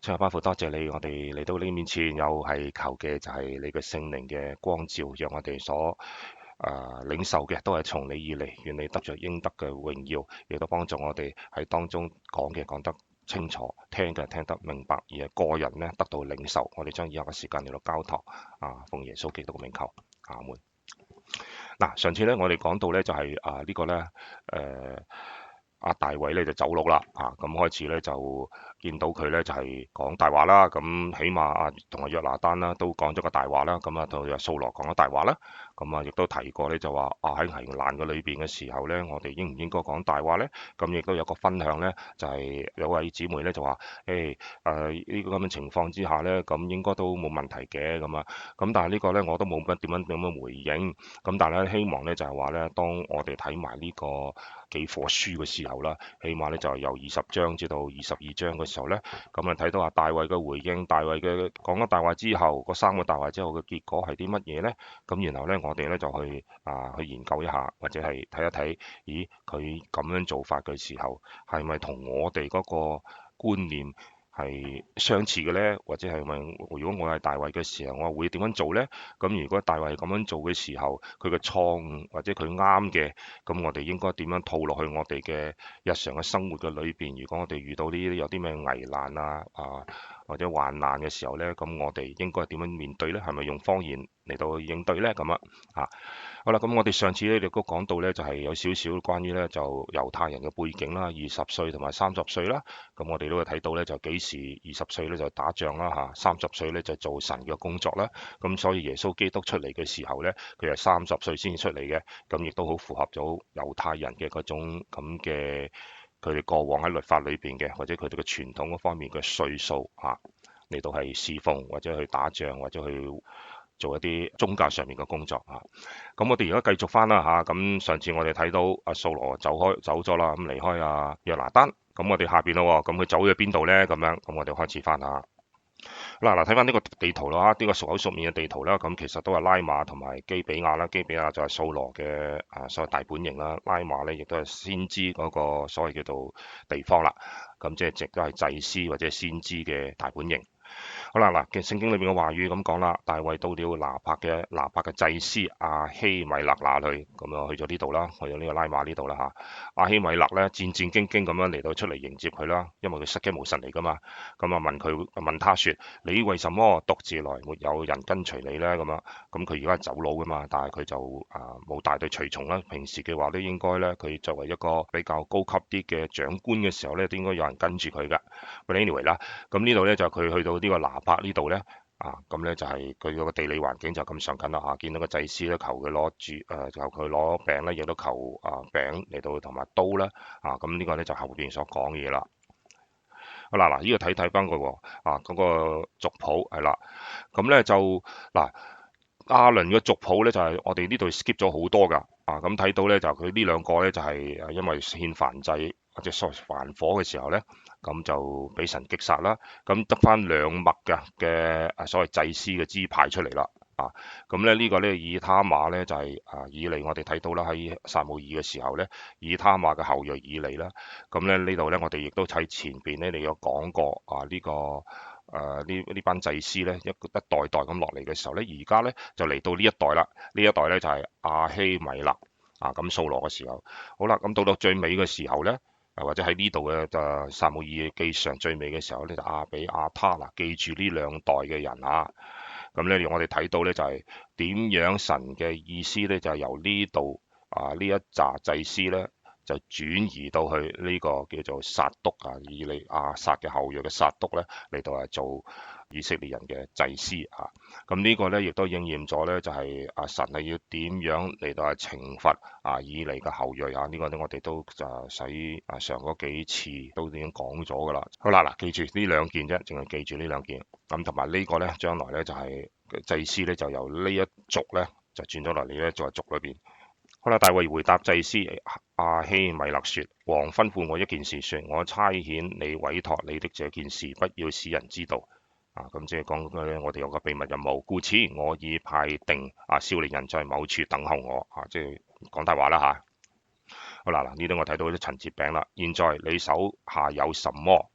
親愛巴父，多謝你，我哋嚟到你面前，又係求嘅就係你嘅聖靈嘅光照，讓我哋所領受嘅都係從你而嚟，願你得着應得嘅榮耀，亦都幫助我哋喺當中講嘅講得清楚，聽嘅聽得明白，而係個人咧得到領受。我哋將以下嘅時間嚟到交託奉耶穌基督嘅名求，阿門。嗱，上次咧我哋講到咧就係呢個咧阿大衛咧就走佬啦，咁開始咧就見到佢咧就係講大話啦，咁起碼同阿約拿單啦都講咗個大話啦，咁同阿掃羅講咗大話啦，咁亦都提過咧就話喺危難嘅裏邊嘅時候咧，我哋應唔應該講大話咧？咁亦都有個分享咧，就係有位姊妹咧就話，呢個咁嘅情況之下咧，咁應該都冇問題嘅咁啊，咁但係呢個咧我都冇乜點樣回應，咁但係咧希望咧就係話咧，當我哋睇埋呢個幾課書嘅時候啦，起碼咧就係由20章至到22章嘅時候咧，咁睇到大衛嘅回應，大衛嘅講咗大話之後，嗰3個大話之後嘅結果係啲乜嘢咧？咁然後咧我哋咧就去研究一下，或者係睇一睇，咦佢咁樣做法嘅時候，係咪同我哋嗰個觀念係相似嘅呢？或者係咪如果我係大衛嘅時候，我會點樣做呢？咁如果大衛咁樣做嘅時候，佢嘅錯誤或者佢啱嘅，咁我哋應該點樣套落去我哋嘅日常嘅生活嘅裏邊？如果我哋遇到呢啲有啲咩危難或者患難嘅時候呢，咁我哋應該點樣面對呢？係咪用方言嚟到應對呢？咁好啦，咁我哋上次咧亦都講到咧，就係有少少關於咧就猶太人嘅背景啦，20歲同埋30歲啦。咁我哋都會睇到咧，就幾時20歲咧就打仗啦嚇，30歲咧就做神嘅工作啦。咁所以耶穌基督出嚟嘅時候咧，佢係30歲先至出嚟嘅，咁亦都好符合咗猶太人嘅嗰種咁嘅佢哋過往喺律法裏邊嘅，或者佢哋嘅傳統嗰方面嘅歲數嚟到係侍奉或者去打仗或者去做一啲宗教上面嘅工作咁我哋而家繼續翻啦咁上次我哋睇到阿掃羅走咗啦，咁離開阿約拿單，咁我哋下邊咯咁佢走咗邊度呢？咁我哋開始翻下。嗱，睇翻呢個地圖啦，呢個熟口熟面嘅地圖啦，咁其實都係拉馬同埋基比亞啦，基比亞就係掃羅嘅所謂大本營啦，拉馬咧亦都係先知嗰個所謂叫做地方啦，咁即係亦都係祭司或者先知嘅大本營。好啦，嘅聖經裏面嘅話語咁講啦，大衛到了拿伯嘅祭司亞希米勒那裏，咁樣去咗呢度啦，去咗呢個拉馬呢度啦亞希米勒咧戰戰兢兢咁樣嚟到出嚟迎接佢啦，因為佢失驚無神嚟噶嘛，咁問他說：你為什麼獨自來，沒有人跟隨你呢？咁佢而家係走佬噶嘛，但係佢就冇帶隊隨從啦。平時嘅話咧，應該咧佢作為一個比較高級啲嘅長官嘅時候咧，都應該有人跟住佢噶。But anyway 啦，咁呢度咧就佢去到呢個拿伯呢度咧，咁咧就係佢個地理環境就咁上緊啦見到個祭司咧求佢攞求佢攞餅咧，亦都求餅嚟到同埋刀啦，咁呢個咧就後邊所講嘅嘢啦。好啦，呢個睇翻個嗰個族譜係啦，咁咧就亞倫嘅族譜咧就係我哋呢度 skip 咗好多㗎，咁睇到咧就佢呢兩個咧就係因為獻燔祭或者所謂燔火嘅時候咧，咁就俾神擊殺啦，咁得翻2麥嘅所謂祭司嘅支派出嚟啦。咁咧呢個咧以他瑪咧就係以利，我哋睇到啦喺撒母耳嘅時候咧，以他瑪嘅後裔以利啦。咁咧呢度咧我哋亦都喺前邊咧你有講過呢個呢班祭司咧一代代咁落嚟嘅時候咧，而家咧就嚟到呢一代啦，呢一代咧就係亞希米勒咁掃羅嘅時候，好啦，咁到最尾嘅時候咧，或者喺呢度嘅撒母耳記上最尾嘅時候咧就亞比亞他啦，記住呢2代嘅人咁咧我哋睇到咧就係點樣神嘅意思咧，就係由呢度呢一紮祭司咧就轉移到去呢個叫做撒督以利亞撒嘅後裔嘅撒督咧嚟到做以色列人嘅祭司咁呢個咧亦都應驗咗咧，就係神係要點樣嚟到懲罰以利嘅後裔呢個咧我哋都使上嗰幾次都已經講咗噶啦。好啦，記住呢2件啫，淨係記住呢2件。咁同埋呢個咧，將來咧就係祭司咧就由呢一族咧就轉咗落嚟咧，在族裏邊。好啦，大衛回答祭司亞希米勒說：王吩咐我一件事，說我差遣你委託你的這件事，不要使人知道。咁即係講咧，我哋有個秘密任務，故此我已派定少年人在某處等候我。即係講大話啦好啦，呢度我睇到啲陳設餅啦。現在你手下有什麼？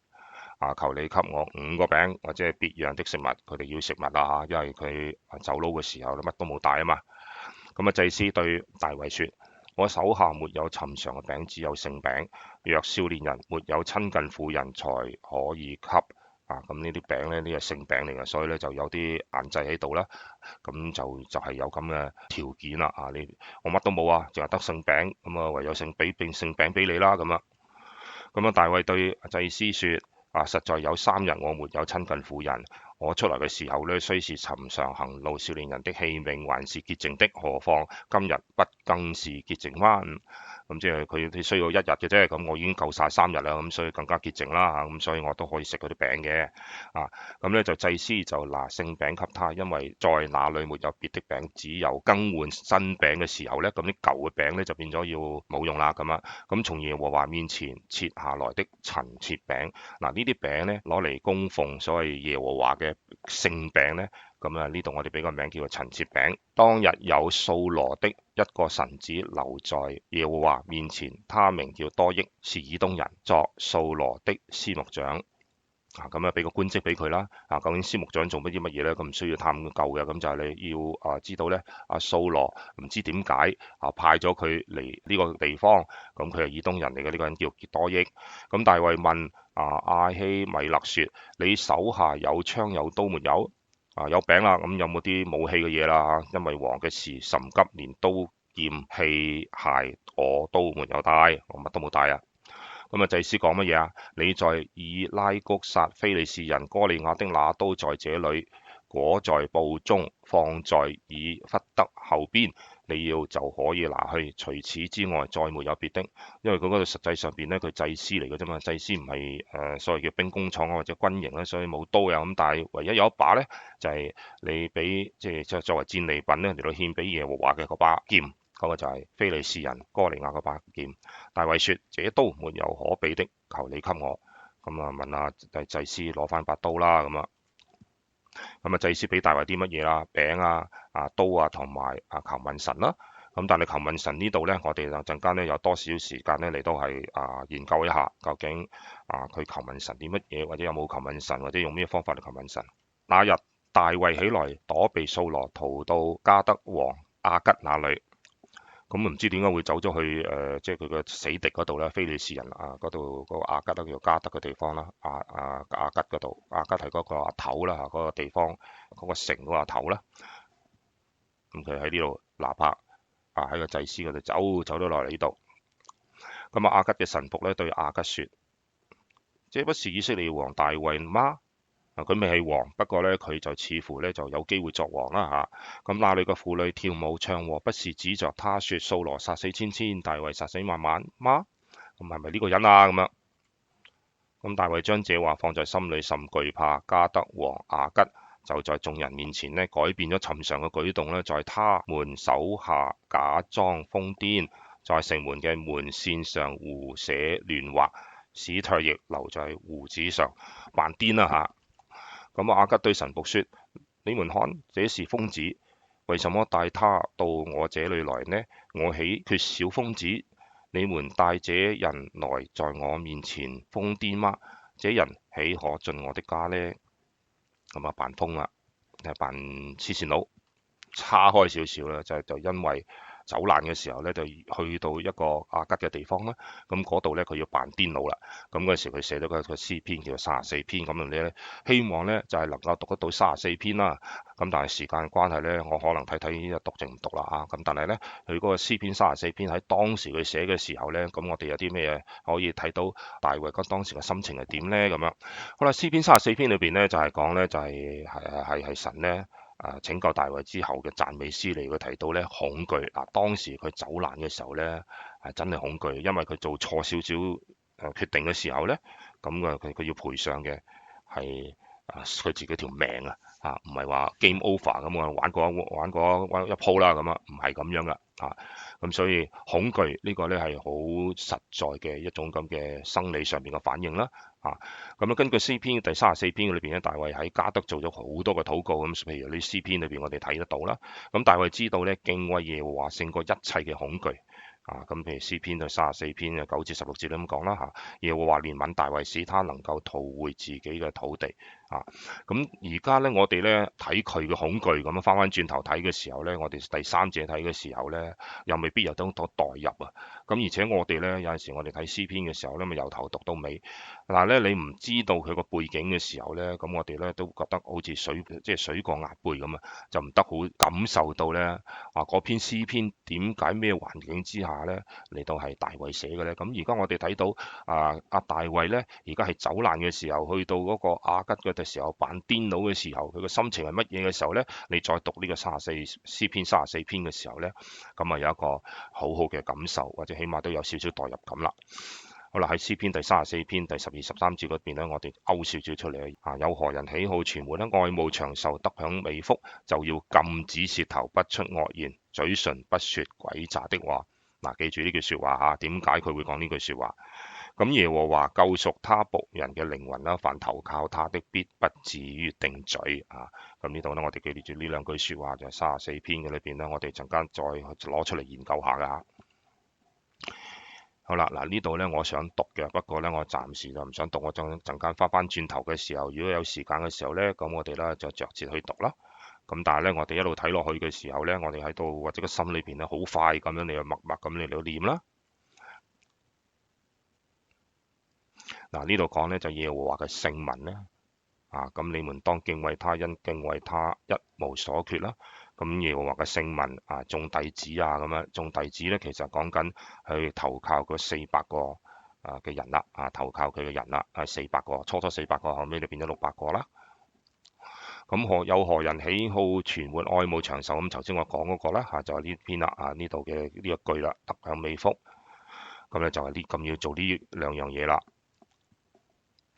求你給我5個餅或者係別樣的食物，佢哋要食物啦，因為佢走佬嘅時候乜都冇帶啊嘛。咁祭司對大衛說：我手下沒有尋常嘅餅，只有聖餅。若少年人沒有親近婦人，才可以給。咁呢啲餅呢，呢個聖餅嚟嘅，所以呢就有啲限制喺度啦。咁就係有咁嘅條件啦。我乜都冇啊，淨係得聖餅，咁唯有聖餅俾你啦。咁大衛對祭司說：實在有3日我沒有親近婦人，我出來嘅時候呢，雖是尋常行路少年人的器皿，還是潔淨的，何況今日不更是潔淨嗎？咁即係佢需要1日嘅啫，咁我已經夠晒3日啦，咁所以更加潔淨啦，咁所以我都可以食嗰啲餅嘅。咁呢就祭司就拿聖餅給他，因為在那裏沒有別的餅，只有更換新餅嘅時候呢，咁啲舊嘅餅呢就變咗要冇用啦。咁從耶和華面前切下來的陳設餅，呢啲餅呢攞嚟供奉所謂耶和華嘅聖餅呢。咁呢度我哋俾個名叫做陳設餅。當日有掃羅的一個臣子留在耶和華面前，他名叫多益，是以東人，作掃羅的司牧長。咁俾個官職俾佢啦。究竟司牧長做乜嘢呢？咁唔需要探究嘅，咁就係你要知道呢，掃羅唔知點解派咗佢嚟呢個地方，咁佢係以東人嚟嘅，呢個人叫多益。咁大衛問亞希米勒說：你手下有槍有刀沒有？有餅啦，咁有冇啲武器嘅嘢啦？因為王嘅事甚急，連刀劍器械我都沒有帶，我乜都冇帶啊。咁祭司講乜嘢啊？你在以拉谷殺非利士人哥利亞的那刀在這裏，裹在布中，放在以弗得後邊，你要就可以拿去。除此之外，再沒有別的。因為佢嗰度實際上邊呢，佢祭司嚟嘅啫嘛，祭司唔係所謂叫兵工廠或者軍營啦，所以冇刀呀。咁但係唯一有一把呢，就係你俾即係作為戰利品呢，嚟到獻俾耶和華嘅嗰把劍，嗰個就係非利士人哥利亞嗰把劍。大衛說：這刀沒有可比的，求你給我。問下祭司攞翻把刀啦。祭司俾大衛啲乜嘢啦？餅刀同埋求問神啦。但係求問神呢度呢，我哋就陣間呢有多少時間呢嚟到係研究一下，究竟佢求問神啲乜嘢，或者有冇求問神，或者用咩方法嚟求問神。那日大衛起來躲避掃羅，逃到迦得王亞吉那裏。咁唔知點解會走咗去即係佢個死敵嗰度咧，非利士人嗰度嗰個亞吉啦，叫迦得嘅地方啦，亞吉嗰度，亞吉係嗰個頭啦，嗰個地方嗰個城嗰個頭啦。咁佢喺呢度立拍喺個祭司嗰度走咗落嚟呢度。亞吉嘅臣僕咧對亞吉説：這不是以色列王大衛嗎？佢未係王，不過呢，佢就似乎呢就有機會作王啦嚇。那裏嘅婦女跳舞唱和，不是指着他説掃羅殺死千千，大衛殺死萬萬嗎？係咪呢個人啊？大衛將這話放在心裏，甚懼怕。迦得王亞吉就在眾人面前呢改變咗尋常嘅舉動呢，在他們手下假裝瘋癲，在城門嘅門扇上胡寫亂畫，使唾液留在鬍子上，扮癲啦嚇。亞吉對臣僕說：你們看，這是瘋子，為什麼帶他到我這裏來呢？我豈缺少瘋子？你們帶這人來在我面前瘋癲嗎？這人豈可進我的家呢？扮瘋啦，扮黐線佬，叉開少少啦，就因為走難嘅時候呢，就去到一個亞吉嘅地方啦。嗰度呢，佢要扮癲佬啦。嗰時佢寫咗個詩篇叫做34篇，呢希望呢就係能夠讀得到34篇啦。但係時間關係呢，我可能睇讀定唔讀啦。但係呢，佢嗰個詩篇34篇喺當時佢寫嘅時候呢，咁我哋有啲咩可以睇到大衛嗰當時嘅心情係點呢？好啦，詩篇34篇裏邊呢，就係講呢，就係神呢。拯救大衛之後嘅讚美詩嚟，佢提到咧恐懼。當時佢走難嘅時候咧，係真係恐懼，因為佢做錯少少決定嘅時候咧，佢要賠償嘅係佢自己條命唔係話 game over 咁玩過一鋪啦唔係咁樣噶咁所以恐懼呢個咧係好實在嘅一種咁嘅生理上面嘅反應啦。根據詩篇第34篇裏邊咧，大衛喺迦得做咗好多嘅禱告。譬如呢詩篇裏邊我哋睇得到啦。大衛知道咧敬畏耶和華勝過一切嘅恐懼。咁譬如詩篇就34篇嘅9至16節咁講啦嚇，耶和華憐憫大衛，使他能夠討回自己嘅土地啊。咁而家咧，我哋咧睇佢嘅恐懼咁樣翻轉頭睇嘅時候咧，我哋第三者睇嘅時候咧，又未必有得到代入啊。咁而且我哋咧有陣時我哋睇詩篇嘅時候咧，咪由頭讀到尾，但係咧你唔知道佢個背景嘅時候咧，咁我哋咧都覺得好似水過鴨背咁啊，就唔得好感受到咧嗰篇詩篇點解咩環境之下咧嚟到係大衛寫嘅咧。咁而家我哋睇到大衛咧，而家係走難嘅時候，去到嗰個亞吉嘅時候扮癲佬嘅時候，佢個心情係乜嘢嘅時候咧？你再讀呢個詩篇34篇嘅時候咧，咁啊有一個好好嘅感受，或者起碼都有少少代入感啦。好啦，喺詩篇第34篇第12、13節嗰邊咧，我哋勾少少出嚟有何人喜好存活咧？愛慕長壽，得享美福，就要禁止舌頭不出惡言，嘴唇不說詭詐的話。記住呢句説話嚇，點解佢會講呢句説話？咁耶和華救贖他僕人嘅靈魂啦，凡投靠他的必不至於定罪啊！咁呢度呢，我哋記住呢兩句説話就係34篇嘅裏邊呢，我哋陣間再攞出嚟研究下噶。好啦，呢度呢，我想讀嘅，不過呢，我暫時就唔想讀，我陣間翻轉頭嘅時候，如果有時間嘅時候呢，咁我哋呢就着節去讀啦。咁但係呢，我哋一路睇落去嘅時候呢，我哋喺度或者個心裏邊呢，好快咁樣你就默默咁你嚟念啦。呢度講呢，就耶和華嘅聖民呢。咁你們當敬畏他，因敬畏他一無所缺啦。咁耶和華嘅聖民眾弟子咁樣，眾弟子咧其實講緊去投靠嗰400個嘅人啦，投靠佢嘅人啦，係400個，初400個，後尾就變咗600個啦。咁有何人喜好存活，愛慕長壽？咁頭先我講嗰個啦，就係呢篇啦，呢度嘅呢一句啦，得享美福。咁咧就係咁要做呢兩樣嘢啦。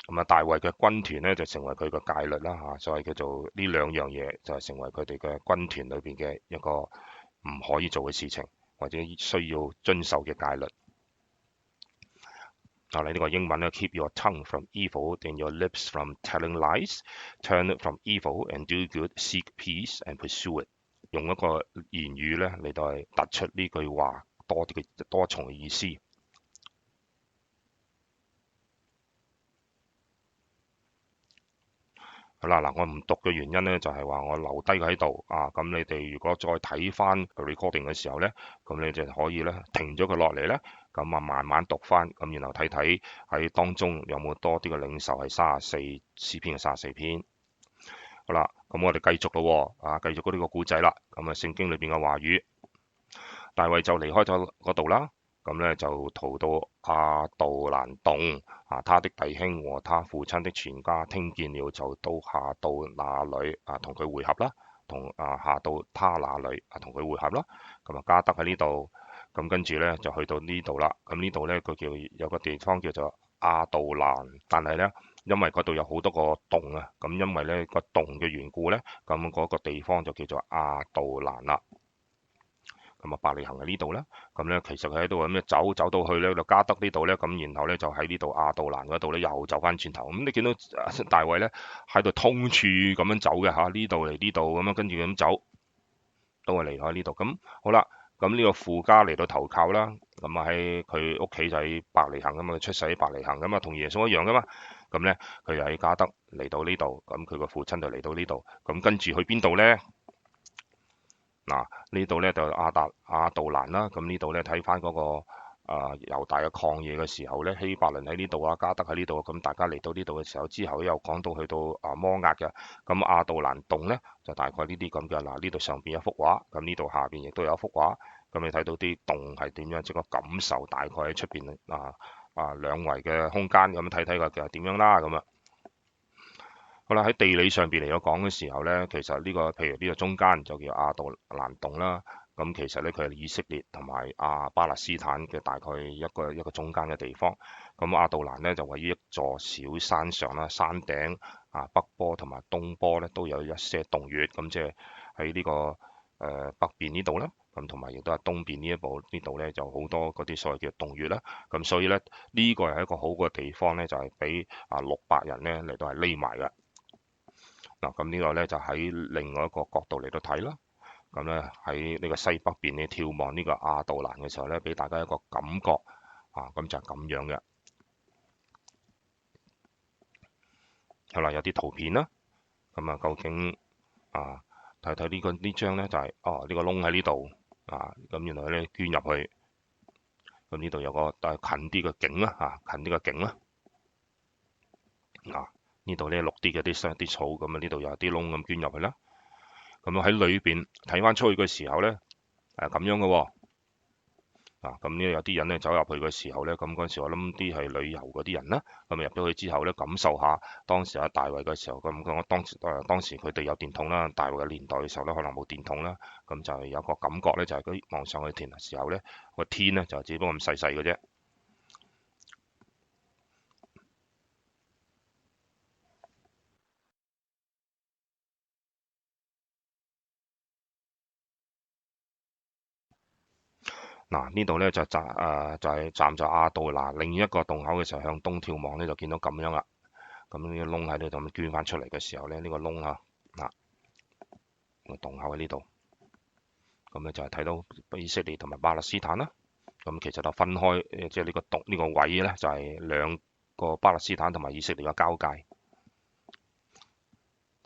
咁大衛嘅軍團咧就成為佢個戒律啦，所以叫做呢兩樣嘢就係成為佢哋嘅軍團裏邊嘅一個唔可以做嘅事情，或者需要遵守嘅戒律。你呢個英文咧 ，keep your tongue from evil and your lips from telling lies. Turn from evil and do good. Seek peace and pursue it. 用一個言語咧嚟到係突出呢句話多重嘅意思。好啦，我唔讀嘅原因咧，就係話我留低佢喺度咁你哋如果再睇翻 recording 嘅時候咧，咁你就可以咧停咗佢落嚟咧，咁慢慢讀翻，咁然後睇睇喺當中有冇多啲嘅領受係詩篇嘅34篇。好啦，咁我哋繼續咯繼續呢個古仔啦。咁聖經裏邊嘅話語，大衛就離開咗嗰度啦。咁咧就逃到亞杜蘭洞他的弟兄和他父親的全家聽見了，就都下到那裏同佢會合啦，下到他那裏同佢會合啦。咁加得喺呢度，咁跟住咧就去到呢度啦。咁呢度咧佢有個地方叫做亞杜蘭，但係咧因為嗰度有好多個洞咁因為咧個洞嘅緣故咧，咁嗰個地方就叫做亞杜蘭啦。咁伯利恆喺呢度咧，咁咧其實佢喺度咁樣走到去咧就加德呢度咧，咁然後咧就喺呢度亞杜蘭嗰度咧又走翻轉頭，咁你見到大衛咧喺度通處咁樣走嘅呢度嚟呢度咁樣跟住咁走，都係離開呢度。咁好啦，咁呢個父家嚟到投靠啦，咁喺佢屋企就喺伯利恆咁嘛，出世喺伯利恆咁嘛，同耶穌一樣噶嘛。咁咧佢又喺加德嚟到呢度，咁佢個父親就嚟到呢度，咁跟住去邊度咧？呢度咧就亞杜蘭啦，咁呢度咧睇翻嗰個猶大嘅曠野嘅時候咧，希伯倫喺呢度加德喺呢度，咁大家嚟到呢度嘅時候之後又講到去到摩押嘅，咁亞杜蘭洞咧就大概呢啲咁嘅。呢度上邊有幅畫，咁呢度下邊亦都有一幅畫，咁你睇到啲洞係點樣，即係個感受大概喺出邊兩圍嘅空間，咁睇睇個嘅點樣啦，咁啊。好啦，喺地理上邊嚟講嘅時候咧，其實譬如呢個中間就叫亞杜蘭洞啦。咁其實咧佢係以色列同埋巴勒斯坦嘅大概一個中間嘅地方。咁亞杜蘭咧就位於一座小山上啦，山頂北坡同埋東坡咧都有一些洞穴。咁即係喺呢個北邊呢度啦。咁同埋亦都係東邊呢度咧就好多嗰啲所謂嘅洞穴啦。咁所以咧呢個係一個好嘅地方咧，就係俾600人咧嚟到係匿埋嘅。咁呢個咧就喺另外一個角度嚟到睇啦。咁咧喺呢個西北邊咧眺望呢個亞杜蘭嘅時候咧，俾大家一個感覺咁就係咁樣嘅。好啦，有啲圖片啦，咁究竟睇睇呢張咧就係呢個窿喺呢度咁原來咧捐入去，咁呢度有個近啲嘅景啦近啲嘅景啦呢度咧綠啲嘅啲草，咁呢度有啲窿咁捐入去啦。咁喺裏邊睇翻出去嘅時候咧咁樣嘅喎咁呢有啲人咧走入去嘅時候咧，咁嗰陣時我諗啲係旅遊嗰啲人啦，咁入到去之後咧感受下當時喺大衛嘅時候，咁我當時佢哋有電筒啦，大衛嘅年代嘅時候咧可能冇電筒啦，咁就係有個感覺咧就係佢望上去天嘅時候咧個天咧就只不過咁細細嘅啫。呢度咧就係站在亞杜蘭另一個洞口嘅時候向東眺望咧就見到咁樣啦。咁呢個窿喺呢度咁捐翻出嚟嘅時候咧，呢個窿個洞口喺呢度，咁咧就係睇到以色列同埋巴勒斯坦啦。咁其實就分開，即係呢個洞呢個位咧就係兩個巴勒斯坦同埋以色列嘅交界。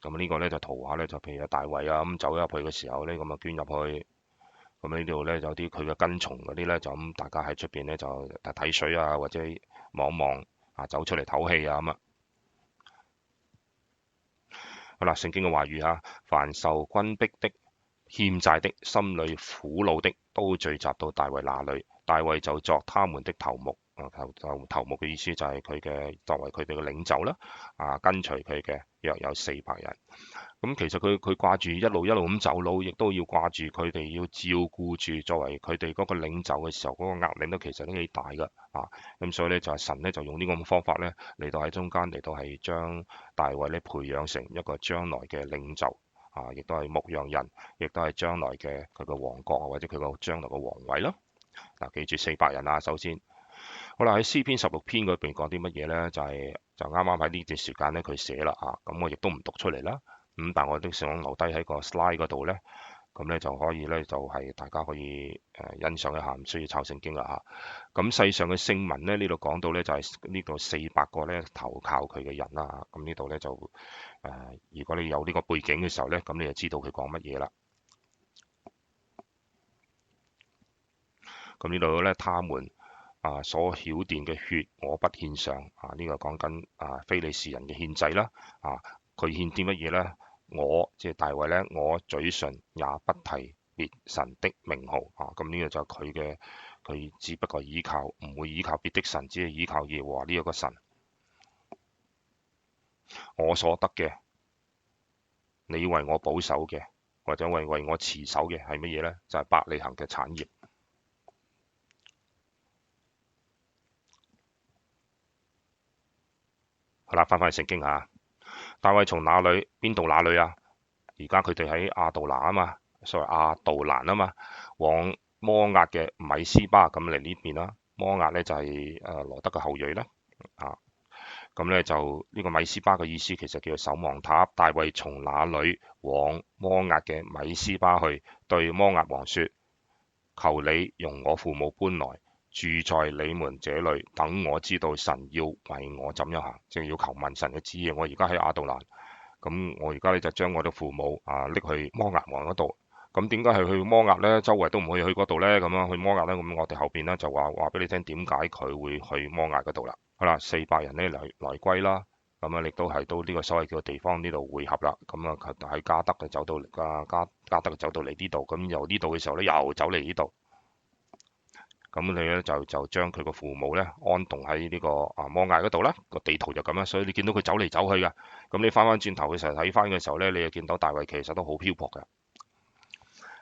咁呢個咧就圖畫咧就譬如大衛咁走入去嘅時候咧，咁捐入去。咁呢度咧有啲佢嘅跟從嗰啲咧，就咁大家喺出邊咧就睇水或者望望走出嚟唞氣咁好啦，聖經嘅話語凡受軍逼的、欠債的、心裏苦惱的，都聚集到大衛那裏，大衛就作他們的頭目。頭目嘅意思就係佢嘅作為佢哋嘅領袖啦。跟隨佢嘅約有400人。咁其實佢掛住一路咁走路，亦都要掛住佢哋要照顧住作為佢哋嗰個領袖嘅時候，嗰個壓力都其實都幾大㗎咁所以咧就係神咧就用呢個咁嘅方法咧嚟到喺中間嚟到係將大衛咧培養成一個將來嘅領袖亦都係牧羊人，亦都係將來嘅佢個王國或者佢個將來嘅皇位咯。記住400人首先。好啦，喺詩篇16篇嗰邊講啲乜嘢咧？就啱啱喺呢段時間咧佢寫啦咁我亦都唔讀出嚟啦。但我都想留低喺個 slide 嗰度咧，咁咧就可以咧就係大家可以欣賞一下，唔需要抄聖經啦咁世上嘅聖民咧呢度講到咧就係呢度400個咧投靠佢嘅人啦。咁呢度咧就如果你有呢個背景嘅時候咧，咁你就知道佢講乜嘢啦。咁呢度咧，他們所曉奠嘅血，我不獻上呢個講緊非利士人嘅獻祭啦佢獻啲乜嘢咧？我即係大衛咧，我嘴唇也不提別神的名號咁呢個就係佢只不過依靠，唔會依靠別的神，只係依靠耶和華呢一個神。我所得嘅，你為我保守嘅，或者為我持守嘅係乜嘢咧？就係伯利恆嘅產業。好啦，翻返去聖經大衛從邊度哪裏而家佢哋喺亞杜蘭嘛，所謂亞杜蘭嘛，往摩押嘅米斯巴咁嚟呢邊啦。摩押咧就係羅德嘅後裔啦咁咧就呢個米斯巴嘅意思其實叫做守望塔。大衛從那裏往摩押嘅米斯巴去，對摩押王說：求你容我父母搬來，住在你們這裏，等我知道神要為我怎樣行，即係要求問神嘅旨意。我而家喺亞杜蘭，咁我而家咧就將我嘅父母拎去摩押王嗰度。咁點解係去摩押咧？周圍都唔可以去嗰度咧？咁樣去摩押咧？咁我哋後邊咧就話俾你聽點解佢會去摩押嗰度啦。好啦，400人咧來歸啦，咁亦都係到呢個所謂叫地方呢度會合啦。咁喺加德就走到加德走到嚟呢度，咁由呢度嘅時候咧又走嚟呢度。咁你咧就將佢個父母咧安頓喺呢個摩押嗰度啦。個地圖就咁啦，所以你見到佢走嚟走去㗎。咁你翻翻轉頭嘅時候睇翻嘅時候咧，你就見到大衛其實都好漂泊㗎。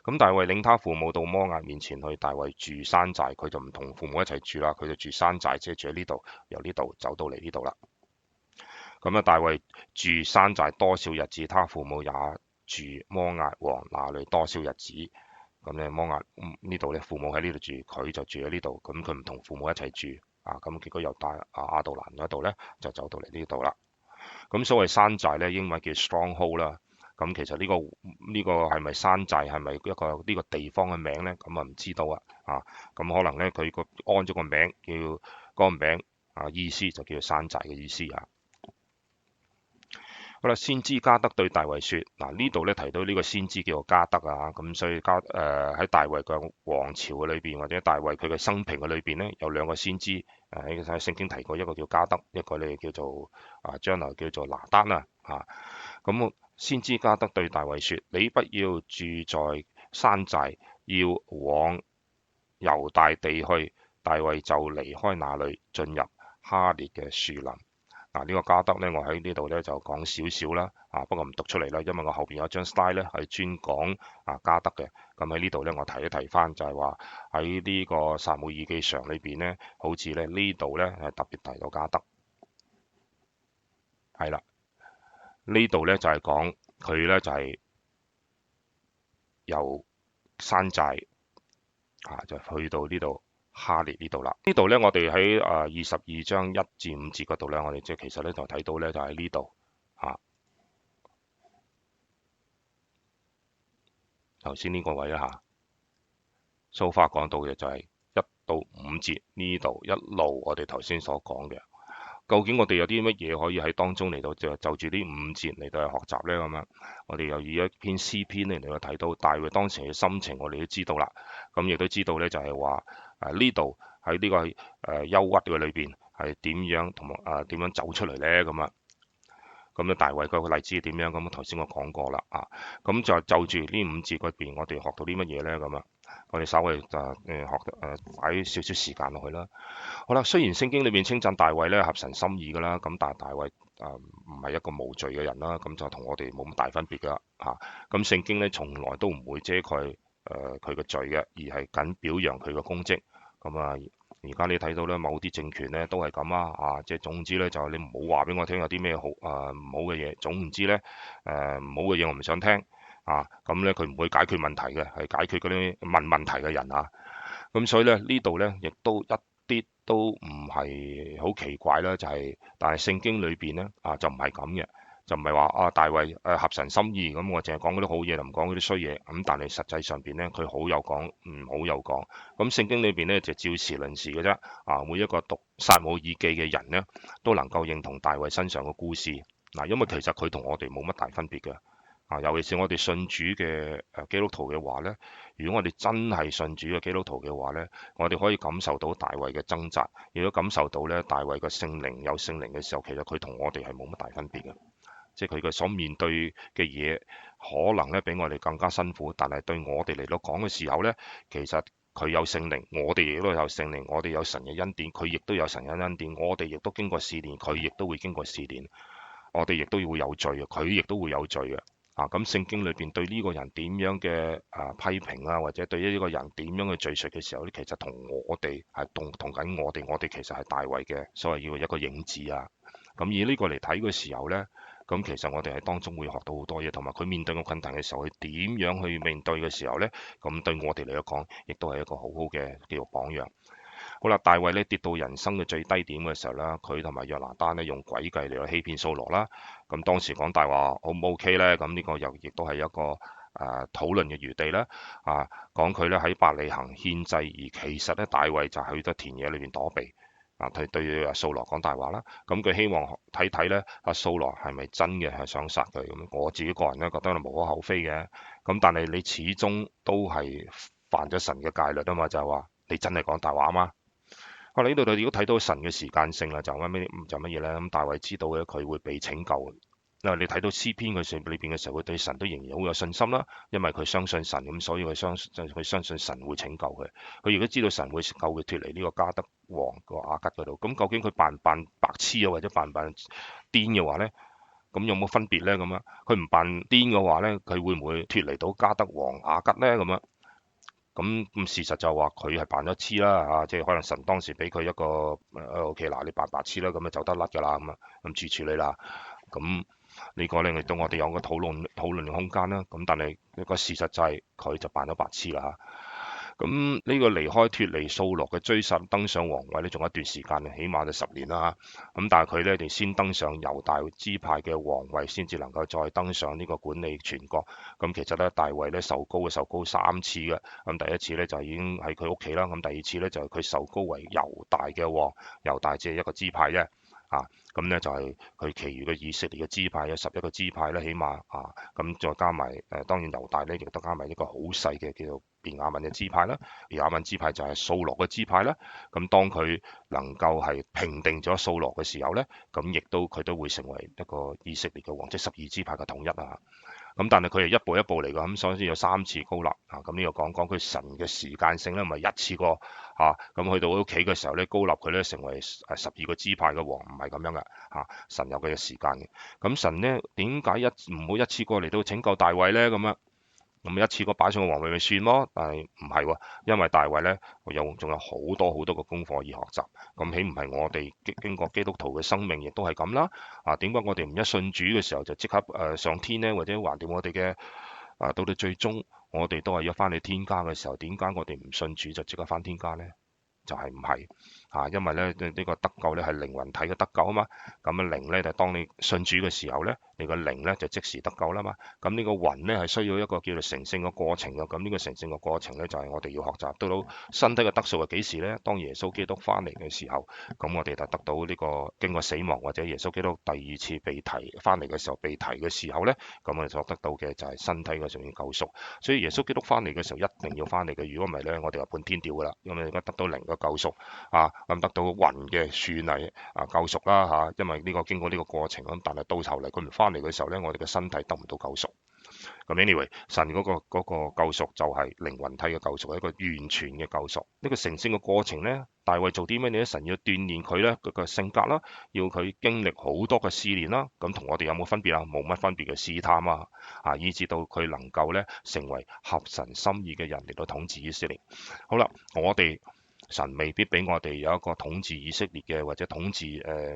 咁大衛領他父母到摩押面前去，大衛住山寨，佢就唔同父母一齊住啦，佢就住山寨，即係住喺呢度，由呢度走到嚟呢度啦。咁大衛住山寨多少日子，他父母也住摩押王那裏多少日子。咁咧摩押呢度咧，父母喺呢度住，佢就住喺呢度。咁佢唔同父母一齊住咁結果又帶亞杜蘭嗰度咧，就走到嚟呢度啦。咁所謂山寨咧，英文叫 stronghold 啦。咁其實呢個係咪山寨，係咪一個呢個地方嘅名呢？咁啊唔知道啊。咁可能呢，佢安咗個名叫嗰個名意思就叫做山寨嘅意思啊。好啦，先知加德對大衛說：嗱，呢度咧提到呢個先知叫做加德啊，咁所以喺大衛嘅王朝嘅裏邊，或者大衛佢嘅生平嘅裏邊呢，有兩個先知喺聖經提過，一個叫加德，一個咧叫做將來叫做拿單啊。咁先知加德對大衛說：你不要住在山寨，要往猶大地去。大衛就離開那裏，進入哈列嘅樹林。呢個加德呢，我喺呢度呢就講少少啦，不過唔讀出嚟啦，因為我後邊有一張 slide 呢係專講加德嘅。咁喺呢度呢，我提一提翻，就係話喺呢個撒母耳記上裏邊呢，好似咧呢度呢係特別提到加德，係啦，呢度呢就係講佢呢就係由山寨就去到呢度哈列呢度啦。呢度呢，我哋喺22章1至5節嗰度呢，我哋即係其實呢就睇到呢，就喺呢度頭先呢個位啦嚇。so far 講到嘅就係1到5節呢度一路我哋頭先所講嘅，究竟我哋有啲乜嘢可以喺當中嚟到就住呢5節嚟到去學習呢？咁樣？我哋又以一篇詩篇嚟到睇到大衛當時嘅心情，我哋都知道啦。咁亦都知道呢，就係話呢度喺呢個憂鬱嘅裏邊係點樣同埋點樣走出嚟呢？咁啊？咁咧大衛嗰個例子係點樣？咁頭先我講過啦咁就住呢5節嗰邊，我哋學到啲乜嘢呢？咁我哋稍微擺少少時間落去啦。好啦，雖然聖經裏面稱讚大衛咧合神心意噶啦，咁但係大衛唔係一個無罪嘅人啦，咁就同我哋冇咁大分別噶咁聖經咧從來都唔會遮蓋佢嘅罪嘅，而係僅表揚佢嘅功績。咁而家你睇到咧，某啲政權咧都係咁即係總之咧就你唔好話俾我聽有啲咩好唔好嘅嘢，總唔知咧唔好嘅嘢我唔想聽咁咧佢唔會解決問題嘅，係解決嗰啲問題嘅人咁所以咧呢度咧亦都一啲都唔係好奇怪啦，但係聖經裏邊咧就唔係咁嘅。就唔係話大衛合神心意咁，我淨係講嗰啲好嘢，就唔講嗰啲衰嘢。咁但係實際上邊咧，佢好有講，唔好有講。咁聖經裏邊咧就照事論事嘅啫。每一個讀撒母耳記嘅人咧，都能夠認同大衛身上嘅故事。因為其實佢同我哋冇乜大分別嘅。尤其是我哋信主嘅基督徒嘅話咧，如果我哋真係信主嘅基督徒嘅話咧，我哋可以感受到大衛嘅掙扎，亦都感受到咧大衛嘅聖靈有聖靈嘅時候，其實佢同我哋係冇乜大分別嘅。即係佢嘅所面對嘅嘢，可能咧比我哋更加辛苦，但係對我哋嚟到講嘅時候咧，其實佢有聖靈，我哋亦都有聖靈，我哋有神嘅恩典，佢亦都有神嘅恩典，我哋亦都經過試煉，佢亦都會經過試煉，我哋亦都會有罪嘅，佢亦都會有罪嘅。咁聖經裏邊對呢個人點樣嘅批評或者對呢個人點樣嘅敘述嘅時候咧，其實同我哋係同緊我哋其實係大衛嘅所謂要一個影子咁以呢個嚟睇嘅時候咧。咁其實我哋喺當中會學到好多嘢，同埋佢面對個困難嘅時候，佢點樣去面對嘅時候呢？咁對我哋嚟講，亦都係一個好好嘅叫做榜樣。好啦，大衛咧跌到人生嘅最低點嘅時候啦，佢同埋約拿單咧用詭計嚟去欺騙掃羅啦。咁當時講大話 O 唔 OK 呢？咁呢個又亦都係一個討論嘅餘地啦。講佢咧喺伯利恆獻祭，而其實咧大衛就去咗田野裏邊躲避。佢對掃羅講大話啦，咁佢希望睇睇咧，掃羅係咪真嘅係想殺佢咁？我自己個人咧覺得係無可厚非嘅，咁但係你始終都係犯咗神嘅戒律啊嘛，就係話你真係講大話啊嘛。我哋呢度如果睇到神嘅時間性啦，就乜嘢咧？咁大衛知道咧佢會被拯救。因為你睇到詩篇佢上裏邊嘅時候，佢對神都仍然好有信心啦，因為佢相信神咁，所以佢相信神會拯救佢。佢亦都知道神會救佢脫離呢個加德王個亞吉嗰度。咁究竟佢扮白痴或者扮癲嘅話咧，咁有冇分別咧？咁佢唔扮癲嘅話咧，佢會唔會脫離到加德王亞吉咧？咁事實就話佢係扮咗痴啦即係可能神當時俾佢一個OK 嗱，你扮白痴啦，咁就得甩㗎啦，咁處理啦，咁。呢個咧，令到我哋有個討論嘅空間啦。咁但係個事實就係佢就扮咗白痴啦咁呢個離開脫離掃羅嘅追殺登上皇位呢，仲有一段時間嘅，起碼就10年啦嚇。咁但係佢呢，哋先登上猶大支派嘅皇位，先至能夠再登上呢個管理全國。咁其實呢，大衛呢受膏3次嘅。咁第一次呢，就已經喺佢屋企啦。咁第二次呢，就係佢受膏為猶大嘅王，猶大只係一個支派啫。咁呢就係佢其餘嘅以色列嘅支派有11個支派咧，起碼咁再加埋當然猶大呢，亦都加埋一個好細嘅叫做便雅憫嘅支派啦。便雅憫支派就係掃羅嘅支派啦。咁當佢能夠係平定咗掃羅嘅時候呢，咁亦都佢都會成為一個以色列嘅王，即係12支派嘅統一啊。咁但係佢係一步一步嚟㗎，咁所以有3次膏立啊。咁呢個講佢神嘅時間性咧，唔係一次過咁去到屋企嘅時候咧，膏立佢咧成為12個支派嘅王，唔係咁樣嘅神有佢嘅時間嘅。咁神咧點解唔好一次過嚟到拯救大衛咧？咁樣咁一次過擺上個皇位咪算咯？但係唔係喎，因為大衛咧仲有好多好多個功課要學習。咁豈唔係我哋經過基督徒嘅生命亦都係咁啦？點解我哋唔一信主嘅時候就即刻上天呢？或者橫掂我哋嘅到到最終我哋都係要翻去天家嘅時候，點解我哋唔信主就即刻翻天家呢？就係唔係因為咧呢個得救咧係靈魂體嘅得救啊嘛。咁啊靈咧就當你信主嘅時候咧，你個靈咧就即時得救啦嘛。咁呢個魂咧係需要一個叫做成聖嘅過程嘅。咁呢個成聖嘅過程咧就係我哋要學習。到身體嘅得數係幾時咧？當耶穌基督翻嚟嘅時候，咁我哋就得到呢個經過死亡或者耶穌基督第二次被提翻嚟嘅時候被提嘅時候咧，咁我哋所得到嘅就係身體嘅上面救贖。所以耶穌基督翻嚟嘅時候一定要翻嚟嘅。如果唔係咧，我哋就半天吊噶啦。因為而家得到靈嘅救贖咁得到魂嘅樹泥救贖啦因為呢個經過呢個過程咁，但係到頭嚟佢唔翻嚟嘅時候咧，我哋嘅身體得唔到救贖。咁 anyway， 神嗰個救贖就係靈魂體嘅救贖，一個完全嘅救贖。呢個成聖嘅過程咧，大衛做啲乜嘢？神要鍛鍊佢咧個性格啦，要佢經歷好多嘅試煉啦。咁同我哋有冇分別啊？冇乜分別嘅試探以至到佢能夠咧成為合神心意嘅人嚟到統治以色列。好啦，我哋神未必俾我哋有一個統治以色列嘅，或者統治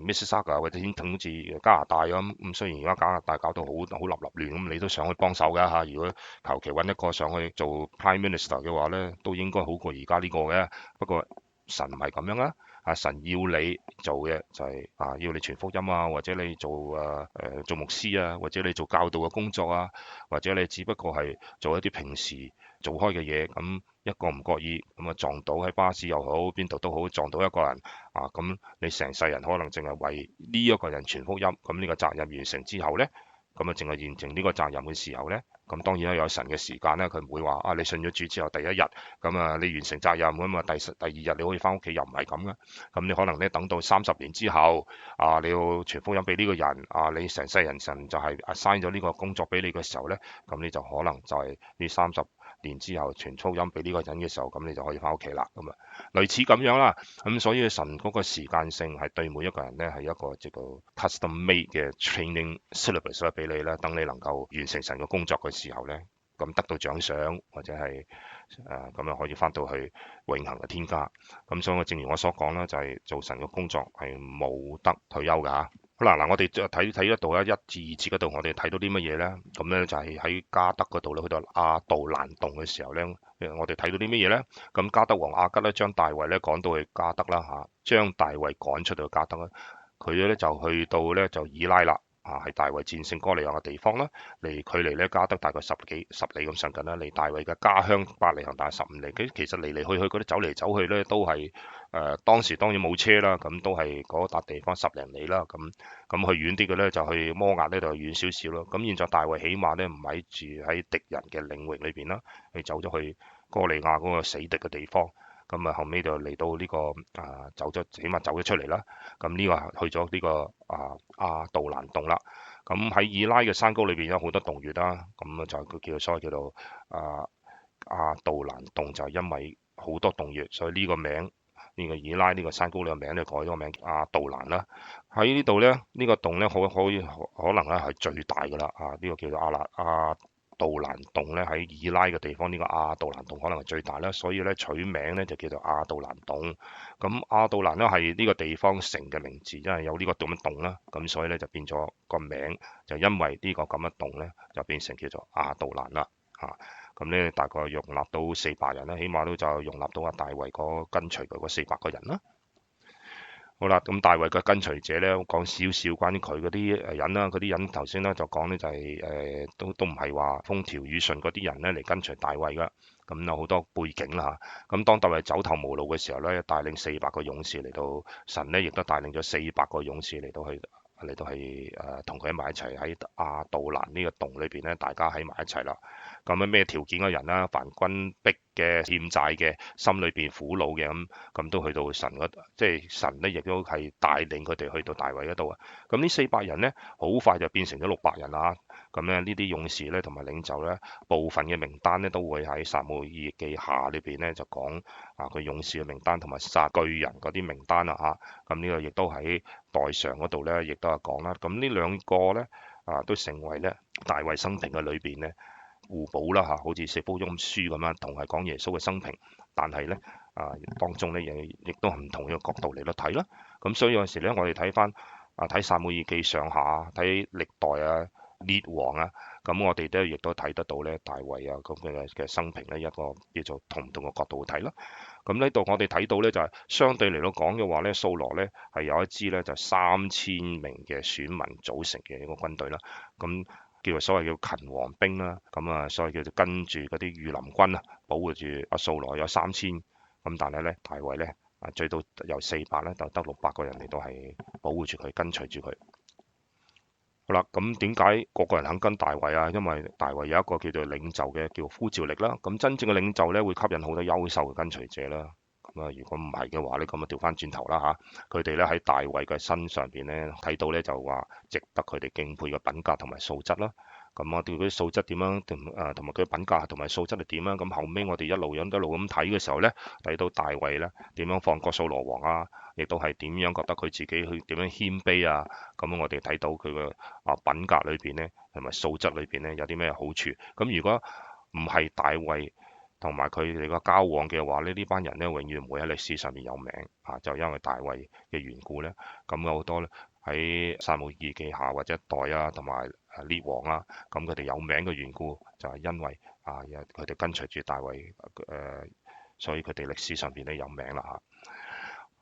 Mississauga 或者統治加拿大咁。雖然而家加拿大搞到好立亂咁，你都想去幫手㗎嚇。如果求其揾一個上去做 Prime Minister 嘅話咧，都應該好過而家呢個嘅。不過神唔係咁樣神要你做嘅就係要你傳福音或者你做做牧師或者你做教導嘅工作或者你只不過係做一啲平時做開嘅嘢，咁一個唔覺意咁撞到喺巴士又好邊度都好撞到一個人咁你成世人可能淨係為呢一個人傳福音。咁呢個責任完成之後呢，咁淨係完成呢個責任嘅時候呢，咁當然有神嘅時間啦。佢唔會話你信咗主之後第一日咁你完成責任咁第二日你可以翻屋企，又唔係咁嘅。咁你可能咧等到30年之後你要傳福音俾呢個人你成世人神就係 assign 咗呢個工作俾你嘅時候呢，咁你就可能就係呢30年之後傳福音俾呢個人嘅時候，咁你就可以翻屋企啦。咁類似咁樣啦。咁所以神嗰個時間性係對每一個人咧係一個叫做 custom made 嘅 training syllabus 俾你啦。等你能夠完成神嘅工作嘅時候咧，咁得到獎賞或者係咁樣可以翻到去永恆嘅天家。咁所以正如我所講啦，就係做神嘅工作係冇得退休㗎嚇。好啦，我哋睇得到1至2節嗰度，我哋睇到啲乜嘢咧？咁咧就係喺加德嗰度咧，去到亞杜蘭洞嘅時候咧，我哋睇到啲乜嘢咧？咁加德王亞吉咧將大衛咧趕到去加德啦將大衛趕出到加德啦。佢咧就去到咧就以拉啦。係大衛戰勝哥利亞嘅地方啦，離距離咧加德大概10里咁上近啦，離大衛嘅家鄉伯利恆大概15里。其實嚟嚟去去嗰啲走嚟走去咧都係當時當然冇車啦，咁都係嗰笪地方10零里啦。咁去遠啲嘅咧就去摩押呢度遠少少咯。咁現在大衛起碼咧唔喺住喺敵人嘅領域裏邊啦，佢走咗去哥利亞嗰個死敵嘅地方。咁後尾就嚟到呢個起碼走咗出嚟啦。咁呢個去咗呢個亞杜蘭洞啦。咁喺以拉嘅山高裏邊有好多洞穴啦。咁就佢所謂叫做亞杜蘭洞，就係因為好多洞穴，所以呢個名呢個以拉呢個山高呢個名就改咗個名亞杜蘭啦。喺呢度咧，呢個洞咧可能咧係最大噶啦。呢個叫做亞杜蘭洞咧喺以拉嘅地方，呢個亞杜蘭洞可能係最大啦，所以咧取名咧就叫做亞杜蘭洞。咁亞杜蘭咧係呢個地方城嘅名字，因為有呢個咁嘅洞啦，咁所以咧就變咗個名，就因為呢個咁嘅洞咧就變成叫做亞杜蘭啦。嚇。咁咧大概容納到400人啦，起碼都就容納到阿大衛嗰跟隨佢嗰400個人啦。好啦，咁大衛嘅跟隨者咧，講少少關於佢嗰啲人啦，嗰啲人頭先咧就講咧就係、都唔係話風調雨順嗰啲人咧嚟跟隨大衛噶，咁有好多背景啦嚇。咁當大衛走投無路嘅時候咧，帶領400個勇士嚟到，神咧亦都帶領咗400個勇士嚟到去同佢喺埋一齊喺亞杜蘭呢個洞裏邊咧，大家喺埋一齊啦。咁樣咩條件嘅人啦，凡軍逼嘅、欠債嘅、心裏邊苦惱嘅咁都去到神嗰，即係神咧亦都係帶領佢哋去到大衛嗰度啊。咁呢400人咧，好快就變成咗600人啦。咁咧呢啲勇士咧同埋領袖咧，部分嘅名單咧都會喺撒母耳記下裏邊咧就講佢勇士嘅名單同埋殺巨人嗰啲名單啦嚇。咁呢個亦都喺代上嗰度咧，亦都有講啦。咁呢兩個咧都成為咧大衛生平嘅裏邊咧互補啦嚇，好似四福音書咁樣，同係講耶穌嘅生平，但係咧當中咧亦都係唔同嘅角度嚟到睇啦。咁所以有時咧，我哋睇翻睇撒母耳記上下，睇歷代啊、列王啊，咁我哋都亦都睇得到咧大衛啊咁嘅生平咧一個叫做同唔同嘅角度去睇啦。咁呢度我哋睇到咧就係相對嚟到講嘅話咧，掃羅咧係有一支咧就3000名嘅選民組成嘅一個軍隊啦。咁叫做所謂叫勤王兵啦，咁所謂叫做跟住嗰啲御林軍啊，保護住阿掃羅有3000，咁但係咧大衛咧最到由400咧就得600個人嚟到係保護住佢，跟隨住佢。好啦，咁點解個個人肯跟大衛啊？因為大衛有一個叫做領袖嘅叫呼召力啦。咁真正嘅領袖咧會吸引好多優秀嘅跟隨者啦。咁如果唔係嘅話咧，咁調翻轉頭啦嚇，佢哋咧喺大衛嘅身上邊咧睇到咧就話值得佢哋敬佩嘅品格同埋素質啦。咁我哋嗰啲素質點樣同埋佢嘅品格同埋素質係點樣？咁後尾我哋一路咁睇嘅時候咧，睇到大衛咧點樣放過掃羅王啊，亦都係點樣覺得佢自己去點樣謙卑啊。咁我哋睇到佢嘅品格裏邊咧同埋素質裏邊咧有啲咩好處？咁如果唔係大衛同埋佢哋個交往嘅話咧，呢班人咧永遠唔會喺歷史上面有名就因為大衛嘅緣故咧，咁有好多咧喺撒母耳記下或者代啊，同埋列王啊，咁佢哋有名嘅緣故就係因為佢哋跟隨住大衛所以佢哋歷史上邊咧有名啦嚇。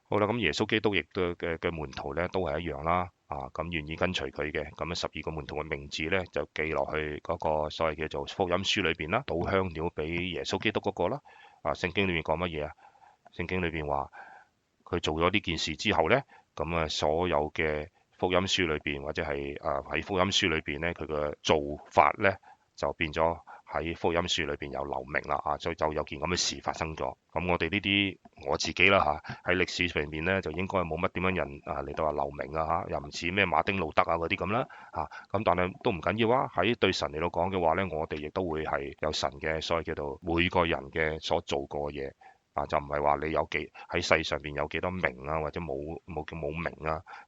好啦，咁耶穌基督亦都嘅門徒咧都係一樣啦，咁願意跟隨佢嘅，咁12個門徒嘅名字咧就記落去嗰個所謂叫做福音書裏邊啦，倒香料俾耶穌基督嗰個啦。聖經裏面講乜嘢啊？聖經裏邊話佢做咗呢件事之後咧，咁所有嘅福音書裏邊或者係喺福音書裏邊咧，佢嘅做法咧就變咗喺福音書裏邊有留名啦，所以就有件咁嘅事發生咗。咁我哋呢啲我自己啦喺歷史上面咧就應該冇乜點樣人嚟到話留名又唔似咩馬丁路德嗰啲咁啦咁但係都唔緊要啊。喺對神嚟到講嘅話咧，我哋亦都會係有神嘅所謂叫做每個人嘅所做過嘅嘢。就唔係話你有幾喺世上邊有幾多名或者冇名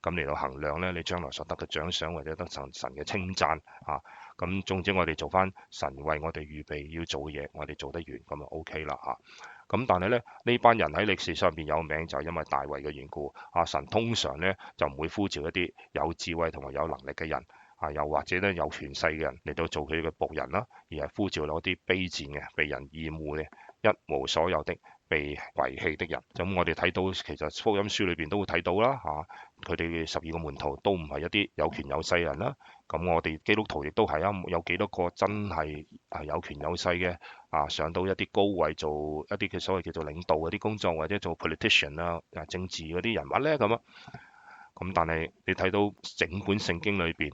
咁嚟到衡量咧，你將來所得嘅獎賞或者得神嘅稱讚咁總之我哋做翻神為我哋預備要做嘅嘢，我哋做得完咁就 OK 啦咁但係咧呢班人喺歷史上邊有名就係因為大衛嘅緣故神通常咧就唔會呼召一啲有智慧同埋有能力嘅人又或者咧有權勢嘅人嚟到做佢嘅僕人啦，而係呼召攞啲卑賤嘅、被人厭惡嘅、一無所有的、被遺棄的人。咁我哋睇到其實福音書裏邊都會睇到啦佢哋12個門徒都唔係一啲有權有勢人啦。咁我哋基督徒亦都係有幾多個真係有權有勢嘅上到一啲高位做一啲嘅所謂叫做領導嗰啲工作或者做 politician 政治嗰啲人物咧咁但係你睇到整本聖經裏邊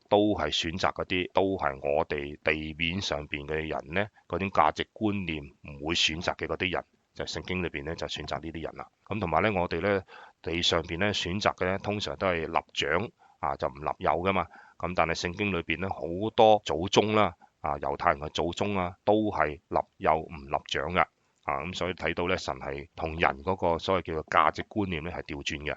都係選擇嗰啲都係我哋地面上邊嘅人咧，嗰啲價值觀念唔會選擇嘅嗰啲人，就聖經裏邊咧就選擇呢啲人啦。咁同埋咧，我哋咧地上邊咧選擇嘅咧，通常都係立長就唔立幼噶嘛。咁但係聖經裏邊咧好多祖宗啦猶太人嘅祖宗都係立幼唔立長噶咁所以睇到咧神係同人嗰個所謂叫做價值觀念咧係調轉嘅。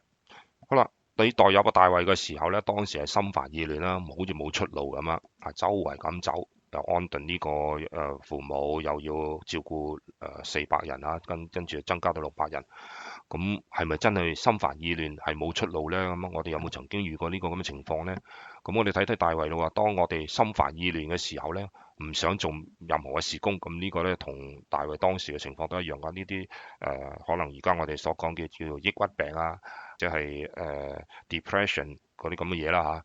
好啦。你代入個大衛嘅時候咧，當時係心煩意亂啦，好似冇出路咁周圍咁走，又安頓呢個父母，又要照顧400人跟住增加到600人，咁係咪真係心煩意亂係冇出路咧？咁我哋有冇曾經遇過呢個咁嘅情況咧？咁我哋睇睇大衛咯喎，當我哋心煩意亂嘅時候咧，唔想做任何嘅事工，咁呢個咧同大衛當時嘅情況都一樣噶。呢啲可能而家我哋所講嘅叫做抑鬱病啊，即係depression 嗰啲咁嘅嘢啦嚇。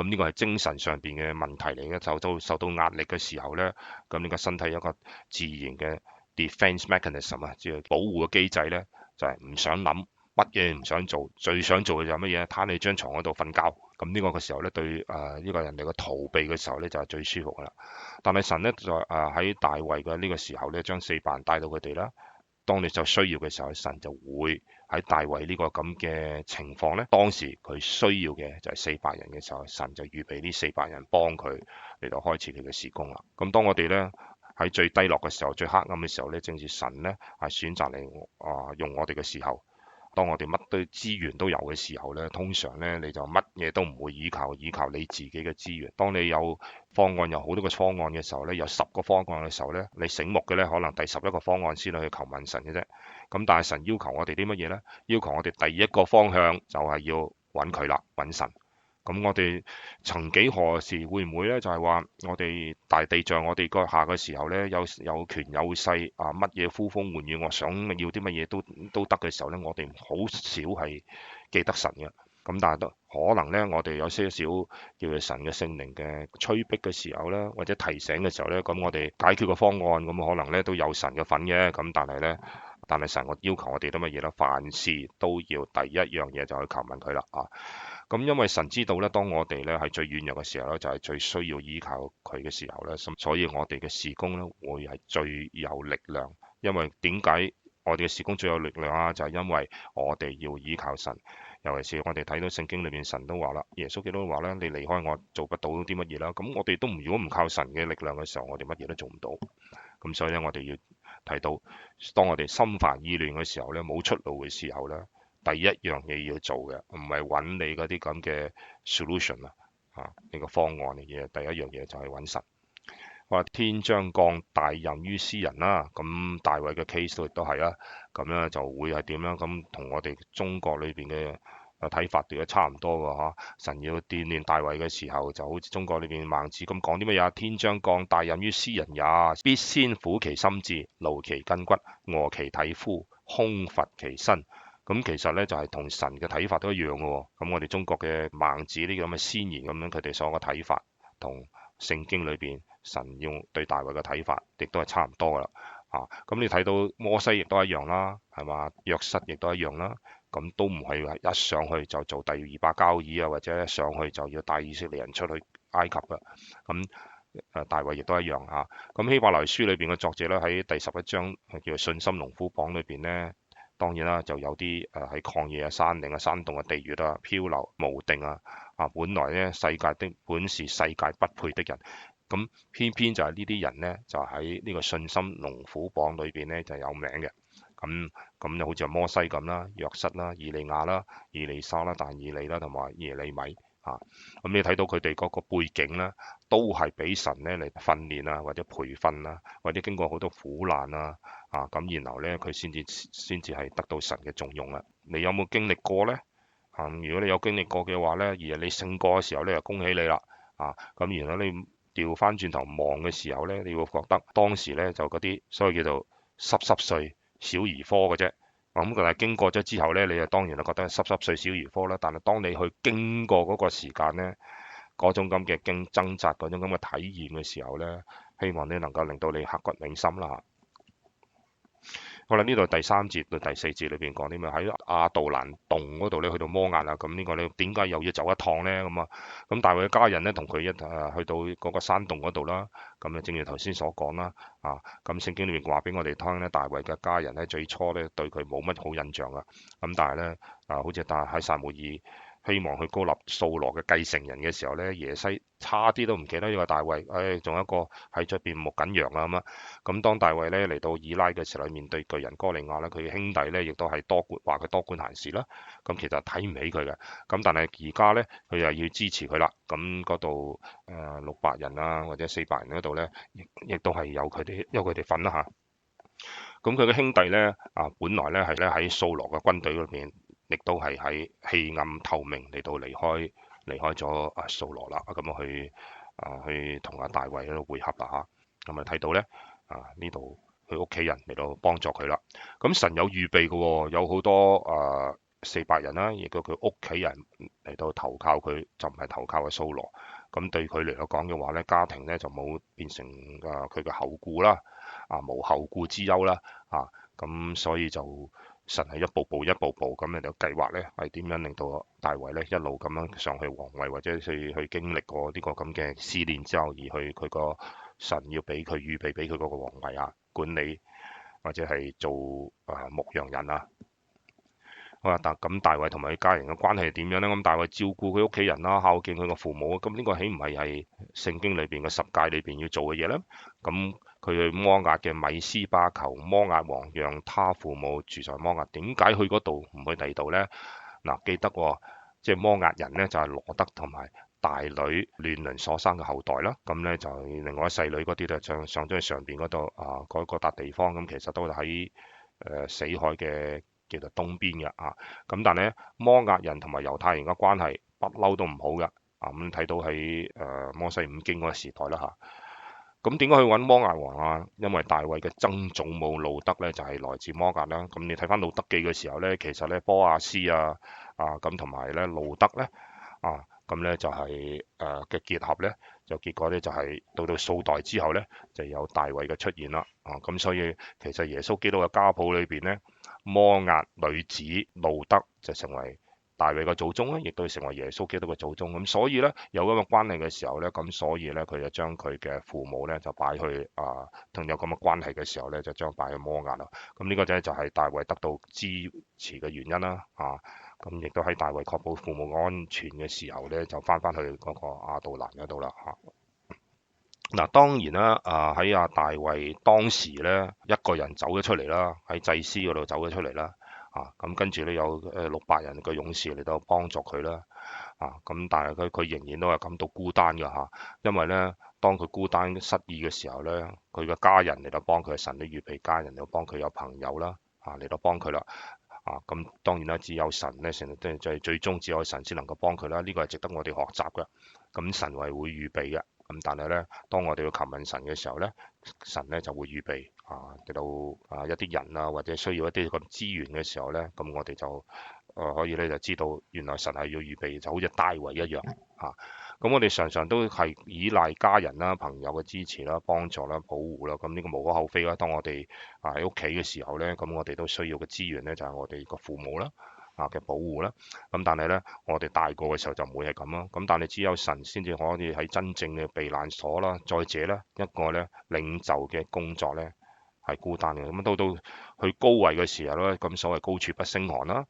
咁呢個係精神上邊嘅問題嚟嘅，受到壓力嘅時候咧，咁呢個身體有一個自然嘅 defense mechanism 啊，即係保護嘅機制咧，就係唔想諗。乜嘢唔想做，最想做嘅就係乜嘢？攤喺張床嗰度瞓覺。咁呢個嘅時候咧，對呢個人哋嘅逃避嘅時候咧，就係最舒服噶啦。但係神咧就喺大衛嘅呢個時候咧，將400人帶到佢哋啦。當你就需要嘅時候，神就會喺大衛呢個咁嘅情況咧，當時佢需要嘅就係400人嘅時候，神就預備呢400人幫佢嚟到開始佢嘅事工啦。咁當我哋咧喺最低落嘅時候、最黑暗嘅時候咧，正是神咧係選擇嚟用我哋嘅時候。當我哋乜都資源都有嘅時候咧，通常咧你就乜嘢都唔會依靠你自己嘅資源。當你有方案有好多個方案嘅時候咧，有10個方案嘅時候咧，你醒目嘅咧可能第11個方案先去求問神嘅啫。咁但係神要求我哋啲乜嘢咧？要求我哋第一個方向就係要揾佢啦，揾神。咁我哋曾幾何時會唔會咧？就係話我哋大地上我哋個下嘅時候咧，有權有勢啊，乜嘢呼風喚雨，我想要啲乜嘢都得嘅時候咧，我哋好少係記得神嘅。咁但係都可能咧，我哋有些少叫做神嘅聖靈嘅催逼嘅時候咧，或者提醒嘅時候咧，咁我哋解決個方案咁可能咧都有神嘅份嘅。咁但係神我要求我哋啲乜嘢咧？凡事都要第一樣嘢就去求問佢啦啊！咁因為神知道咧，當我哋咧係最軟弱嘅時候咧，就係最需要依靠佢嘅時候咧，所以我哋嘅事工咧會係最有力量。因為點解我哋嘅事工最有力量啊？就係因為我哋要依靠神。尤其是我哋睇到聖經裏面神都話啦，耶穌基督都話咧，你離開我做不到啲乜嘢啦。咁我哋都如果唔靠神嘅力量嘅時候，我哋乜嘢都做唔到。咁所以咧，我哋要睇到，當我哋心煩意亂嘅時候咧，冇出路嘅時候咧。第一樣嘢要做嘅，唔係揾你嗰啲咁嘅 solution 你個方案嘅嘢。第一樣嘢就係揾神。話天將降大任於斯人啦，咁大衛嘅 case 亦都係啦，咁咧就會係點樣？咁同我哋中國裏邊嘅睇法都差唔多㗎嚇。神要鍛鍊大衛嘅時候，就好似中國裏邊孟子咁講啲乜嘢？天將降大任於斯人也，必先苦其心志，勞其筋骨，餓其體膚，空乏其身。咁其實咧就係同神嘅睇法都一樣嘅喎。咁我哋中國嘅孟子呢啲咁嘅先賢咁樣，佢哋所有嘅睇法同聖經裏邊神用對大衛嘅睇法，亦都係差唔多噶啦。咁你睇到摩西亦都一樣啦，係嘛？約瑟亦都一樣啦。咁都唔係一上去就做第2把交椅啊，或者一上去就要帶以色列人出去埃及嘅。咁大衛亦都一樣嚇。咁希伯來書裏邊嘅作者咧喺第11章叫做信心龍虎榜裏邊咧。當然啦，就有啲喺曠野啊、山嶺啊、山洞嘅地穴啊、漂流無定啊，本來咧世界的本是世界不配的人，咁偏偏就係呢啲人咧，就喺呢個信心龍虎榜裏邊咧就有名嘅。咁就好似摩西咁啦、約瑟啦、以利亞啦、以利沙啦、但以理啦同埋耶利米咁你睇到佢哋嗰個背景咧，都係俾神咧嚟訓練啊，或者培訓啊，或者經過好多苦難啊，咁然後咧佢先至係得到神嘅重用啦。你有冇經歷過咧？如果你有經歷過嘅話咧，而係你勝過嘅時候咧，就恭喜你啦。咁然後你調翻轉頭望嘅時候咧，你會覺得當時咧就嗰啲所謂叫做濕碎小兒科嘅啫。咁但係經過咗之後咧，你就當然就覺得濕碎小兒科啦。但係當你去經過嗰個時間咧，嗰種咁嘅掙扎，嗰種咁嘅體驗嘅時候咧，希望你能夠令到你刻骨銘心啦。好啦，呢度第3節到第4節裏邊講啲咩？喺亞杜蘭洞嗰度咧，去到摩押啦。咁呢個你點解又要走一趟咧？咁大衛嘅家人咧同佢去到嗰個山洞嗰度啦。咁正如頭先所講啦。咁聖經裏面話俾我哋聽咧，大衛嘅家人咧最初咧對佢冇乜好印象啊。咁但係咧好似喺撒母耳希望去膏立掃羅嘅繼承人嘅時候咧，耶西差啲都唔記得呢個大衛，仲有一個喺出邊牧緊羊啊咁當大衛咧嚟到以拉嘅時候，面對巨人哥利亞咧，佢兄弟咧亦都係話佢多管閒事啦。咁其實睇唔起佢嘅。咁但係而家咧，佢又要支持佢啦。咁嗰度600人啊，或者400人嗰度咧，亦都係有佢哋份啦嚇。咁佢嘅兄弟咧本來咧係咧喺掃羅嘅軍隊裏面。亦都係喺棄暗投明嚟到離開離開咗掃羅啦，咁去同大衛喺度會合啦嚇。咁睇到咧呢度佢屋企人嚟到幫助佢啦。咁神有預備嘅喎，有好多400人啦，亦都佢屋企人嚟到投靠佢，就唔係投靠掃羅。咁對佢嚟講嘅話咧，家庭咧就冇變成佢嘅後顧啦，無後顧之憂啦，咁所以就神係一步步咁嚟到計劃咧，係點樣令到大衛咧一路咁樣上去皇位，或者去經歷過呢個咁嘅試煉之後，而去佢個神要俾佢預備俾佢嗰個皇位管理或者係做牧羊人好啦，咁大衛同埋佢家人嘅關係係點樣呢？咁大衛照顧佢屋企人啦，孝敬佢個父母，咁呢個豈唔係聖經裏邊嘅十誡裏邊要做嘅嘢呢？咁佢去摩押嘅米斯巴求摩押王讓他父母住在摩押，點解去嗰度唔去第二度呢？記得即係摩押人呢，就係羅德同埋大女亂倫所生嘅後代啦。咁呢，就另外細女嗰啲就上咗去上邊嗰度嗰笪地方，咁其實都喺死海嘅叫做東邊嘅咁但係咧摩押人同埋猶太人嘅關係不嬲都唔好嘅咁睇到喺摩西五經嗰個時代啦咁點解去揾摩押王因為大衛嘅曾祖母路德咧就係來自摩押啦。咁你睇翻路德記嘅時候咧，其實咧波亞斯咁同埋咧路德咧咁咧就係嘅結合咧，就結果咧就係到數代之後咧就有大衛嘅出現啦咁所以其實耶穌基督嘅家譜裏邊咧，摩押女子路德就成為大衛嘅祖宗咧，亦都成為耶穌基督嘅祖宗。咁所以咧有咁嘅關係嘅時候咧，咁所以咧佢就將佢嘅父母咧就擺去同有咁嘅關係嘅時候咧，就將擺去摩押啦。咁呢個就係大衛得到支持嘅原因啦咁亦都喺大衛確保父母安全嘅時候咧，就翻去嗰個亞杜蘭嗰度啦當然啦，喺大衛當時咧一個人走咗出嚟啦，喺祭司嗰度走咗出嚟啦，咁跟住咧有600人嘅勇士嚟到幫助佢啦，咁但係佢仍然都係感到孤單㗎因為咧當佢孤單失意嘅時候咧，佢嘅家人嚟到幫佢，神都預備家人嚟到幫佢，有朋友啦嚟到幫佢啦，咁當然啦，只有神咧成日都係最終只有神先能夠幫佢啦，呢個係值得我哋學習嘅，咁神係會預備嘅。咁但係咧，當我哋要求問神嘅時候咧，神咧就會預備嚟到一啲人或者需要一啲咁資源嘅時候咧，咁我哋就可以咧就知道原來神係要預備，就好似大衛一樣咁我哋常常都係依賴家人啦、朋友嘅支持啦、幫助啦、保護啦，咁呢個無可厚非啦。當我哋喺屋企嘅時候咧，咁我哋都需要嘅資源咧就係我哋個父母啦。嘅保護啦，咁但係咧，我哋大個嘅時候就唔會係咁咯。咁但係只有神先至可以喺真正嘅避難所啦。再者咧，一個咧領袖嘅工作咧係孤單嘅。咁到去高位嘅時候咧，咁所謂高處不勝寒啦。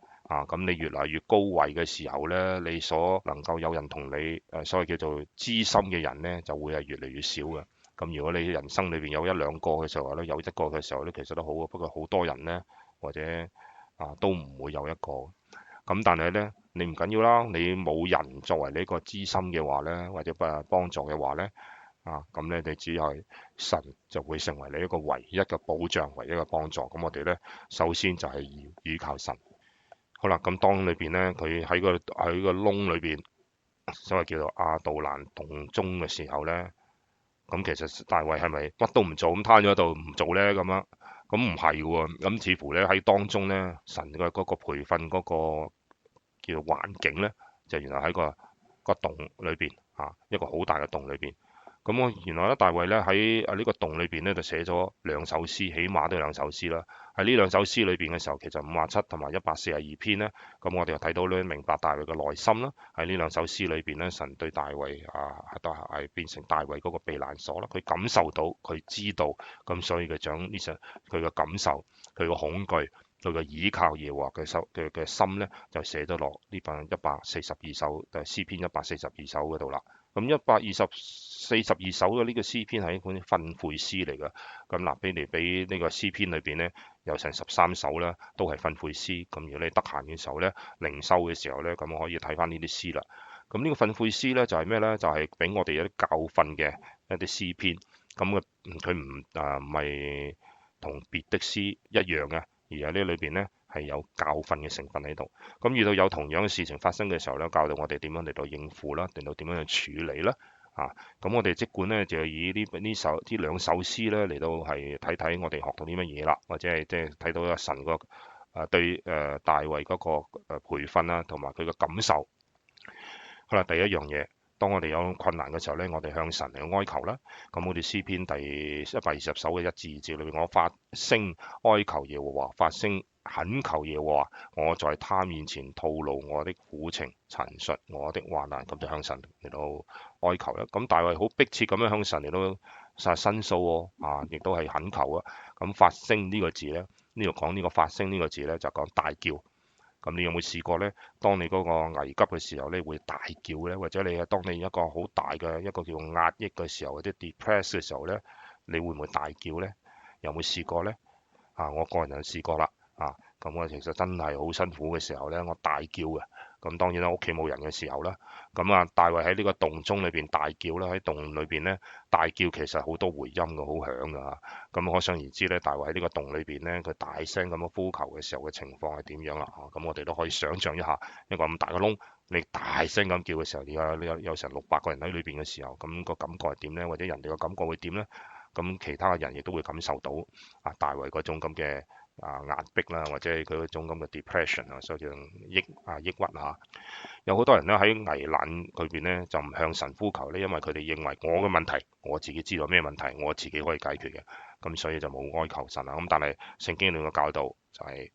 咁你越嚟越高位嘅時候咧，你所能夠有人同你所謂叫做知心嘅人咧，就會係越嚟越少嘅。咁如果你人生裏邊有1、2個嘅時候咧，有一個嘅時候咧，其實都好嘅。不過好多人咧，或者都唔會有一個。咁但係咧，你唔緊要啦，你冇人作為你一個知心嘅話咧，或者幫助嘅話咧，咁咧你只係神就會成為你一個唯一嘅保障，唯一嘅幫助。咁我哋咧首先就係要依靠神。好啦，咁當裏邊咧，佢喺個窿裏邊，所謂叫做亞杜蘭洞中嘅時候咧，咁其實大衛係咪乜都唔做咁攤咗喺度唔做咧咁樣？咁唔係喎，咁似乎咧喺當中咧，神嘅嗰個培訓嗰個叫做環境咧，就原來喺個洞裏邊一個好大嘅洞裏邊。咁我原來咧，大衛咧喺呢個洞裏邊咧就寫咗2首詩，起碼都有2首詩啦。喺呢2首詩裏邊嘅時候，其實57同埋142篇咧，咁我哋又睇到咧明白大衛嘅內心啦。喺呢2首詩裏邊咧，神對大衛都係變成大衛嗰個避難所啦。佢感受到，佢知道，咁所以佢將呢首佢嘅感受、佢嘅恐懼、佢嘅倚靠耶和華嘅心咧，就寫咗落呢份142首詩篇142首嗰度啦。咁142首嘅呢個詩篇係一本訓誨詩嚟㗎。咁嗱，俾呢個詩篇裏邊咧，有成13首啦，都係訓誨詩。咁如果你得閒嘅時候咧，靈修嘅時候咧，咁可以睇翻呢啲詩啦。咁呢個訓誨詩咧就係咩咧？就係俾我哋一啲教訓嘅一啲詩篇。咁佢唔係同別的詩一樣嘅，而喺呢裏邊咧係有教訓嘅成分喺度。咁遇到有同樣嘅事情發生嘅時候咧，教導我哋點樣嚟到應付啦，定到點樣去處理啦。咁我哋即管咧就以呢兩首詩咧嚟到係睇睇我哋學到啲乜嘢啦，或者係即係睇到阿神個對大衛嗰個培訓啦，同埋佢嘅感受。好啦，第一樣嘢，當我哋有困難嘅時候咧，我哋向神嚟哀求啦。咁我哋詩篇第120首嘅1至2節裏面，我發聲哀求耶和華，發聲懇求耶和華，我在他面前吐露我的苦情，陳述我的患難，咁就向神嚟到哀求啦。咁大衛好迫切咁樣向神嚟到申訴喎，亦都係懇求啊。咁發聲呢個字咧，呢度講呢個發聲呢個字咧，就講大叫。咁你有冇試過呢？當你嗰個危急嘅時候咧，會大叫呢？或者當你一個好大嘅一個叫壓抑嘅時候，或者 depress 嘅時候呢，你會唔會大叫呢？有冇試過呢？我個人就試過啦。咁我其實真係好辛苦嘅時候呢，我大叫嘅。咁當然啦，屋企冇人嘅時候啦。咁大衛喺呢個洞中裏邊大叫啦，喺洞裏邊呢，大叫其實好多回音嘅，好響㗎。咁可想而知呢，大衛喺呢個洞裏邊呢，佢大聲咁樣呼求嘅時候嘅情況係點樣啦？咁我哋都可以想像一下一個咁大嘅窿，你大聲咁叫嘅時候，而家有成600個人喺裏邊嘅時候，咁個感覺係點呢？或者人哋個感覺會點呢？咁其他嘅人亦都會感受到大衛嗰種咁嘅壓迫啦，或者係佢嗰種咁嘅 depression 所以叫抑鬱嚇。有好多人咧喺危難裏邊咧就唔向神呼求咧，因為佢哋認為我嘅問題我自己知道咩問題，我自己可以解決嘅，咁所以就冇哀求神啦。咁但係聖經裏嘅教導就係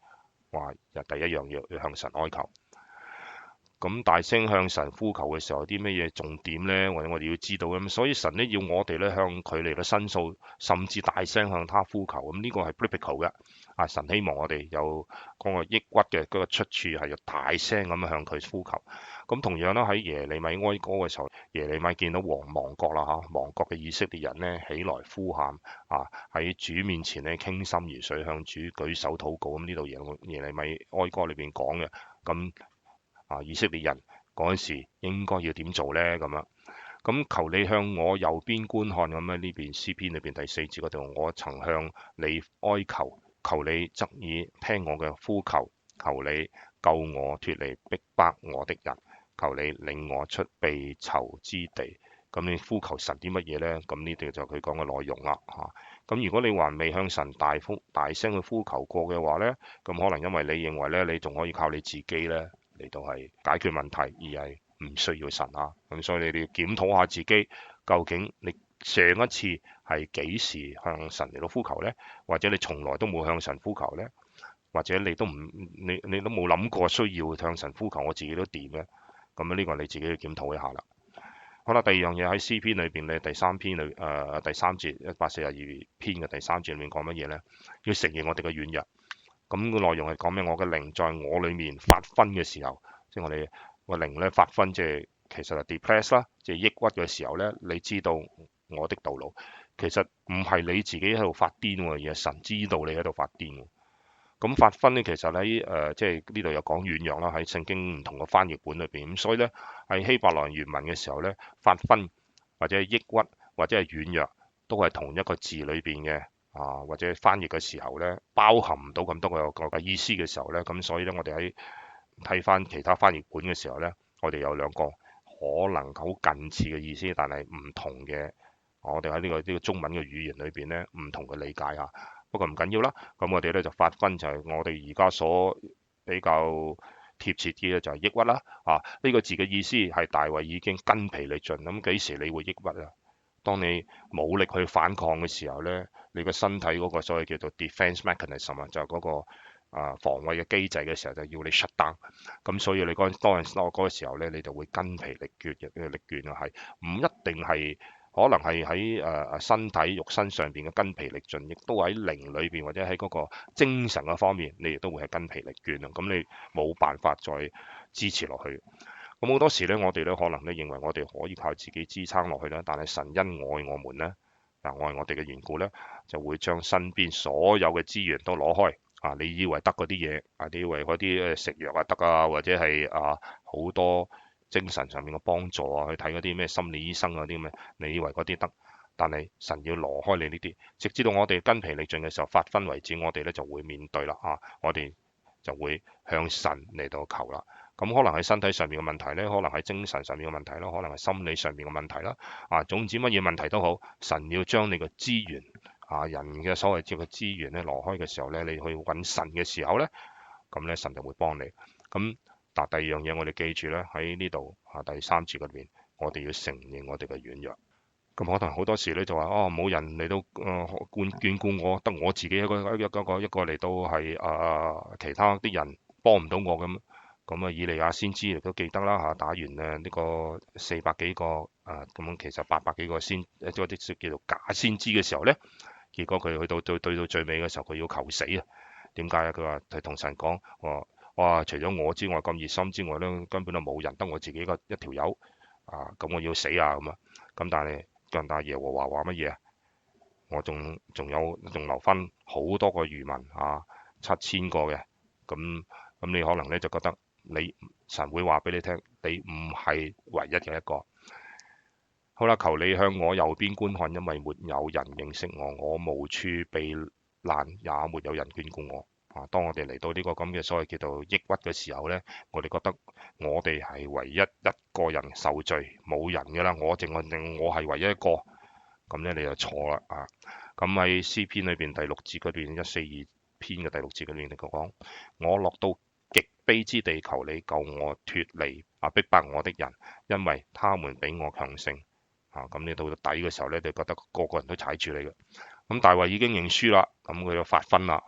話，第一樣要向神哀求。咁大聲向神呼求嘅時候，有啲咩嘢重點呢？或者我哋要知道咁，所以神咧要我哋咧向佢嚟到申訴，甚至大聲向他呼求。咁呢個係 biblical 嘅。神希望我哋有嗰個抑鬱嘅嗰個出處係要大聲咁樣向佢呼求。咁同樣啦，喺耶利米哀歌嘅時候，耶利米見到王亡國啦亡國嘅以色列人呢，起來呼喊喺主面前呢傾心如水，向主舉手禱告。咁呢度耶利米哀歌裏邊講嘅咁。以色列人嗰陣時應該要點做呢？咁樣，咁求你向我右邊觀看。咁呢邊詩篇裏邊第4節嗰度，我曾向你哀求，求你側耳聽我嘅呼求，求你救我脫離逼迫我的人，求你領我出被囚之地。咁你呼求神啲乜嘢呢？咁呢度就佢講嘅內容啦咁如果你還未向神大聲去呼求過嘅話呢，咁可能因為你認為呢，你仲可以靠你自己呢嚟到係解決問題，而係唔需要神咁所以你哋要檢討下自己，究竟你上一次係幾時向神嚟到呼求呢？或者你從來都冇向神呼求呢？或者你都冇諗過需要向神呼求，我自己都掂呢？咁呢個你自己要檢討一下啦。好啦，第二樣嘢喺詩篇裏邊咧，第3節142篇嘅第3節裏面講乜嘢呢？要承認我哋嘅軟弱。咁個內容係講咩？我嘅靈在我裏面發昏嘅時候，即係我哋個靈咧發昏，即係其實係 depress 啦，即係抑鬱嘅時候咧，你知道我的道路，其實唔係你自己喺度發癲喎，而係神知道你喺度發癲。咁發昏咧，其實喺即係呢度有講軟弱啦，喺聖經唔同嘅翻譯本裏邊，咁所以咧喺希伯來原文嘅時候咧，發昏或者係抑鬱或者係軟弱，都係同一個字裏邊嘅或者翻譯嘅時候咧，包含唔到咁多個意思嘅時候咧，咁所以咧我哋喺睇翻其他翻譯本嘅時候咧，我哋有兩個可能好近似嘅意思，但係唔同嘅，我哋喺呢個中文嘅語言裏邊咧，唔同嘅理解嚇。不過唔緊要啦，咁我哋咧就發昏就係我哋而家所比較貼切啲咧就係抑鬱啦。呢個字嘅意思係大衛已經筋疲力盡，咁幾時你會抑鬱啊？當你冇力去反抗嘅時候咧，你個身體嗰個所謂叫做 defense mechanism 就係嗰個防衛嘅機制嘅時候，就要你 shut down。咁所以你當嗰個時候咧，你就會筋疲力倦啊，係唔一定係。可能係喺身體肉身上邊嘅筋疲力盡，亦都喺靈裏邊或者喺嗰個精神嘅方面，你亦都會係筋疲力倦啊！咁你冇辦法再支持落去。咁好多時咧，我哋咧可能咧認為我哋可以靠自己支撐落去啦，但係神因愛我們咧，愛我哋嘅緣故咧，就會將身邊所有嘅資源都攞開。你以為得嗰啲嘢，你以為嗰啲食藥得或者係好多。精神上面嘅幫助去睇嗰啲咩心理醫生嗰啲咩，你以為嗰啲得，但係神要挪開你呢啲，直至到我哋筋疲力盡嘅時候發昏為止，我哋咧就會面對啦我哋就會向神嚟到求啦。咁可能係身體上面嘅問題咧，可能係精神上面嘅問題啦，可能係心理上面嘅問題啦。總之乜嘢問題都好，神要將你嘅資源人嘅所謂叫嘅資源咧挪開嘅時候咧，你去揾神嘅時候咧，咁咧神就會幫你。咁但第二樣嘢我哋記住咧，喺呢度第三節嗰邊，我哋要承認我哋嘅軟弱。咁可能好多時咧就話冇人嚟到眷顧我，得我自己一個嚟到係其他啲人幫唔到我咁。咁以利亞先知亦都記得啦打完呢個400幾個咁其實800幾個先嗰啲叫做假先知嘅時候咧，結果佢去到對到最尾嘅時候，佢要求死啊！點解啊？佢話佢同神講，哇！除咗我之外咁熱心之外咧，根本就冇人，得我自己一條友咁我要死啊咁啊！咁但係耶和華話乜嘢啊？我仲留翻好多個餘民7000個嘅，咁你可能咧就覺得神會話俾你聽，你唔係唯一嘅一個。好啦，求你向我右邊觀看，因為沒有人認識我，我無處避難，也沒有人眷顧我。當我哋嚟到呢個咁嘅所謂叫做抑鬱嘅時候呢，我哋覺得我哋係唯一一個人受罪，冇人㗎啦，我係唯一一個，咁咧你就錯啦咁喺詩篇裏邊第6節嗰段142篇嘅第6節嗰段嚟講，我落到極卑之地，求你救我脫離逼迫我的人，因為他們比我強盛。咁你到底嘅時候咧，你覺得個個人都踩住你嘅。咁大衛已經認輸啦，咁佢就發昏啦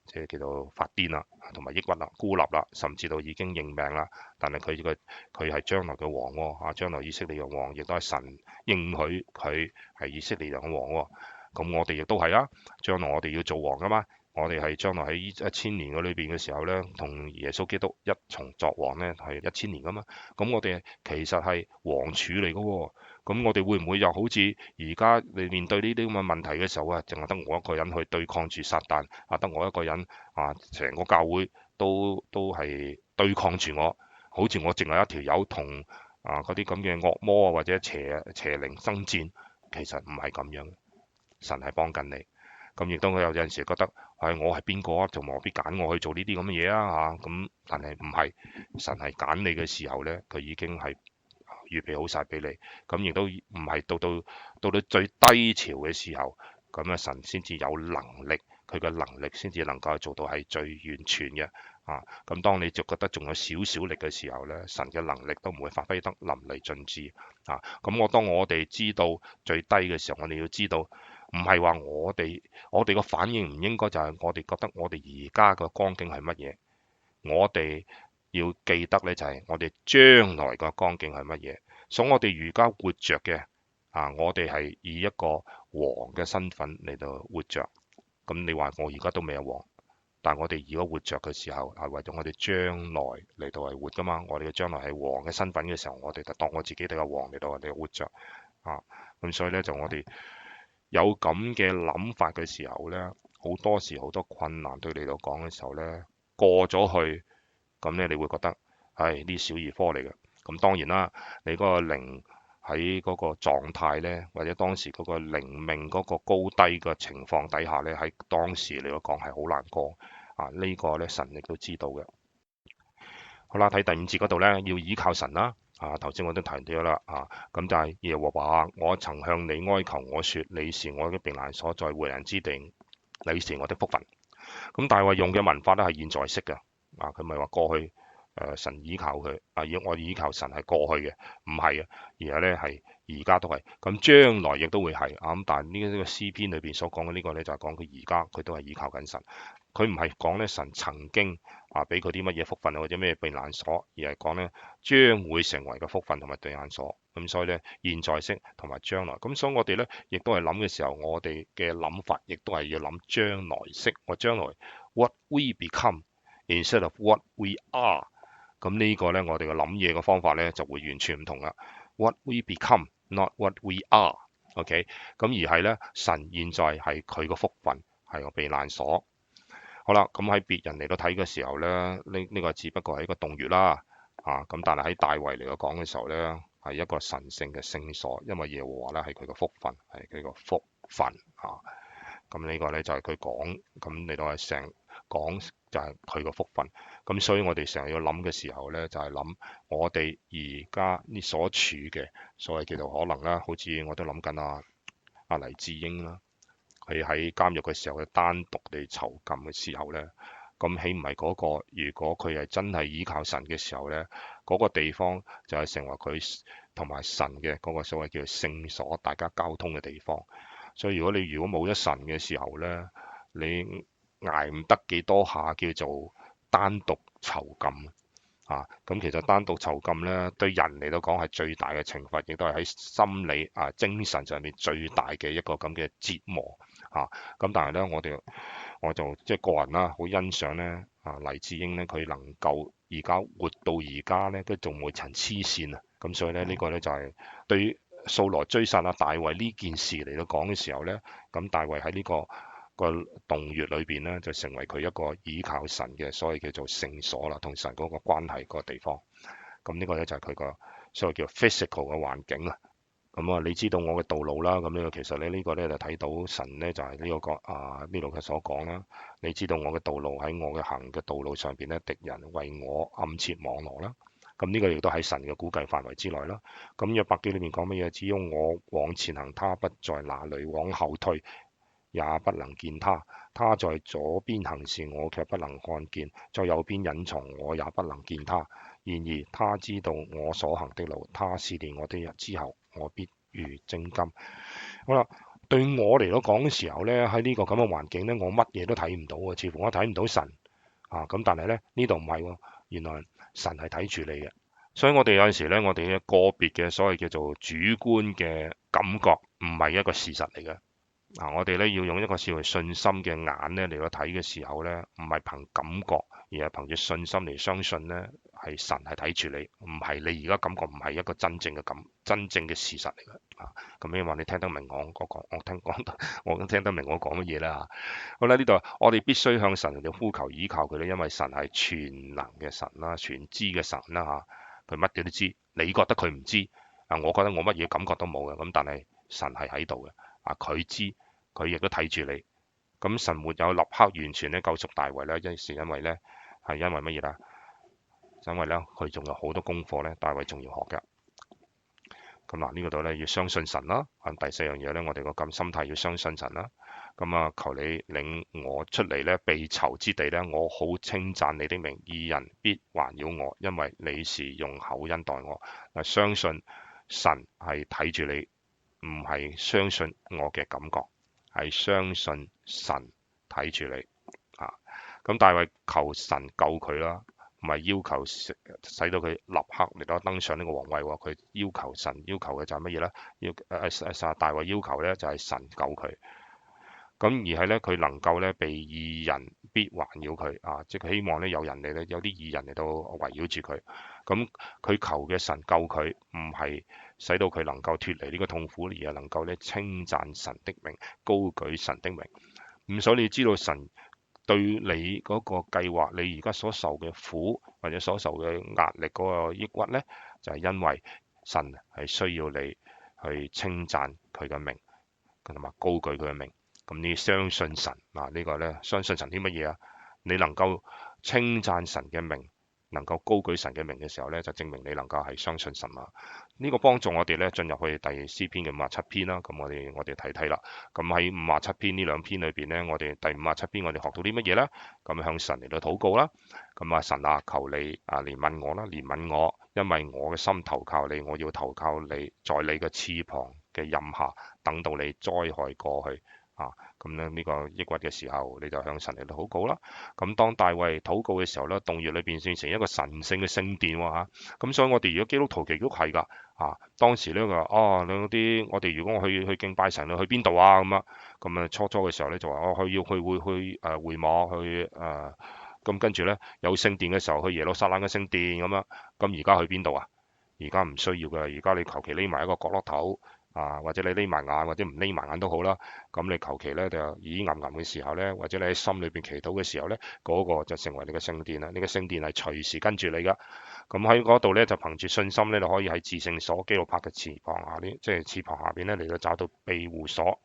即係叫做發癲啦，同埋抑鬱啦、孤立啦，甚至到已經認命啦。但係佢係將來嘅王喎，將來以色列嘅王，亦都係神應許佢係以色列人嘅王喎。咁我哋亦都係啊，將來我哋要做王噶嘛。我哋係將來喺1000年嘅裏邊嘅時候咧，同耶穌基督一重作王咧，係1000年噶嘛。咁我哋其實係王儲嚟噶喎。咁我哋會唔會又好似而家你面對呢啲咁嘅問題嘅時候淨係得我一個人去對抗住撒旦得我一個人成個教會都係對抗住我，好似我淨係一條友同嗰啲咁嘅惡魔或者邪靈爭戰，其實唔係咁樣，神係幫緊你。咁亦都有陣時覺得我係邊個啊？就何必揀我去做呢啲咁嘅嘢啊咁但係唔係，神係揀你嘅時候咧，佢已經係預備好晒俾你，咁亦都唔係到最低潮嘅時候，咁神先至有能力，佢嘅能力先至能夠做到係最完全嘅咁當你就覺得仲有少少力嘅時候咧，神嘅能力都唔會發揮得淋漓盡致咁當我哋知道最低嘅時候，我哋要知道，唔係話我哋個反應唔應該就係我哋覺得我哋而家嘅光景係乜嘢，我哋要記得咧就係我哋將來個光景係乜嘢，所以我哋而家活着嘅我哋係以一個王嘅身份嚟到活着。咁你話我而家都未係王，但係我哋如果活着嘅時候係為咗我哋將來嚟到係活噶嘛。我哋嘅將來係王嘅身份嘅時候，我哋就當我自己哋個王嚟到我哋活着咁所以咧就我哋有咁嘅諗法嘅時候咧，好多時好多困難對你嚟講嘅時候咧，過咗去。咁咧，你會覺得係啲小兒科嚟嘅。咁當然啦，你嗰個靈喺嗰個狀態咧，或者當時嗰個靈命嗰個高低嘅情況底下咧，喺當時嚟講係好難過呢個咧神亦都知道嘅。好啦，睇第5節嗰度咧，要倚靠神啦。頭先我都提咗啦咁就係耶和華，我曾向你哀求，我說你是我嘅避難所，在活人之地，你是我的福分。咁大衛用嘅文法咧係現在式嘅。佢咪話過去神倚靠佢我倚靠神係過去嘅，唔係嘅，而係咧係而家都係，咁將來亦都會係咁。但係呢個詩篇裏邊所講嘅呢個咧就係講佢而家佢都係倚靠緊神，佢唔係講咧神曾經俾佢啲乜嘢福分或者咩避難所，而係講咧將會成為嘅福分同埋避難所。咁所以咧現在式同埋將來，咁所以我哋咧亦都係諗嘅時候，我哋嘅諗法亦都係要諗將來式。我將來 what we become。Instead of what we are， 咁呢個咧，我哋嘅諗嘢嘅方法咧就會完全唔同啦。What we become, not what we are。OK， 咁而係咧，神現在係佢個福分，係個避難所。好啦，咁喺別人嚟到睇嘅時候咧，呢個只不過係一個動語啦。咁但係喺大衛嚟到講嘅時候咧，係一個神聖嘅聖所，因為耶和華咧係佢個福分，係佢個福分咁呢個咧就係佢講，咁嚟到係成講就係佢個福分。咁所以我哋成日要諗嘅時候咧，就係諗我哋而家呢所處嘅所謂叫做可能啦，好似我都諗緊阿黎智英啦，佢喺監獄嘅時候，佢單獨地囚禁嘅時候咧，咁豈唔係嗰個？如果佢係真係依靠神嘅時候咧，嗰個地方就係成為佢同埋神嘅嗰個所謂叫做聖所，大家交通嘅地方。所以如果冇咗神嘅時候咧，你捱唔得幾多下叫做單獨囚禁啊！咁其實單獨囚禁咧，對人嚟到講係最大嘅懲罰，亦都係喺心理精神上面最大嘅一個咁嘅折磨啊！咁但係咧，我就即係個人啦，好欣賞咧黎智英咧，佢能夠而家活到而家咧，都仲未曾黐線啊！咁所以咧，呢個咧就係對於掃羅追殺大衛呢件事嚟到講嘅時候咧，咁大衛喺呢個洞穴裏邊咧，就成為佢一個倚靠神嘅所謂叫做聖所啦，同神嗰個關係個地方。咁呢個咧就係佢個所謂叫 physical 嘅環境啦。咁你知道我嘅道路啦，咁呢個其實咧呢個咧就睇到神咧就係呢個呢度嘅所講啦。你知道我嘅道路喺我嘅行嘅道路上邊咧，敵人為我暗設網羅啦。咁呢個亦都喺神嘅估計範圍之內啦。咁約伯記裏面講乜嘢？只要我往前行，他不在那裏；往後退，也不能見他。他在左邊行事，我卻不能看見；在右邊隱藏，我也不能見他。然而他知道我所行的路，他試煉我的日之後，我必如精金。好啦，對我嚟講嘅時候呢，喺呢個咁嘅環境呢，我乜嘢都睇唔到啊，似乎我睇唔到神咁但係呢，呢度唔係喎，原來神係睇住你嘅。所以我哋有陣時呢，我哋嘅個別嘅所謂叫做主觀嘅感覺，唔係一個事實嚟嘅。我哋咧要用一個視為信心嘅眼咧嚟到睇嘅時候咧，唔係憑感覺，而係憑住信心嚟相信咧，係神係睇住你，唔係你而家感覺唔係一個真正嘅事實嚟嘅咁希望你聽得明我講，我都聽得明我講乜嘢啦。好啦，呢度我哋必須向神嚟呼求依靠佢咧，因為神係全能嘅神啦，全知嘅神啦佢乜嘢都知。你覺得佢唔知我覺得我乜嘢感覺都冇嘅，咁但係神係喺度嘅佢知。佢亦都睇住你，咁神沒有立刻完全咧救贖大衛咧，因為咧係因為乜嘢啦？因為咧佢仲有好多功課咧，大衛仲要學嘅。咁嗱呢個度咧要相信神啦。第四樣嘢咧，我哋個咁心態要相信神啦。咁求你領我出嚟咧被囚之地咧，我好稱讚你的名，義人必環繞我，因為你是用厚恩待我。相信神係睇住你，唔係相信我嘅感覺。係相信神睇住你咁大衛求神救佢啦，唔係要求使到佢立刻嚟到登上呢個皇位喎。佢要求神要求嘅就係乜嘢咧？大衛要求咧就係神救佢。咁而係咧佢能夠咧被義人必環繞佢即係佢希望咧有人嚟咧有啲義人嚟到圍繞住佢。咁佢求嘅神救佢，唔係使到佢能夠脫離呢個痛苦，而係能夠咧稱讚神的名，高舉神的名。咁所以你知道神對你嗰個計劃，你而家所受嘅苦或者所受嘅壓力嗰個抑鬱咧，就係因為神係需要你去稱讚佢嘅名，同埋高舉佢嘅名。咁你相信神呢個咧，相信神啲乜嘢啊？你能夠稱讚神嘅名，能夠高舉神嘅名嘅時候咧，就證明你能夠係相信神啦。呢個幫助我哋咧進入去第詩篇嘅57篇啦。咁我哋睇睇啦。咁喺57篇呢兩篇裏邊咧，我哋第57篇我哋學到啲乜嘢咧？咁向神嚟到禱告啦。咁神求你憐憫我啦，憐憫我，因為我嘅心投靠你，我要投靠你，在你嘅翅膀嘅蔭下，等到你災害過去。咁咧呢個抑鬱嘅時候，你就向神嚟到禱告啦。咁當大衛禱告嘅時候咧，洞穴裏邊變成一個神聖嘅聖殿喎。咁所以我哋如果基督徒其實都係㗎當時咧佢話你嗰啲我哋如果我去敬拜神，你去邊度啊？咁初嘅時候咧就話去會幕去咁跟住咧有聖殿嘅時候去耶路撒冷嘅聖殿咁而家去邊度啊？而家唔需要㗎，而家你求其匿埋一個角落頭。或者你匿埋眼，或者唔匿埋眼都好啦。咁你求其咧就耳吟吟嘅時候咧，或者你喺心裏邊祈禱嘅時候咧，嗰個就成為你嘅聖殿啦。你嘅聖殿係隨時跟住你噶。咁喺嗰度咧就憑住信心咧，就可以喺至聖所基路伯嘅翅膀下邊，即係翅膀下邊咧嚟到找到庇護所。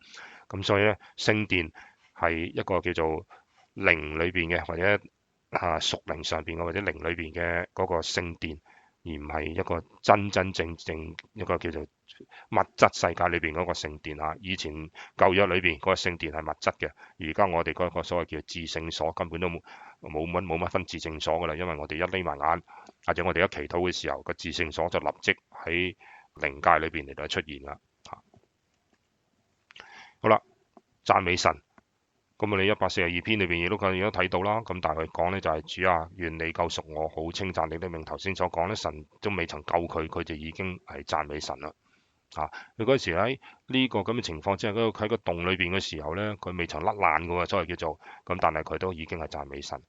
咁所以咧聖殿係一個叫做靈裏邊嘅，或者屬靈上邊嘅，或者靈裏邊嘅嗰個聖殿，而唔係一個真真正正一個叫做物質世界裏邊嗰個聖殿啊。以前舊約裏邊嗰個聖殿係物質嘅，而家我哋嗰個所謂叫至聖所根本都冇乜分至聖所噶啦，因為我哋一眯埋眼或者我哋一祈禱嘅時候，個至聖所就立即喺靈界裏邊嚟到出現啦。好啦，讚美神。咁啊，你142篇裏邊亦都睇到啦。咁但係佢講咧就係主啊，願你救贖我，好稱讚你的名。頭先所講咧，神都未曾救佢，佢就已經係讚美神啦。佢嗰時喺呢個咁嘅情況之下，喺個洞裏邊嘅時候咧，佢未曾甩爛嘅喎，所謂叫做咁，但係佢都已經係讚美神。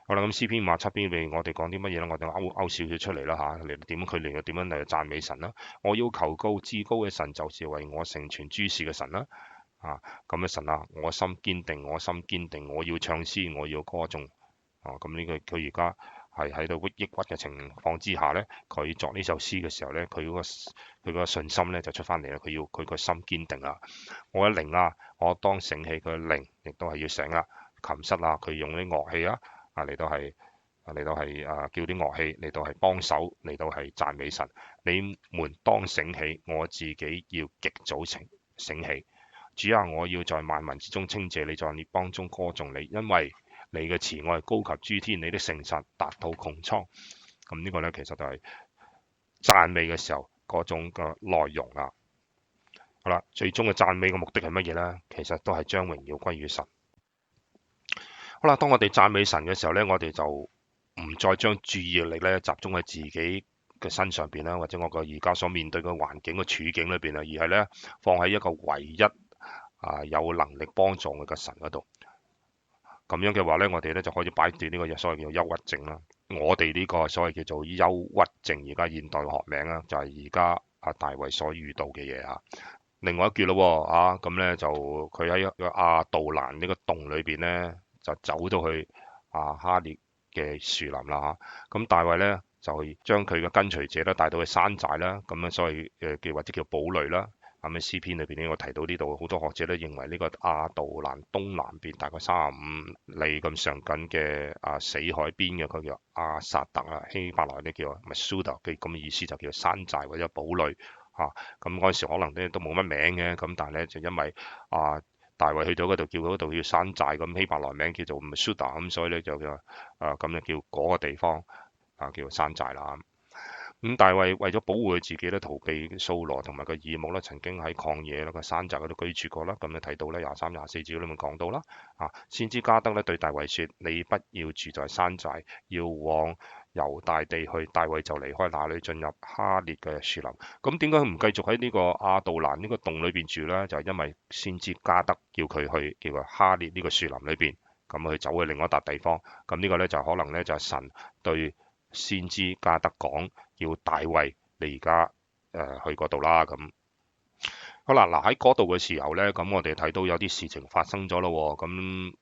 好啦，咁詩篇57篇裏邊我哋講啲乜嘢咧？我哋勾少少出嚟啦嚇，嚟點佢嚟點樣嚟讚美神啦？我要求告至高嘅神，就是為我成全諸事嘅神啦。咁嘅神啊，我心堅定，我心堅定，我要唱詩，我要歌頌。咁呢個佢而家係喺度抑鬱嘅情況之下咧，佢作呢首詩嘅時候咧，佢嗰個信心咧就出翻嚟啦。佢個心堅定啦。我嘅靈啊，我當醒起，佢嘅靈亦都係要醒啦。琴瑟啊，佢用啲樂器啊，嚟到係叫啲樂器嚟到係幫手嚟到係讚美神。你們當醒起，我自己要極早醒起。主啊，我要在萬民之中稱謝你，在列邦中歌頌你，因為你嘅慈愛高及諸天，你的誠實達到穹蒼。咁呢個呢，其實就係讚美嘅時候嗰種嘅內容啦。好啦，最終嘅讚美嘅目的係乜嘢呢？其實都係將榮耀歸於神。好啦，當我哋讚美神嘅時候呢，我哋就唔再將注意力呢集中喺自己嘅身上邊啦，或者我個而家所面對嘅環境嘅處境裏邊啊，而係呢放喺一個唯一有能力幫助我嘅神嗰度。咁樣嘅話呢，我哋呢就可以擺脫呢個所謂叫憂鬱症啦。我哋呢個所謂叫做憂鬱症，而家現代嘅學名啦，就係而家大衛所遇到嘅嘢啊。另外一句咯咁呢就佢喺個亞杜蘭呢個洞裏邊呢，就走到去哈列嘅樹林啦嚇。咁大衛呢，就將佢嘅跟隨者咧帶到去山寨啦，咁樣所謂叫或者叫堡壘啦。咁喺詩篇裏邊呢，我提到呢度好多學者都認為呢個亞杜蘭東南邊大概35里咁上緊嘅死海邊嘅，佢叫阿薩特啊，希伯來呢叫 Masuda 嘅咁嘅意思，就叫山寨或者堡壘咁嗰陣時可能咧都冇乜名嘅，咁但係咧就因為大衛去到嗰度叫嗰度叫山寨，咁希伯來名叫做 Masuda，咁所以咧就叫咁就叫嗰個地方叫做山寨啦。咁大衛為咗保護佢自己咧，逃避掃羅同埋個耳目咧，曾經喺曠野啦個山寨嗰度居住過啦。咁你睇到咧23、24節裏面講到啦。先知加得咧對大衛説：你不要住在山寨，要往猶大地去。大衛就離開那裏，進入哈列嘅樹林。咁點解佢唔繼續喺呢個亞杜蘭呢個洞裏邊住咧？就係因為先知加得叫佢去叫佢哈列呢個樹林裏邊，咁佢走去另一笪地方。咁呢個咧就可能咧就係神對先知加得講，叫大衛你而家去嗰度啦。咁好啦，喺嗰度嘅時候呢，咁我哋睇到有啲事情發生咗咯。咁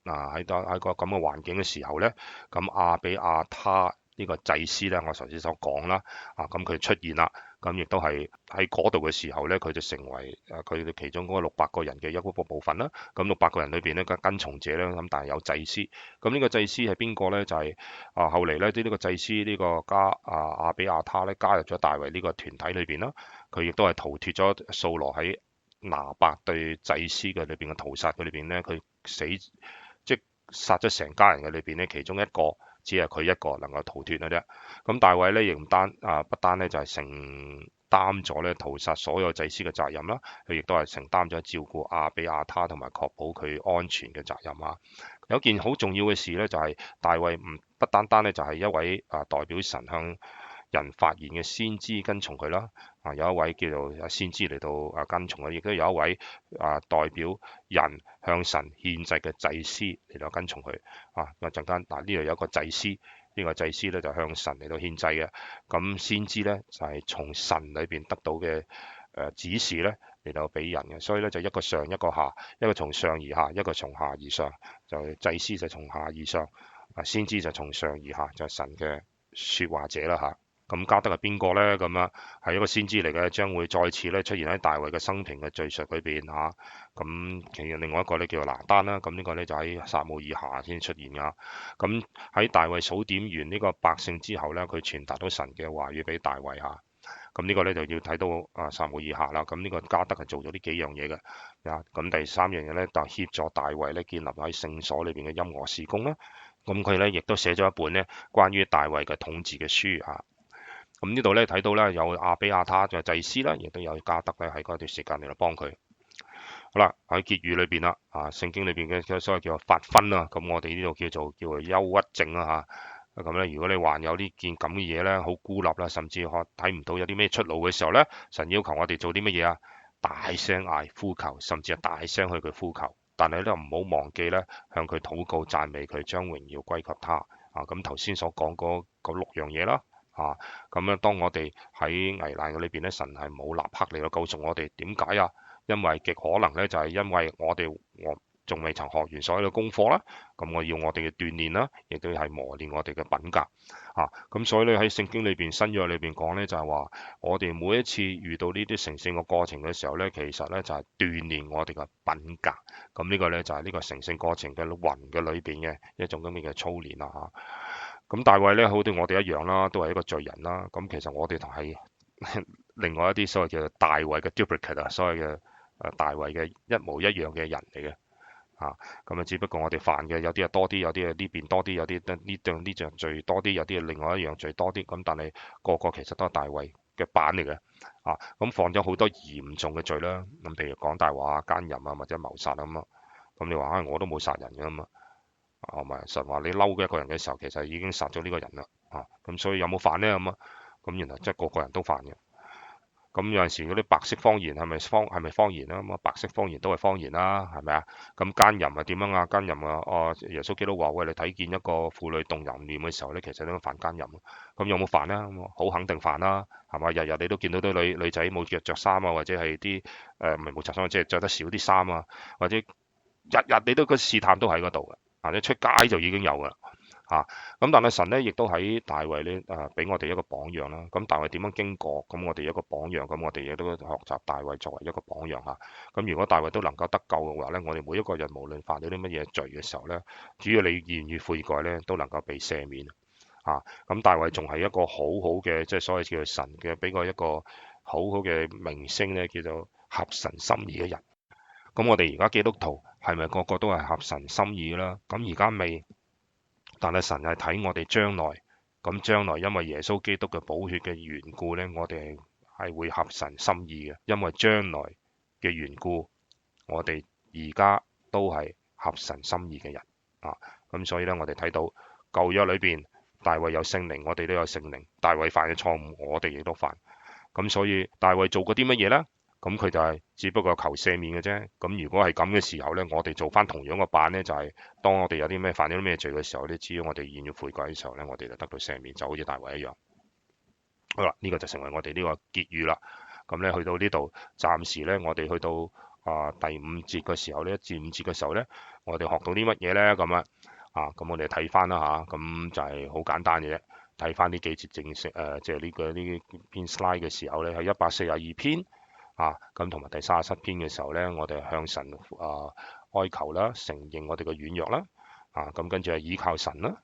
喺個咁嘅環境嘅時候呢，咁亞比亞他呢個祭司呢，我頭先所講啦，咁佢出現啦。咁亦都係喺嗰度嘅時候呢，佢就成為佢哋其中嗰個600個人嘅一個部分啦。咁600個人裏邊呢，跟從者呢，咁但係有祭司。咁呢個祭司係邊個呢？就係後嚟呢，呢個祭司呢個亞比亞他呢，加入咗大衛呢個團體裏邊啦。佢亦都係逃脫咗掃羅喺拿伯對祭司嘅裏邊嘅屠殺嘅裏邊呢，佢死即係殺咗成家人嘅裏邊呢，其中一個。只係佢一個能夠逃脫嘅啫。咁大衛咧亦不單咧就係承擔咗咧屠殺所有祭司嘅責任啦，佢亦都係承擔咗照顧亞比亞他同埋確保佢安全嘅責任啊。有件好重要嘅事咧，就係大衛不單單咧就係一位代表神向人發言嘅先知跟從佢啦。有一位叫做先知嚟到跟從佢，亦都有一位代表人向神獻祭嘅祭司嚟到跟從佢。陣間呢度有一個祭司，呢個祭司咧就向神嚟到獻祭嘅。咁先知咧就係從神裏邊得到嘅指示咧嚟到俾人嘅，所以咧就一個上一個下，一個從上而下，一個從下而上。就祭司就從下而上，先知就從上而下，就係神嘅説話者啦嚇。咁加德係邊個咧？咁啊係一個先知嚟嘅，將會再次咧出現喺大衛嘅生平嘅敘述裏邊嚇。咁其實另外一個咧叫做拿單啦，咁呢個咧就喺撒母耳下先出現噶。咁喺大衛數點完呢個百姓之後咧，佢傳達到神嘅話語俾大衛嚇。咁呢個咧就要睇到撒母耳下啦。咁呢個加德係做咗呢幾樣嘢嘅。咁第三樣嘢咧就協助大衛咧建立喺聖所裏邊嘅音樂事工啦。咁佢咧亦都寫咗一本咧關於大衛嘅統治嘅書啊。咁呢度咧睇到咧有亞比亞他就祭司啦，亦都有加德咧喺嗰段時間嚟到幫佢。好啦，喺結語裏邊啦，聖經裏邊嘅所謂叫做發昏啦，咁我哋呢度叫做憂鬱症啦嚇。咁咧，如果你還有呢件咁嘅嘢咧，好孤立啦，甚至睇唔到有啲咩出路嘅時候咧，神要求我哋做啲乜嘢啊？大聲嗌呼求，甚至係大聲去佢呼求。但係咧唔好忘記咧，向佢禱告讚美佢，將榮耀歸給他。咁頭先所講嗰六樣嘢啦。咁樣當我哋喺危難嘅裏邊咧，神係冇立刻嚟到告訴我哋點解啊？因為極可能咧就係因為我仲未曾學完所有嘅功課啦，咁我要我哋嘅鍛鍊啦，亦都係磨練我哋嘅品格。咁所以咧喺聖經裏邊新約裏邊講咧就係話，我哋每一次遇到呢啲成聖嘅過程嘅時候咧，其實咧就係鍛鍊我哋嘅品格。咁呢個咧就係呢個成聖過程嘅魂嘅裏邊嘅一種咁嘅操練啦嚇。咁大衛咧好似我哋一樣啦，都係一個罪人啦。咁其實我哋就係另外一啲所謂叫做大衛嘅 duplicate 啊，所謂嘅大衛嘅一模一樣嘅人嚟嘅。咁只不過我哋犯嘅有啲係多啲，有啲係呢邊多啲，有啲呢樣罪多啲，有啲係另外一樣罪多啲。咁但係個個其實都係大衛嘅版嚟嘅。咁犯咗好多嚴重嘅罪啦。咁譬如講大話、奸淫啊，或者謀殺咁咯。咁你話我都冇殺人㗎嘛？唔係神話你嬲嘅一個人嘅時候，其實已經殺咗呢個人啦。咁所以有冇犯呢？咁原來即係個個人都犯嘅。咁有陣時嗰啲白色謊言係咪謊言啊？咁白色謊言都係謊言啦，係咪啊？咁奸淫係點樣啊？奸淫耶穌基督話：喂，你睇見一個婦女動淫念嘅時候咧，其實都犯奸淫。咁有冇犯呢？好肯定犯啦，係嘛？日日你都見到啲女仔冇着衫啊，或者係啲唔係冇着衫，即係着得少啲衫啊，或者日日你都個試探都喺嗰度嘅，或者出街就已經有噶啦。咁但係神咧，亦都喺大衛咧俾我哋一個榜樣啦。咁大衛點樣經過？咁我哋一個榜樣，咁我哋亦都學習大衛作為一個榜樣嚇。咁如果大衛都能夠得救嘅話咧，我哋每一個人無論犯咗啲乜嘢罪嘅時候咧，只要你願意悔改咧，都能夠被赦免。咁大衛仲係一個好好嘅，即係所謂叫做神嘅俾個一個好好嘅名聲咧，叫做合神心意嘅人。咁我哋而家基督徒係咪個個都係合神心意啦？咁而家未。但係神係睇我哋將來，咁將來因為耶穌基督嘅寶血嘅緣故呢，我哋係會合神心意嘅。因為將來嘅緣故，我哋而家都係合神心意嘅人。咁所以呢，我哋睇到舊約裏邊，大衛有聖靈，我哋都有聖靈。大衛犯嘅錯誤，我哋亦都犯。咁所以大衛做過啲乜嘢呢？咁佢就係只不過求赦免嘅啫。咁如果係咁嘅時候呢，我哋做翻同樣嘅版呢，就係當我哋有啲咩犯咗啲咩罪嘅時候呢，只要我哋願意悔改嘅時候呢，我哋就得到赦免，就好似大衛一樣。好啦，呢個就成為我哋呢個結語啦。咁咧去到呢度，暫時呢，我哋去到第五節嘅時候呢，1至5節嘅時候呢，我哋學到啲乜嘢呢？咁咁我哋睇翻啦嚇，咁就係好簡單嘅啫。睇翻呢幾節正式即係呢篇 slide 嘅時候呢，係142篇。咁同埋第37篇嘅時候呢，我哋向神哀求啦，承認我哋嘅軟弱啦，咁跟住係倚靠神啦，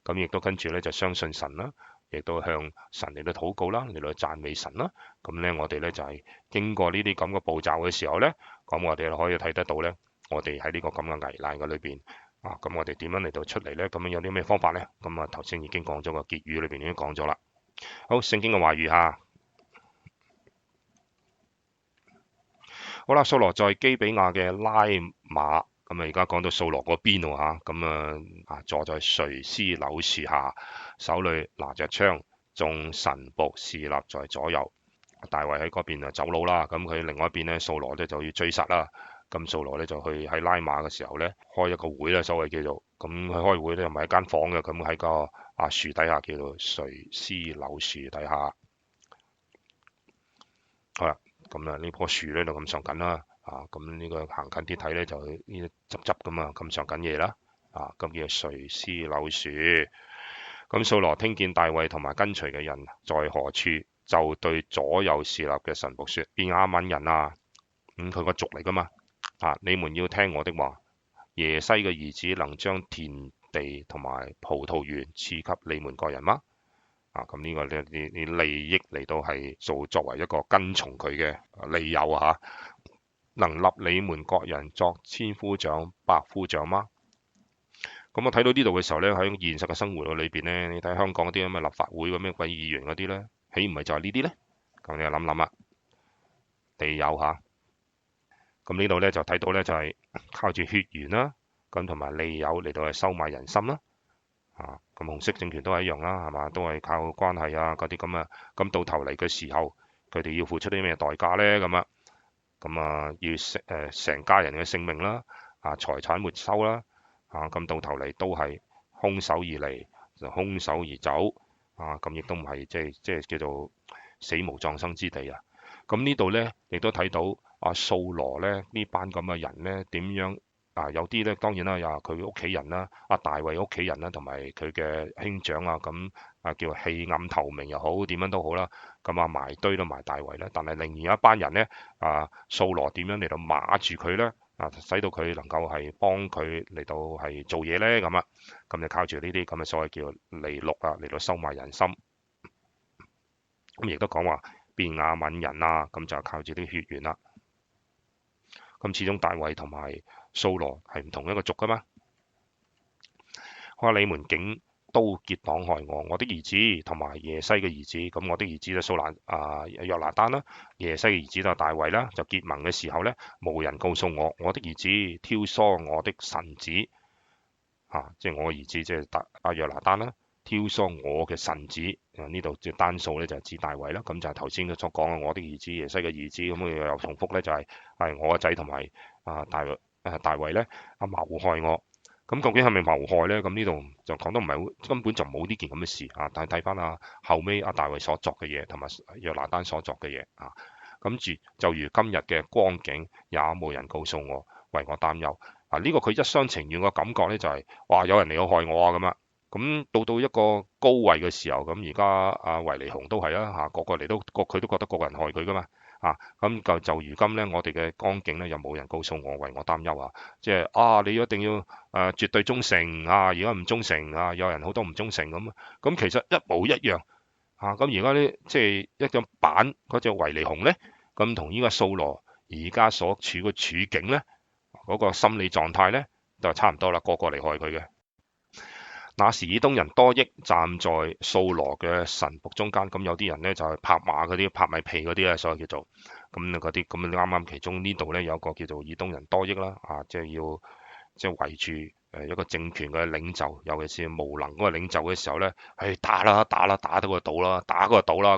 咁亦都跟住呢就相信神啦，亦都向神嚟到禱告啦，嚟到讚美神啦。咁呢，我哋呢就係經過呢啲咁嘅步驟嘅時候呢，咁我哋可以睇得到呢，我哋喺呢個咁嘅危難嘅裏邊，咁我哋點樣嚟到出嚟呢？咁樣有啲咩方法呢？咁頭先已經講咗個結語裏邊已經講咗啦。好，聖經嘅話語嚇。好啦，掃羅在基比亞嘅拉馬，咁而家講到掃羅嗰邊喎嚇，咁坐在垂絲柳樹下，手裏拿着槍，眾臣僕侍立在左右。大衛喺嗰邊走佬啦，咁佢另外一邊呢，掃羅呢就要追殺啦。咁掃羅呢就去喺拉馬嘅時候呢，開一個會啦，所謂叫做咁佢開會呢，又唔係一間房嘅，咁喺個樹底下叫做垂絲柳樹底下。好啦。咁呢棵樹咧就咁上緊啦，咁呢個行近啲睇咧就呢執咁啊咁上緊嘢啦，咁叫垂絲柳樹。咁掃羅聽見大衛同埋跟隨嘅人在何處，就對左右侍立嘅臣僕說：便雅憫人啊，佢個族嚟噶嘛，你們要聽我的話。耶西嘅兒子能將田地同埋葡萄園賜給你們各人嗎？咁呢個啲利益嚟到係作為一個跟從佢嘅理由能立你們各人作千夫長、百夫長嗎？咁我睇到呢度嘅時候呢，喺現實嘅生活裏邊呢，你睇香港啲咁嘅立法會咁樣鬼議員嗰啲呢，豈唔係就係呢啲呢？咁你就諗諗啦，地有咁呢度呢，就睇到呢，就係靠住血緣啦，咁同埋利誘嚟到係收買人心啦。咁紅色政權都係一樣啦，係嘛？都係靠關係嗰啲咁啊。咁到頭嚟嘅時候，佢哋要付出啲咩代價呢？咁要成家人嘅性命啦，財產沒收啦，咁到頭嚟都係空手而嚟，就空手而走，咁亦都唔係即係叫做死無葬身之地啊。咁呢度呢，亦都睇到掃羅呢班咁嘅人呢點樣？有啲咧當然啦，又佢屋企人啦，大衛屋企人啦，同埋佢嘅兄長咁叫棄暗投明又好，點樣都好啦。咁埋堆都埋大衛啦，但係另外有一班人呢，掃羅點樣嚟到碼住佢呢？使到佢能夠係幫佢嚟到係做嘢呢？咁就靠住呢啲咁嘅所謂叫利祿嚟到收買人心。咁亦都講話便雅憫人咁就靠住啲血緣啦。咁始終大衛同埋掃羅係唔同一個族噶嘛。我話你們竟都結黨害我，我的兒子同埋耶西嘅兒子。咁我的兒子就約拿單啦，耶西嘅兒子就大衛啦。就結盟嘅時候呢，無人告訴我，我的兒子挑唆我的臣子，即係我嘅兒子即係約拿單啦，挑唆我嘅臣子。呢度即係單數呢，就係指大衛啦。咁就係頭先所講嘅我的兒子耶西嘅兒子。咁佢又重複呢，就係我個仔同埋大衛呢謀害我。咁究竟係咪謀害呢？咁呢度就講得唔係好，根本就冇呢件咁嘅事但係睇翻後尾大衛所作嘅嘢，同埋約拿單所作嘅嘢咁就如今日嘅光景，也冇人告訴我，為我擔憂。呢個佢一廂情願嘅感覺呢，就係哇有人嚟害我咁。咁到一個高位嘅時候，咁而家維尼熊都係個個嚟都佢都覺得個個人害佢噶嘛。咁就如今呢，我哋嘅光景呢，又冇人告訴我，為我擔憂即係你一定要絕對忠誠而家唔忠誠有人好多唔忠誠咁其實一模一樣咁而家呢，即係一張板嗰隻維尼熊呢，咁同依個掃羅而家所處嘅處境呢，嗰個心理狀態呢，就差唔多啦，個個嚟害佢嘅。那時以東人多益站在掃羅嘅臣僕中間，咁有啲人呢，就係拍馬嗰啲、拍米皮嗰啲所謂叫做咁嗰啲咁啱啱其中呢度呢，有個叫做以東人多益啦，即係要即係圍住一個政權嘅領袖，尤其是無能嗰個領袖嘅時候呢，打啦打啦，打到佢倒啦，打嗰個倒啦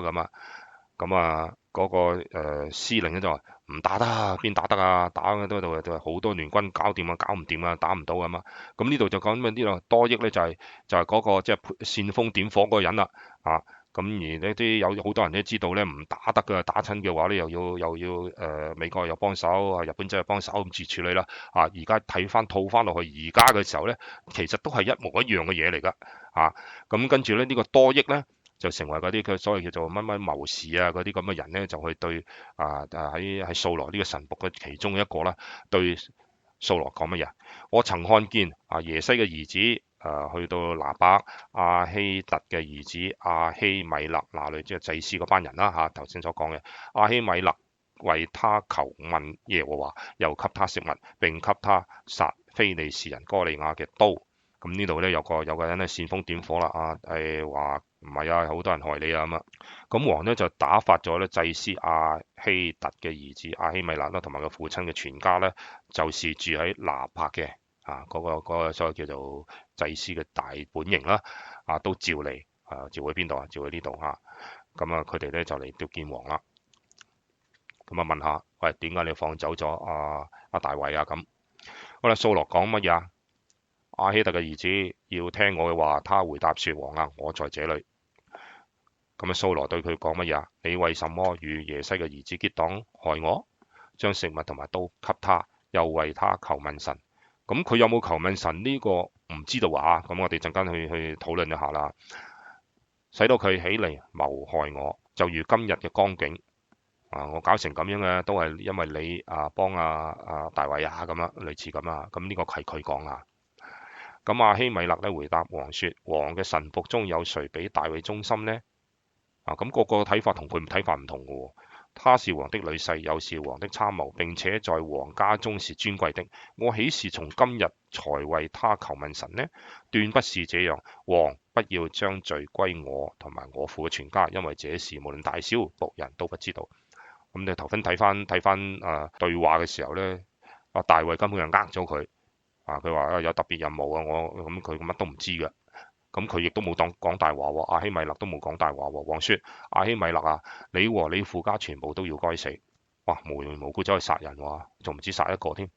咁嗰個司令咧就話唔打得，邊打得打喺度就好多聯軍搞掂搞唔掂打唔到咁呢度就講咩呢度多益咧就係嗰個即係煽風點火嗰個人啦咁而呢啲有好多人都知道咧唔打得㗎，打親嘅話咧又要美國又幫手日本仔又幫手咁處理啦而家睇翻套翻落去而家嘅時候咧，其實都係一模一樣嘅嘢嚟㗎咁跟住咧呢個多益咧。就成為嗰啲佢所謂叫做乜乜謀士嗰啲咁嘅人咧，就去對喺掃羅呢個臣僕嘅其中一個啦，對掃羅講乜嘢？我曾看見耶西嘅兒子去到拿伯亞希突嘅兒子亞希米勒那裏，即係祭司嗰班人啦頭先所講嘅亞希米勒為他求問耶和華，又給他食物，並給他殺非利士人哥利亞嘅刀。咁呢度咧有個人咧煽風點火啦話唔係好多人害你咁王呢就打發咗咧祭司亞希突嘅兒子亞希米勒啦，同埋佢父親嘅全家咧，就是住喺拿伯嘅嗰個所謂叫做祭司嘅大本營啦都召嚟召去邊度召去呢度咁佢哋咧就嚟到見王啦。咁問下喂，點解你放走咗大衛咁？好啦，掃羅講乜嘢亞希突嘅兒子要聽我嘅話，他回答說：王我在這裏。咁掃羅對佢講乜嘢？你為什麼與耶西嘅兒子結黨害我？將食物同埋刀給他，又為他求問神。咁佢有冇求問神呢個唔知道啊，咁我哋陣間去討論一下啦。使到佢起嚟謀害我，就如今日嘅光景。我搞成咁樣嘅，都係因為你幫大衛咁樣，類似咁啊。咁呢個係佢講啊。咁亞希米勒咧回答王說：王嘅臣僕中有誰比大衛忠心呢？咁個個睇法同佢睇法唔同嘅喎。他是王的女婿，又是王的參謀，並且在王家中是尊貴的。我豈是從今日才為他求問神呢？斷不是這樣。王不要將罪歸我同埋我父嘅全家，因為這事無論大小，僕人都不知道。咁你頭先睇翻對話嘅時候呢，大衛根本就呃咗佢。佢話有特別任務啊，咁佢乜都唔知嘅。咁佢亦都冇講大話喎，亞希米勒都冇講大話喎。王說：亞希米勒啊，你和你父家全部都要該死。哇，無緣無故走去殺人喎，仲唔止殺一個添。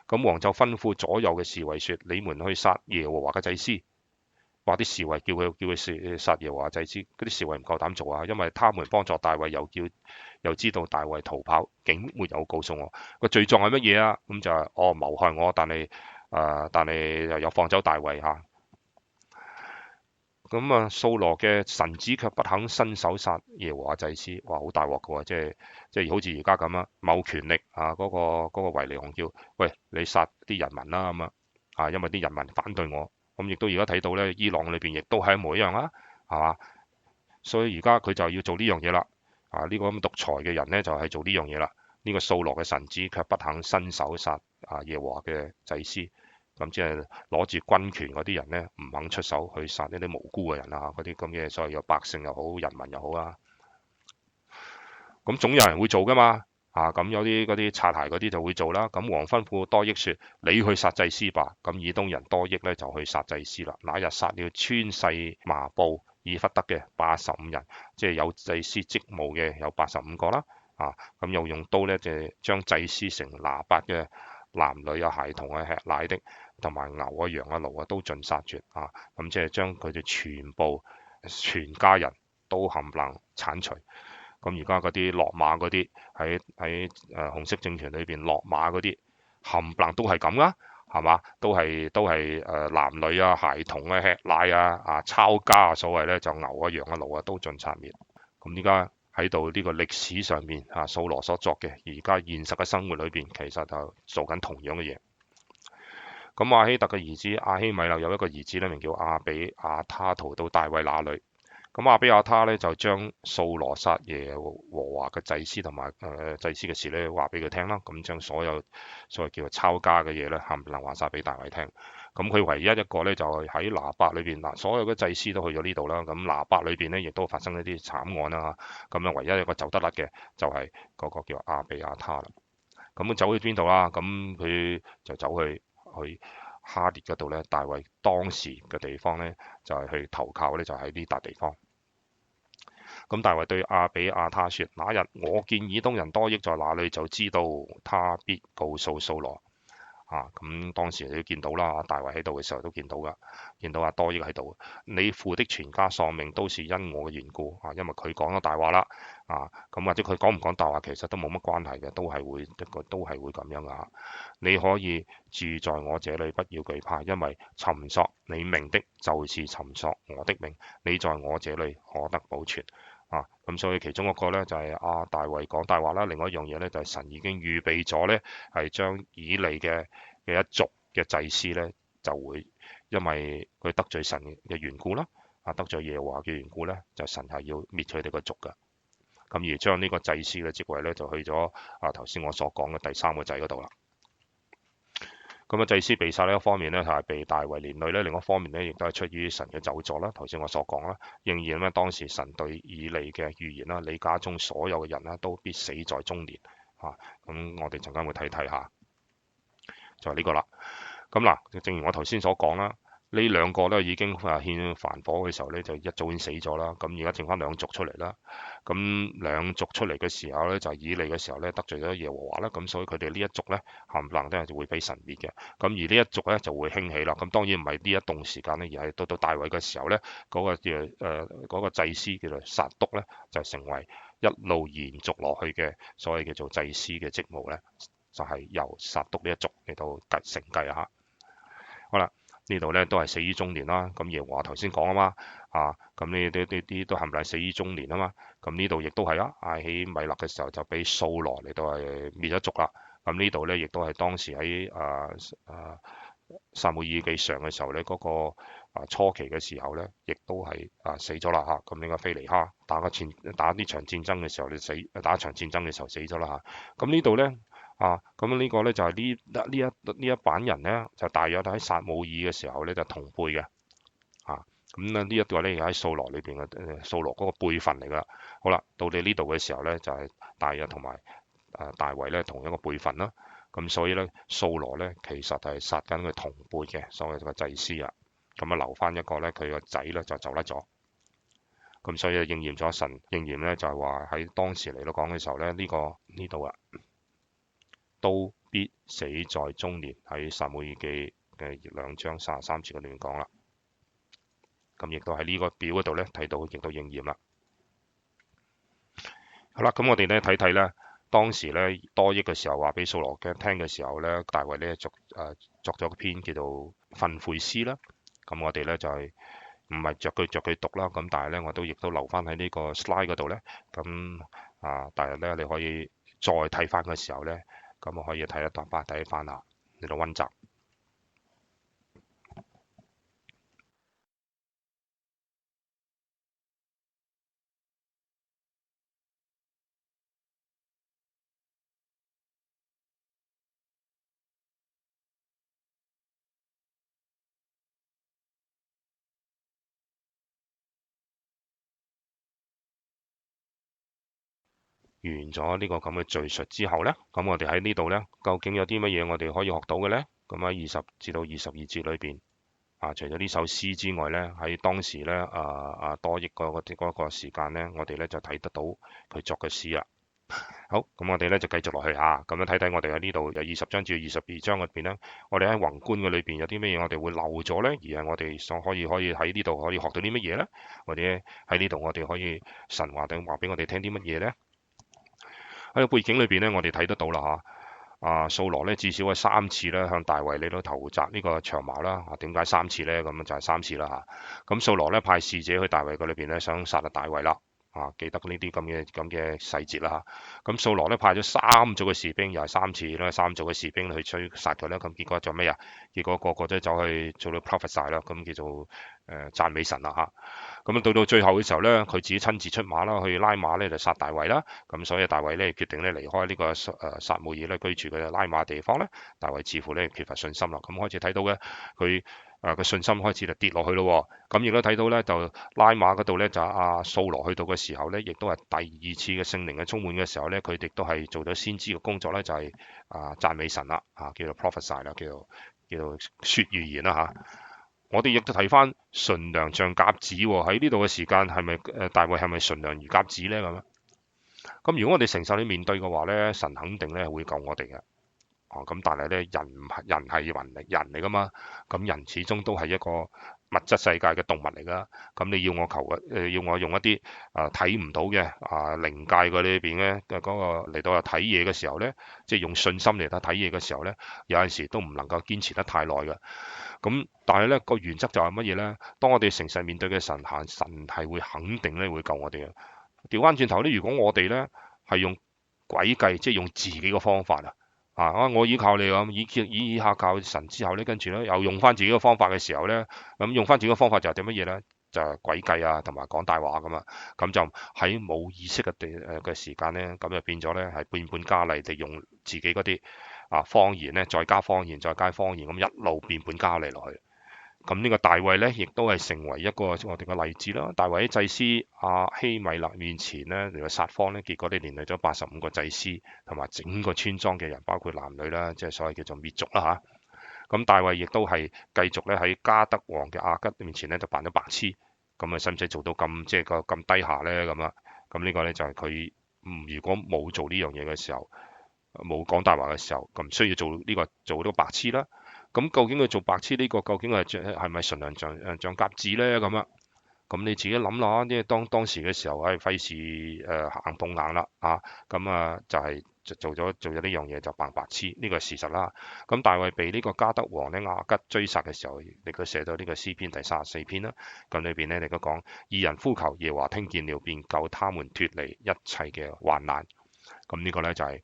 咁王就吩咐左右嘅侍衛說：你們去殺耶和華嘅祭司。話啲侍衛叫佢殺耶和華祭司，嗰啲侍衛唔夠膽做啊，因為他們幫助大衛，又知道大衛逃跑，竟沒有告訴我個罪狀係乜嘢啊？咁就係謀害我，但係又放走大衛嚇。咁掃羅嘅臣子卻不肯伸手殺耶和華祭司，哇，好大鑊嘅喎，即係好似而家咁啊，某權力嗰個維尼昂叫，喂，你殺啲人民啦咁因為啲人民反對我，咁亦都而家睇到咧，伊朗裏邊亦都係一模一樣啦，係嘛？所以而家佢就要做呢樣嘢啦，呢個咁獨裁嘅人咧就係做呢樣嘢啦。呢個掃羅嘅臣子卻不肯伸手殺耶和華嘅祭司。咁即係攞住軍權嗰啲人呢，唔肯出手去殺呢啲無辜嘅人嗰啲咁嘅所謂嘅百姓又好，人民又好啊。咁總有人會做噶嘛，咁有啲嗰啲擦鞋嗰啲就會做啦。咁王吩咐多益說：你去殺祭司吧。咁以東人多益呢，就去殺祭司啦。那日殺了穿細麻布以弗得嘅85人，即係有祭司職務嘅有85個啦。咁又用刀呢，就將祭司城拿八嘅男女孩童吃奶的，同埋牛羊驢都盡殺絕咁即係將佢哋全家人都冚唪唥剷除。咁而家嗰啲落馬嗰啲喺紅色政權裏邊落馬嗰啲冚唪唥都係咁啦，係嘛？都係男女孩童吃奶抄家所謂咧就牛羊驢都盡殺滅。咁而家喺度呢個歷史上面掃羅所作嘅，而家現實嘅生活裏邊其實就做緊同樣嘅嘢。咁亞希特嘅兒子亞希米勒有一個兒子咧，名叫亞比亞他，逃到大衛那裏。咁亞比亞他咧就將掃羅殺耶和華嘅祭司同埋祭司嘅事咧話俾佢聽啦。咁將所謂叫做抄家嘅嘢咧冚唪唥話晒俾大衛聽。咁佢唯一一個咧就係喺拿伯裏邊嗱，所有嘅祭司都去咗呢度啦。咁拿伯裏邊咧亦都發生一啲慘案啦。咁唯一一個走得甩嘅就係嗰個叫亞比亞他啦。咁佢走去邊度啦？咁佢就走去哈列嗰度咧，大衛當時嘅地方咧就係去投靠咧，就喺呢笪地方。咁大衛對亞比亞他說：那日我見以東人多益在那裏，就知道他必告訴掃羅。咁當時你都見到啦，大衛喺度嘅時候都見到噶，見到多益喺度。你父的全家喪命都是因我嘅緣故因為佢講咗大話啦咁或者佢講唔講大話其實都冇乜關係嘅，都係會咁樣噶。你可以住在我這裏，不要懼怕，因為尋索你命的，就是尋索我的命。你在我這裏可得保存咁所以其中一個咧就係大衛講大話啦，另外一樣嘢咧就係神已經預備咗咧，係將以利嘅一族嘅祭司咧就會因為佢得罪神嘅緣故啦，得罪耶和華嘅緣故咧，就神係要滅佢哋個族噶。咁而將呢個祭司嘅職位咧就去咗頭先我所講嘅第三個仔嗰度啦。咁祭司被殺呢一方面咧係被大衛連累咧，另一方面咧亦都係出於神嘅咒詛啦。頭先我所講啦，仍然咧當時神對以利嘅預言啦，你家中所有嘅人啦都必死在中年咁我哋陣間會睇下，就係呢個啦。咁嗱，正如我頭先所講啦。呢兩個咧已經獻燔火嘅時候咧，就一早已經死咗啦。咁而家剩翻兩族出嚟啦。咁兩族出嚟嘅時候咧，就係以利嘅時候咧得罪咗耶和華啦。咁所以佢哋呢一族咧冚唪唥都係就會被神滅嘅。咁而呢一族咧就會興起啦。咁當然唔係呢一段時間咧，而係到大衛嘅時候咧，嗰個祭司叫做撒督咧，就成為一路延續落去嘅所謂叫做祭司嘅職務咧，就係由撒督呢一族嚟到承繼嚇。好啦，呢度咧都係死於中年啦。咁耶和華頭先講啊嘛，咁呢啲都係咪死於中年啊嘛？咁呢度亦都係啊，亞希米勒嘅時候就俾掃羅嚟到係滅咗族啦。咁呢度咧亦都係當時喺撒母耳記上嘅時候咧，嗰、個初期嘅時候咧，亦都係死咗啦嚇。咁呢個非尼哈打呢場戰爭嘅時候，打一場戰爭嘅時候死咗啦嚇。咁呢度咧咁呢個咧就係呢一班人咧，就大約喺撒母耳嘅時候咧就同輩嘅咁咧呢一個咧喺掃羅裏邊嘅掃羅嗰個輩份嚟噶。好啦，到你呢度嘅時候咧，就係大約同埋大衛咧同一個輩份啦。咁所以咧，掃羅咧其實係殺緊佢同輩嘅所謂嘅祭司啊。咁啊留翻一個咧，佢個仔咧就走甩咗。咁所以應驗咗神應驗咧，就係話喺當時嚟到講嘅時候咧，呢度都必死在中年，喺撒母耳記嘅2章33節嗰段講啦。咁亦都喺呢個表嗰度咧睇到，亦都應驗啦。好啦，咁我哋咧睇睇咧，當時咧多益嘅時候話俾掃羅聽嘅時候咧，大衛咧作咗個篇叫做訓誨詩啦。咁我哋咧就係唔係逐句讀啦，咁但係咧我都亦都留翻喺呢個 slide 嗰度咧。咁但係咧你可以再睇翻嘅時候咧，咁我可以睇得到睇翻下呢度溫習。完咗呢個咁嘅敘述之後呢，咁我哋喺呢度呢，究竟有啲乜嘢我哋可以學到嘅呢？咁喺20至到22節裏邊，除咗呢首詩之外呢，喺當時呢，多益嗰個時間呢，我哋呢就睇得到佢作嘅詩啦。好，咁我哋呢就繼續落去咁樣睇睇我哋喺呢度由20章至22章入邊呢，我哋喺宏觀嘅裏邊有啲乜嘢我哋會漏咗呢？而係我哋想可以喺呢度可以學到啲乜嘢呢？或者喺呢度我哋可以神話定話俾我哋聽啲乜嘢呢？喺個背景裏邊咧，我哋睇得到啦掃羅咧至少係3次咧向大衛嚟到投擲呢個長矛啦。點解3次咧？咁就係3次啦咁掃羅咧派使者去大衛嗰裏邊咧，想殺大衛啦。記得呢啲咁嘅細節啦咁掃羅咧派咗3組嘅士兵，又係3次啦，3組嘅士兵去追殺佢咧。咁結果做咩啊？結果個個都走去做到 prophesy 啦，咁叫做讚美神啦咁到最後嘅時候咧，佢自己親自出馬啦，去拉馬咧就殺大衛啦。咁所以大衛咧決定咧離開呢個撒母耳咧居住嘅拉馬地方咧。大衛似乎咧缺乏信心啦，咁開始睇到嘅佢個信心開始就跌落去咯。咁亦都睇到咧，就拉馬嗰度咧就掃羅去到嘅時候咧，亦都係第2次嘅聖靈嘅充滿嘅時候咧，佢亦都係做咗先知嘅工作咧，就係讚美神啦叫做 prophesy 啦，叫做説預言啦我哋亦都睇翻純良像鴿子喎，喺呢度嘅時間係咪大衛係咪純良如鴿子咧咁如果我哋承受啲面對嘅話咧，神肯定咧會救我哋嘅。咁但係咧人係人嚟噶嘛，咁人始終都係一個物質世界嘅動物嚟噶。咁你要我要我用一啲睇唔到嘅靈界嗰裏邊咧嘅嗰個嚟到睇嘢嘅時候咧，即係用信心嚟到睇嘢嘅時候咧，有陣時都唔能夠堅持得太耐嘅。咁但係咧個原則就係乜嘢咧？當我哋誠實面對嘅神係會肯定咧會救我哋嘅。調翻轉頭咧，如果我哋咧係用詭計，即係用自己嘅方法我依靠你咁，依下靠神之後咧，跟住咧又用翻自己嘅方法嘅時候咧，咁用翻自己嘅方法就係啲乜嘢咧？就係詭計同埋講大話咁啊！咁就喺冇意識嘅時間咧，咁就變咗咧係變本加厲地用自己嗰啲謊言咧，再加謊言，再加謊言，咁一路變本加厲落去。咁呢個大衛咧，亦都係成為一個我哋嘅例子啦。大衛喺祭司希米勒面前咧嚟到撒謊咧，結果你連累咗85個祭司同埋整個村莊嘅人，包括男女啦，即係所謂叫做滅族啦咁大衛亦都係繼續咧喺加德王嘅亞吉面前咧就扮咗白痴。咁使唔使做到咁即係咁低下咧咁啊？咁呢個咧就係佢如果冇做呢樣嘢嘅時候，冇講大話嘅時候，咁唔需要做呢個白痴啦。咁究竟佢做白痴呢個究竟係咪純良像鴿子咧咁啊？咁你自己諗啦，因為當時嘅時候費事硬碰硬啦咁就係做咗呢樣嘢就扮白痴，呢個係事實啦。咁大衛被呢個加德王咧亞吉追殺嘅時候，亦都寫到呢個詩篇第34篇啦。咁裏邊咧，你都講義人呼求，耶和華聽見了，便救他們脫離一切嘅患難。咁呢個咧就係、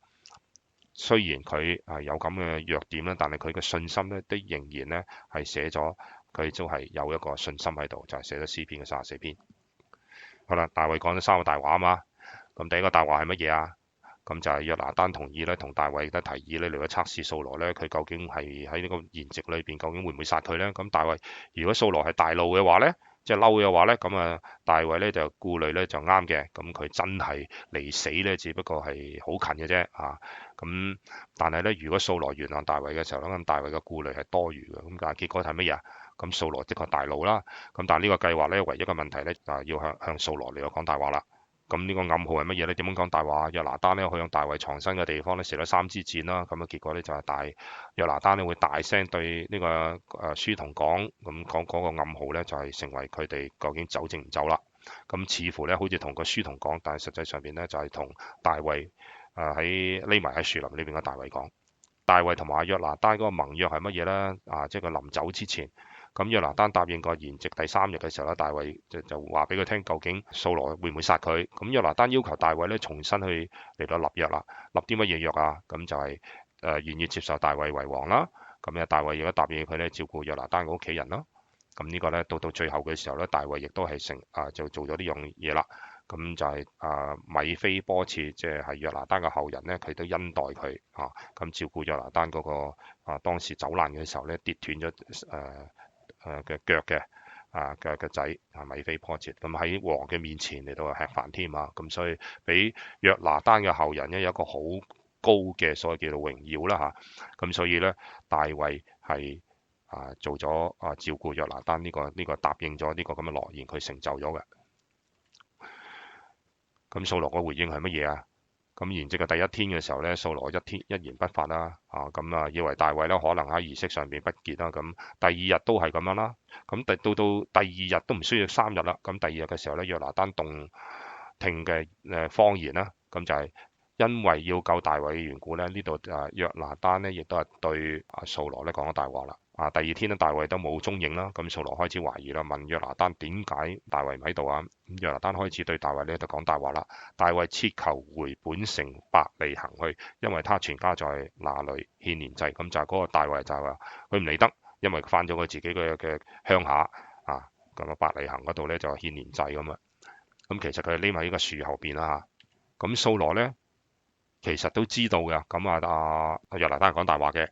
雖然佢係有咁嘅弱點啦，但係佢嘅信心咧，都仍然咧係寫咗佢都係有一個信心喺度，就係寫咗詩篇嘅34篇。好啦，大衛講咗3個大話啊嘛。咁第一個大話係乜嘢啊？咁就係約拿單同意咧，同大衛嘅提議咧嚟去測試掃羅咧，佢究竟係喺呢個筵席裏邊究竟會唔會殺佢咧？咁大衛如果掃羅係大怒嘅話咧，即係嬲嘅話咧，咁啊大衛咧就顧慮咧就啱嘅，咁佢真係離死咧，只不過係好近嘅啫嚇。咁但係咧，如果掃羅原諒大衛嘅時候咧，咁大衛嘅顧慮係多餘嘅，咁但係結果係乜嘢啊？咁掃羅的確大怒啦，咁但係呢個計劃咧，唯一嘅問題咧就係要向掃羅嚟講大話啦。咁呢個暗號係乜嘢咧？點樣講大話？約拿單咧去向大衛藏身嘅地方咧射咗3支箭啦，咁啊結果咧就係約拿單咧會大聲對呢個書童講，咁講嗰個暗號咧就係成為佢哋究竟走定唔走啦。咁似乎咧好似同個書童講，但係實際上邊咧就係同大衛喺匿埋喺樹林裏邊嘅大衛講。大衛同埋約拿單嗰個盟約係乜嘢咧？即係佢臨走之前。咁約拿單答應個筵席第3日嘅時候咧，大衛就話俾佢聽，究竟掃羅會唔會殺佢？咁約拿單要求大衛咧重新去嚟到立約啦，立啲乜嘢約啊？咁就係願意接受大衛為王啦。咁啊大衛亦都答應佢咧照顧約拿單嘅屋企人啦。咁呢個咧到最後嘅時候咧，大衛亦都係就做咗呢樣嘢啦。咁就係米非波設，即係約拿單嘅後人咧，佢都恩待佢咁照顧約拿單嗰個當時走難嘅時候咧跌斷咗嘅腳嘅仔米非波設，咁喺王嘅面前嚟到吃飯添啊，咁所以俾約拿單嘅後人咧有一個好高嘅所謂叫做榮耀啦嚇，咁所以咧大衛係做咗照顧約拿單呢個答應咗呢個咁嘅諾言，佢成就咗嘅。咁掃羅個回應係乜嘢啊？咁筵席嘅第一天嘅時候咧，掃羅一言不發啦，以為大衛咧可能喺儀式上邊不潔啦，咁第二日都係咁樣啦，咁到第二日都唔需要3日啦，咁第二日嘅時候咧，約拿單動聽嘅謊言啦，咁就係因為要救大衛嘅緣故咧，呢度約拿單咧亦都係對掃羅咧講咗大話啦。第二天咧，大衛都冇蹤影啦，咁掃羅開始懷疑啦，問約拿單點解大衛唔喺度啊？咁約拿單開始對大衛咧就講大話啦。大衛切求回本城伯利恆去，因為他全家在那裏獻年祭。咁就係嗰個大衛就係話佢唔嚟得，因為翻咗佢自己嘅鄉下咁伯利恆嗰度咧就獻年祭咁啊。咁其實佢匿埋喺個樹後邊啦嚇。咁掃羅咧其實都知道嘅，咁約拿單係講大話嘅。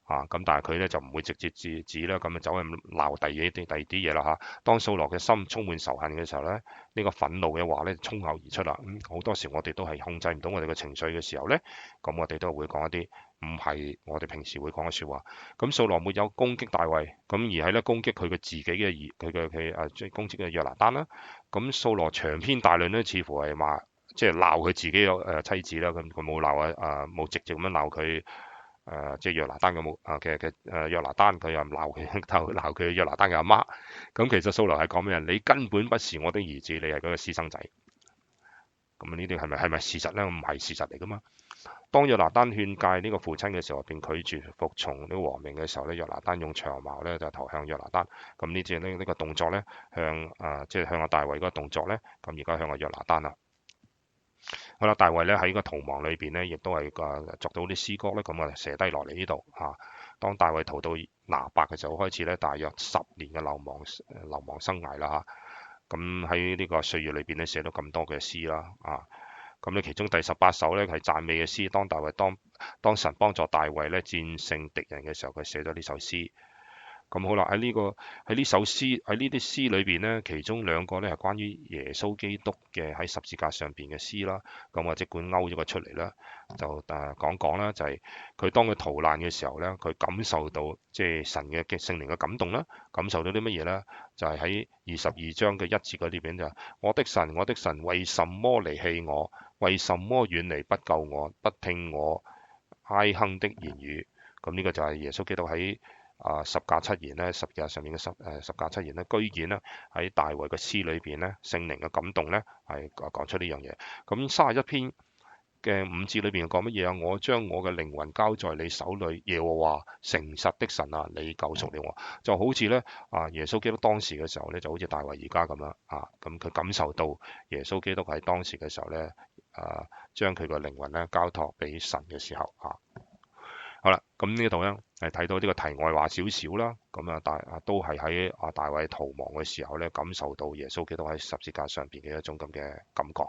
咁但係佢咧就唔會直接指啦，咁啊走去鬧第二啲嘢啦嚇。當掃羅嘅心充滿仇恨嘅時候咧，呢個憤怒嘅話咧衝口而出啦。好多時我哋都係控制唔到我哋嘅情緒嘅時候咧，咁我哋都會講一啲唔係我哋平時會講嘅説話。咁掃羅沒有攻擊大衛，咁而係咧攻擊佢嘅自己嘅即係攻擊嘅約拿單啦。咁掃羅長篇大論咧，似乎係話即係鬧佢自己嘅妻子啦。咁佢冇鬧冇直接咁樣鬧佢。即係約拿單嘅約拿單，佢又鬧佢約拿單嘅阿媽。咁其實掃羅係講咩？你根本不是我的兒子，你係嗰個私生仔。咁呢啲係咪事實咧？唔係事實嚟噶嘛。當約拿單勸誡呢個父親嘅時候，並拒絕服從呢個王命嘅時候咧，約拿單用長矛咧就投向約拿單。咁呢個動作咧即係向阿大衛嗰個動作咧，咁而家向阿約拿單啦。好啦，大衛咧喺個逃亡裏邊咧，亦都係作到啲詩歌咧，咁寫低落嚟呢度嚇。當大衛逃到拿伯嘅時候開始咧，大約10年嘅流亡生涯啦嚇。咁喺呢個歲月裏邊咧，寫到咁多嘅詩啦咁咧其中第18首咧係讚美嘅詩。當大衛當神幫助大衛咧戰勝敵人嘅時候，佢寫咗呢首詩。咁好啦，喺呢首詩喺呢啲詩裏邊咧，其中2個咧係關於耶穌基督嘅喺十字架上邊嘅詩啦。咁我即管勾咗個出嚟啦，就講啦，就係佢當佢逃難嘅時候咧，佢感受到即係神嘅聖靈嘅感動啦，感受到啲乜嘢咧？就係喺22章嘅1節嗰啲邊就係我的神，我的神，為什麼離棄我？為什麼遠離不救我？不聽我哀哼的言語。咁呢個就係耶穌基督喺十架七言咧，十架上面嘅十架七言咧，居然咧喺大衛嘅詩裏邊咧，聖靈嘅感動咧係講出呢樣嘢。咁31篇嘅5節裏邊講乜嘢啊？我將我嘅靈魂交在你手裏，耶和華誠實的神啊，你救贖了我。就好似咧耶穌基督當時嘅時候咧，就好似大衛而家咁樣咁佢感受到耶穌基督喺當時嘅時候咧將佢個靈魂咧交託俾神嘅時候好啦，咁呢度咧係睇到呢個題外話少少啦，咁都係喺大衛逃亡嘅時候咧，感受到耶穌基督喺十字架上邊嘅一種咁嘅感覺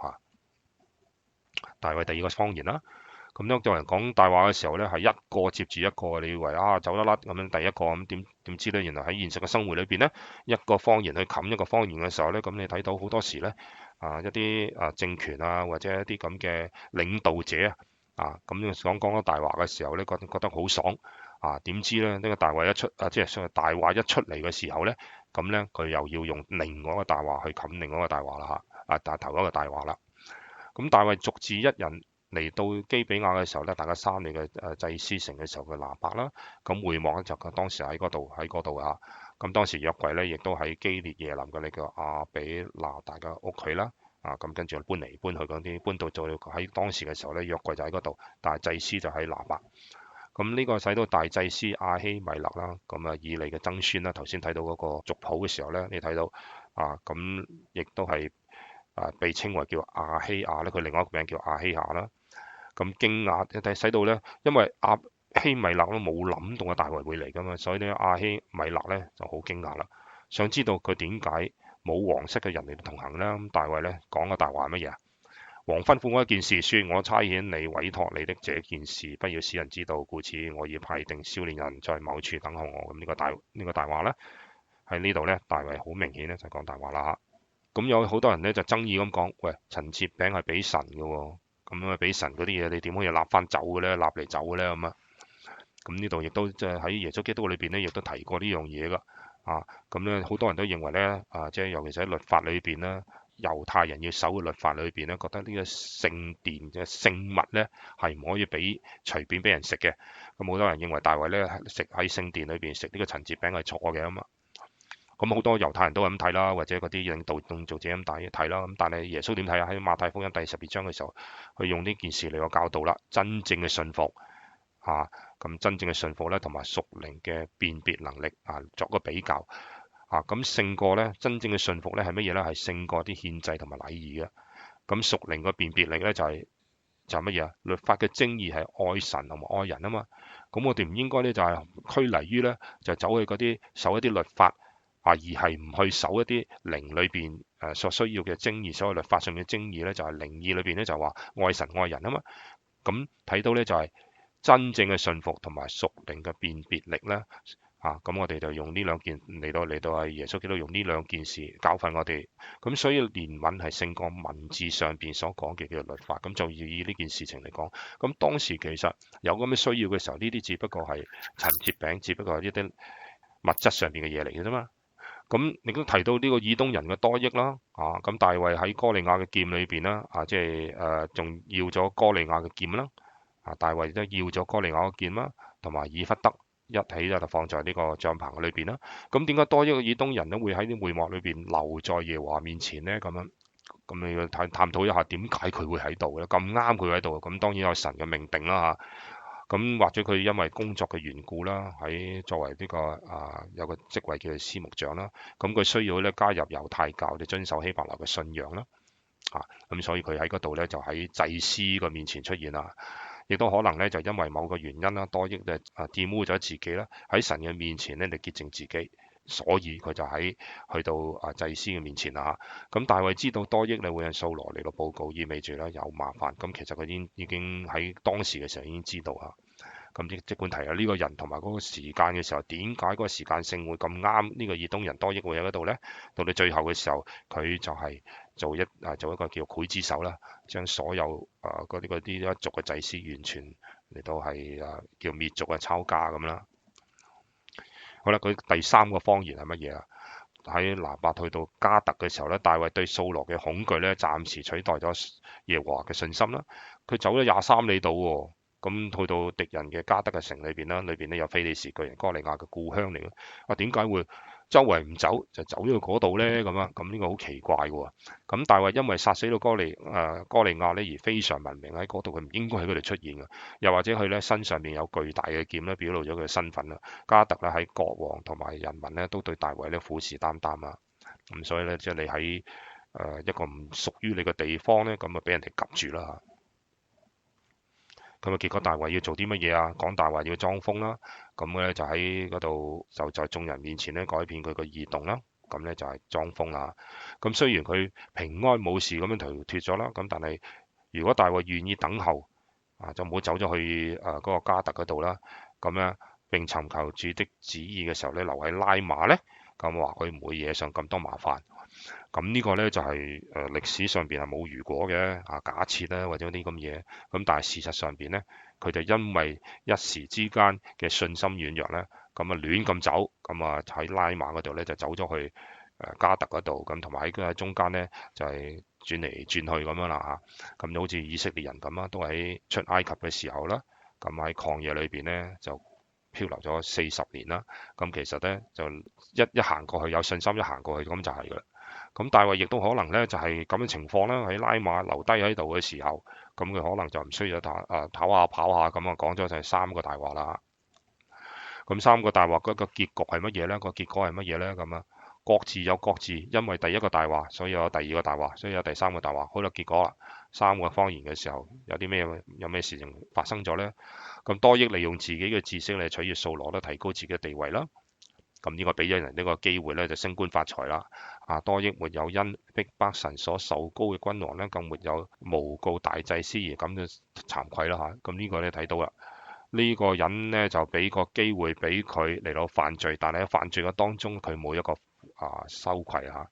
大衛第二個方言啦，咁樣有人講大話嘅時候咧，係一個接住一個，你以為走得甩咁樣第一個咁點知咧，原來喺現實嘅生活裏邊咧，一個方言去冚一個方言嘅時候咧，咁你睇到好多時咧一啲政權或者一啲咁嘅領導者咁講咗大話嘅時候咧，覺得好爽點知咧呢個大話一出即係大話一出嚟嘅時候咧，咁咧佢又要用另外一個大話去冚另外一個大話啦頭一個大話啦。咁大衛逐字一人嚟到基比亞嘅時候咧，大家山裏嘅祭司城嘅時候嘅拿伯啦，咁會幕咧就當時喺嗰度咁當時約櫃咧亦都喺基列耶琳嘅呢個亞比拿大嘅屋企啦，咁跟住搬嚟搬去嗰啲搬到做喺當時嘅時候咧，約櫃就喺嗰度，但係祭司就喺拿伯。咁呢個使到大祭司亞希米勒啦，咁以利嘅曾孫啦，頭先睇到嗰個族譜嘅時候咧，你睇到咁亦都係被稱為叫亞希亞咧，佢另外一個名叫亞希亞啦。咁驚訝，使到咧，因為亞希米勒都冇諗到大衛會嚟噶嘛，所以咧亞希米勒咧就好驚訝啦，想知道佢點解冇皇室嘅人嚟同行咧？咁大衛咧講嘅大話係乜嘢啊？王吩咐我一件事，說我差遣你委託你的這件事，不要使人知道，故此我要派定少年人在某處等候我。咁呢個大話咧喺呢度咧，大衛好明顯咧就講大話啦。咁有好多人咧就爭議咁講，喂，陳設餅係俾神嘅喎，咁俾神嗰啲嘢你點可以立翻走嘅咧？立嚟走嘅咧咁咁呢度亦都即係喺耶穌基督裏邊咧，亦都提過呢樣嘢噶咁咧好多人都認為咧即係尤其是喺律法裏邊咧，猶太人要守嘅律法裏邊咧，覺得呢個聖殿嘅聖物咧係唔可以隨便俾人食嘅。咁好多人認為大衛咧食喺聖殿裏邊食呢個陳設餅係錯嘅咁好多猶太人都係咁睇啦，或者嗰啲領導動作者咁睇啦。咁但係耶穌點睇喺馬太福音第12章嘅時候，佢用呢件事嚟個教導啦，真正嘅信服咁真正嘅信服咧，同埋屬靈嘅辨別能力作個比較咁勝過咧真正嘅信服咧係乜嘢咧？係勝過啲獻祭同埋禮儀嘅。咁屬靈嘅辨別力咧就係乜嘢律法嘅精義係愛神同埋愛人啊嘛。咁我哋唔應該咧就係拘泥於咧就走去嗰啲守一啲律法而係唔去守一啲靈裏邊所需要嘅精義。所謂律法上面嘅精義咧就係靈意裏邊咧就話愛神愛人啊嘛。咁睇到咧就係真正嘅信服同埋屬靈嘅辨別力咧咁我哋就用呢兩件嚟到係耶穌基督用呢兩件事教訓我哋。咁所以憐憫係勝過文字上邊所講嘅律法。咁就以呢件事情嚟講，咁當時其實有咁嘅需要嘅時候，呢啲只不過係陳設餅，只不過係一啲物質上邊嘅嘢嚟嘅啫嘛。咁亦都提到呢個以東人嘅多益啦咁大衛喺哥利亞嘅劍裏邊啦即係仲要咗哥利亞嘅劍啦大衛都要咗哥利亞嘅劍啦，同埋以弗得一起就放在呢個帳篷裏邊啦。咁點解多益嘅以東人都會喺啲會幕裏邊留在耶和華面前咧？咁你要探討一下點解佢會喺度咧？咁啱佢喺度，咁當然有神嘅命定啦咁或者佢因為工作嘅緣故啦，喺作為呢個有個職位叫做司牧長啦，咁佢需要咧加入猶太教，你遵守希伯來嘅信仰啦咁所以佢喺嗰度咧就喺祭司個面前出現啦。亦都可能咧就因為某個原因啦，多益咧玷污咗自己啦，喺神嘅面前咧嚟潔淨自己，所以佢就去到祭司嘅面前啦咁大衛知道多益咧會向掃羅嚟到報告，意味住咧有麻煩。咁其實佢已經喺當時嘅時候已經知道咁即管提下呢個人同埋嗰個時間嘅時候，點解嗰個時間性會咁啱？呢個以東人多益會喺嗰度咧？到你最後嘅時候，佢就係做一個叫劊子手啦，將所有嗰啲一族嘅祭司完全嚟到係叫滅族嘅抄家咁啦。好啦，佢第三個方言係乜嘢啊？喺拿伯去到加特嘅時候咧，大衛對掃羅嘅恐懼咧，暫時取代咗耶和華嘅信心啦。佢走咗23里度喎。咁去到敵人嘅加德嘅城裏邊啦，裏邊咧有非利士巨人哥利亞嘅故鄉嚟嘅。點解會周圍唔走就走咗去嗰度呢？咁啊，咁呢個好奇怪嘅喎。咁大衛因為殺死咗哥利亞咧而非常聞名喺嗰度，佢唔應該喺嗰度出現嘅。又或者佢咧身上面有巨大嘅劍咧，表露咗佢嘅身份啦。加特咧喺國王同埋人民咧都對大衛咧虎視眈眈啊。咁所以咧即係你喺一個唔屬於你嘅地方咧，咁啊俾人哋及住啦。咁啊，結果大衛要做啲乜嘢啊？講大話要裝瘋啦，咁咧就喺嗰度就在眾人面前咧改變佢個異動啦，咁咧就係裝瘋啦。咁雖然佢平安冇事咁樣逃脫咗啦，咁但係如果大衛願意等候就唔好走咗去嗰個加特嗰度啦，咁咧並尋求主的旨意嘅時候咧，留喺拉馬咧，咁話佢唔會惹上咁多麻煩。咁呢個呢，就係歷史上邊係冇如果嘅假設咧或者啲咁嘢，咁但係事實上邊呢，佢就因為一時之間嘅信心軟弱呢，咁啊亂咁走，咁啊喺拉馬嗰度呢，就走咗去加特嗰度，咁同埋喺中間呢，就係轉嚟轉去咁樣啦嚇，咁就好似以色列人咁啦，都喺出埃及嘅時候啦，咁喺曠野裏邊呢，就漂流咗40年啦，咁其實呢，就一行過去有信心，一行過去咁就係噶啦。咁大衛亦都可能咧，就係咁嘅情況啦。喺拉馬留低喺度嘅時候，咁佢可能就唔需要唞下跑下咁啊，講咗就係3個大話啦。咁3個大話嗰個結局係乜嘢咧？個結果係乜嘢咧？咁啊，各自有各自，因為第一個大話，所以有第二個大話，所以有第3個大話。好啦，結果啦，3個謊言嘅時候，有咩事情發生咗咧？咁多益利用自己嘅知識嚟取悅掃羅啦，提高自己嘅地位啦。咁呢個俾咗人呢個機會咧，就升官發財啦。多益沒有因逼迫神所受膏嘅君王咧，更沒有誣告大祭司而咁就慚愧啦嚇。咁呢個咧睇到啦，呢個人咧就俾個機會俾佢嚟到犯罪，但係喺犯罪嘅當中佢冇一個羞愧嚇。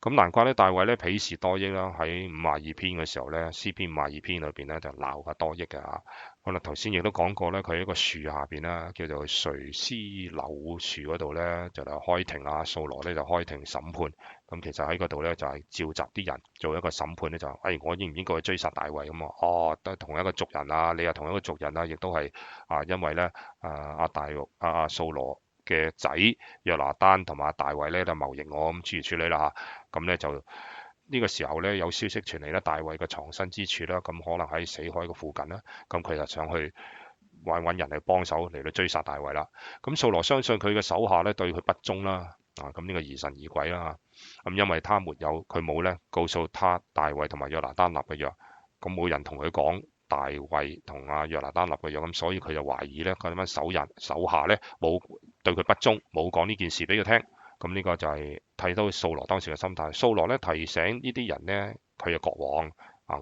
咁難怪咧，大衛咧鄙視多益啦。喺52篇嘅時候咧，詩篇52篇裏邊咧就鬧下多益嘅嚇。可能頭先亦都講過咧，佢喺一個樹下邊啦，叫做垂絲柳樹嗰度咧，就嚟開庭啊。掃羅咧就開庭審判。咁其實喺嗰度咧就係召集啲人做一個審判咧，就我應唔應該去追殺大衛咁啊？哦，都係同一個族人啊，你又同一個族人啊，亦都係因為咧掃羅嘅仔約拿單同埋大衛咧就謀逆我，咁諸如此類啦嚇。咁咧就呢個時候咧有消息傳嚟咧，大衛嘅藏身之處啦，咁可能喺死海嘅附近啦，咁佢就上去揾人嚟幫手嚟到追殺大衛啦。咁掃羅相信佢嘅手下咧對佢不忠啦，咁呢個疑神疑鬼啦，咁因為佢冇咧告訴他大衛同埋約拿單立嘅約，咁冇人同佢講大衛同約拿單立嘅約，咁所以佢就懷疑咧佢班手下咧冇對佢不忠，冇講呢件事俾佢聽。咁呢個就係睇到掃羅當時嘅心態。掃羅咧提醒呢啲人咧，佢係國王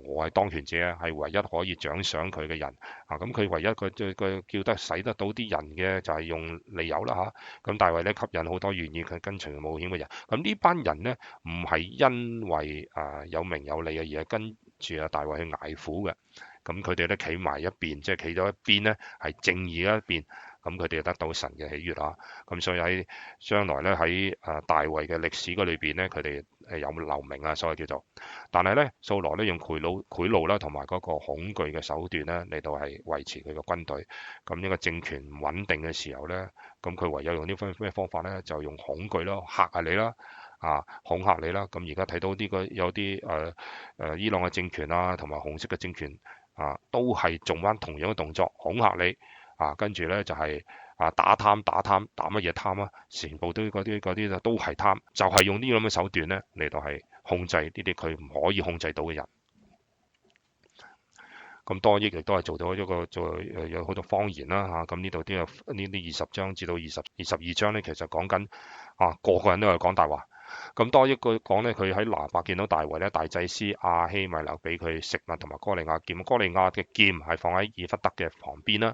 我係當權者，係唯一可以獎賞佢嘅人咁佢唯一佢叫得使得到啲人嘅就係用利誘啦嚇。咁大衛咧吸引好多願意佢跟隨冒險嘅人。咁呢班人咧唔係因為有名有利嘅，而係跟住大衛去捱苦嘅。咁佢哋咧企埋一邊，即係企咗一邊咧係正義嘅一邊。咁佢哋就得到神嘅喜悅啊！咁所以喺將來咧喺大衛嘅歷史嗰裏邊咧，佢哋有留名啊，所謂叫做。但係咧，掃羅咧用賄賂啦，同埋嗰個恐懼嘅手段咧嚟到係維持佢個軍隊。咁呢個政權唔穩定嘅時候咧，咁佢唯有用啲咩方法咧，就用恐懼咯，嚇下你啦，恐嚇你啦。咁而家睇到呢個有啲伊朗嘅政權啊，同埋紅色嘅政權都係做翻同樣嘅動作，恐嚇你。跟住咧就係打貪打乜嘢貪啊？全部都嗰啲都係貪，就係用呢啲咁嘅手段咧嚟到係控制呢啲佢唔可以控制到嘅人。咁多益亦都係做到一個有好多謊言啦嚇。咁呢度都有呢啲20章至到22章咧，其實講緊個個人都係講大話。咁多益佢講咧，佢喺拿伯見到大衛咧，大祭司亞希米勒俾佢食物同埋哥利亞劍，哥利亞嘅劍係放喺以弗得嘅旁邊啦。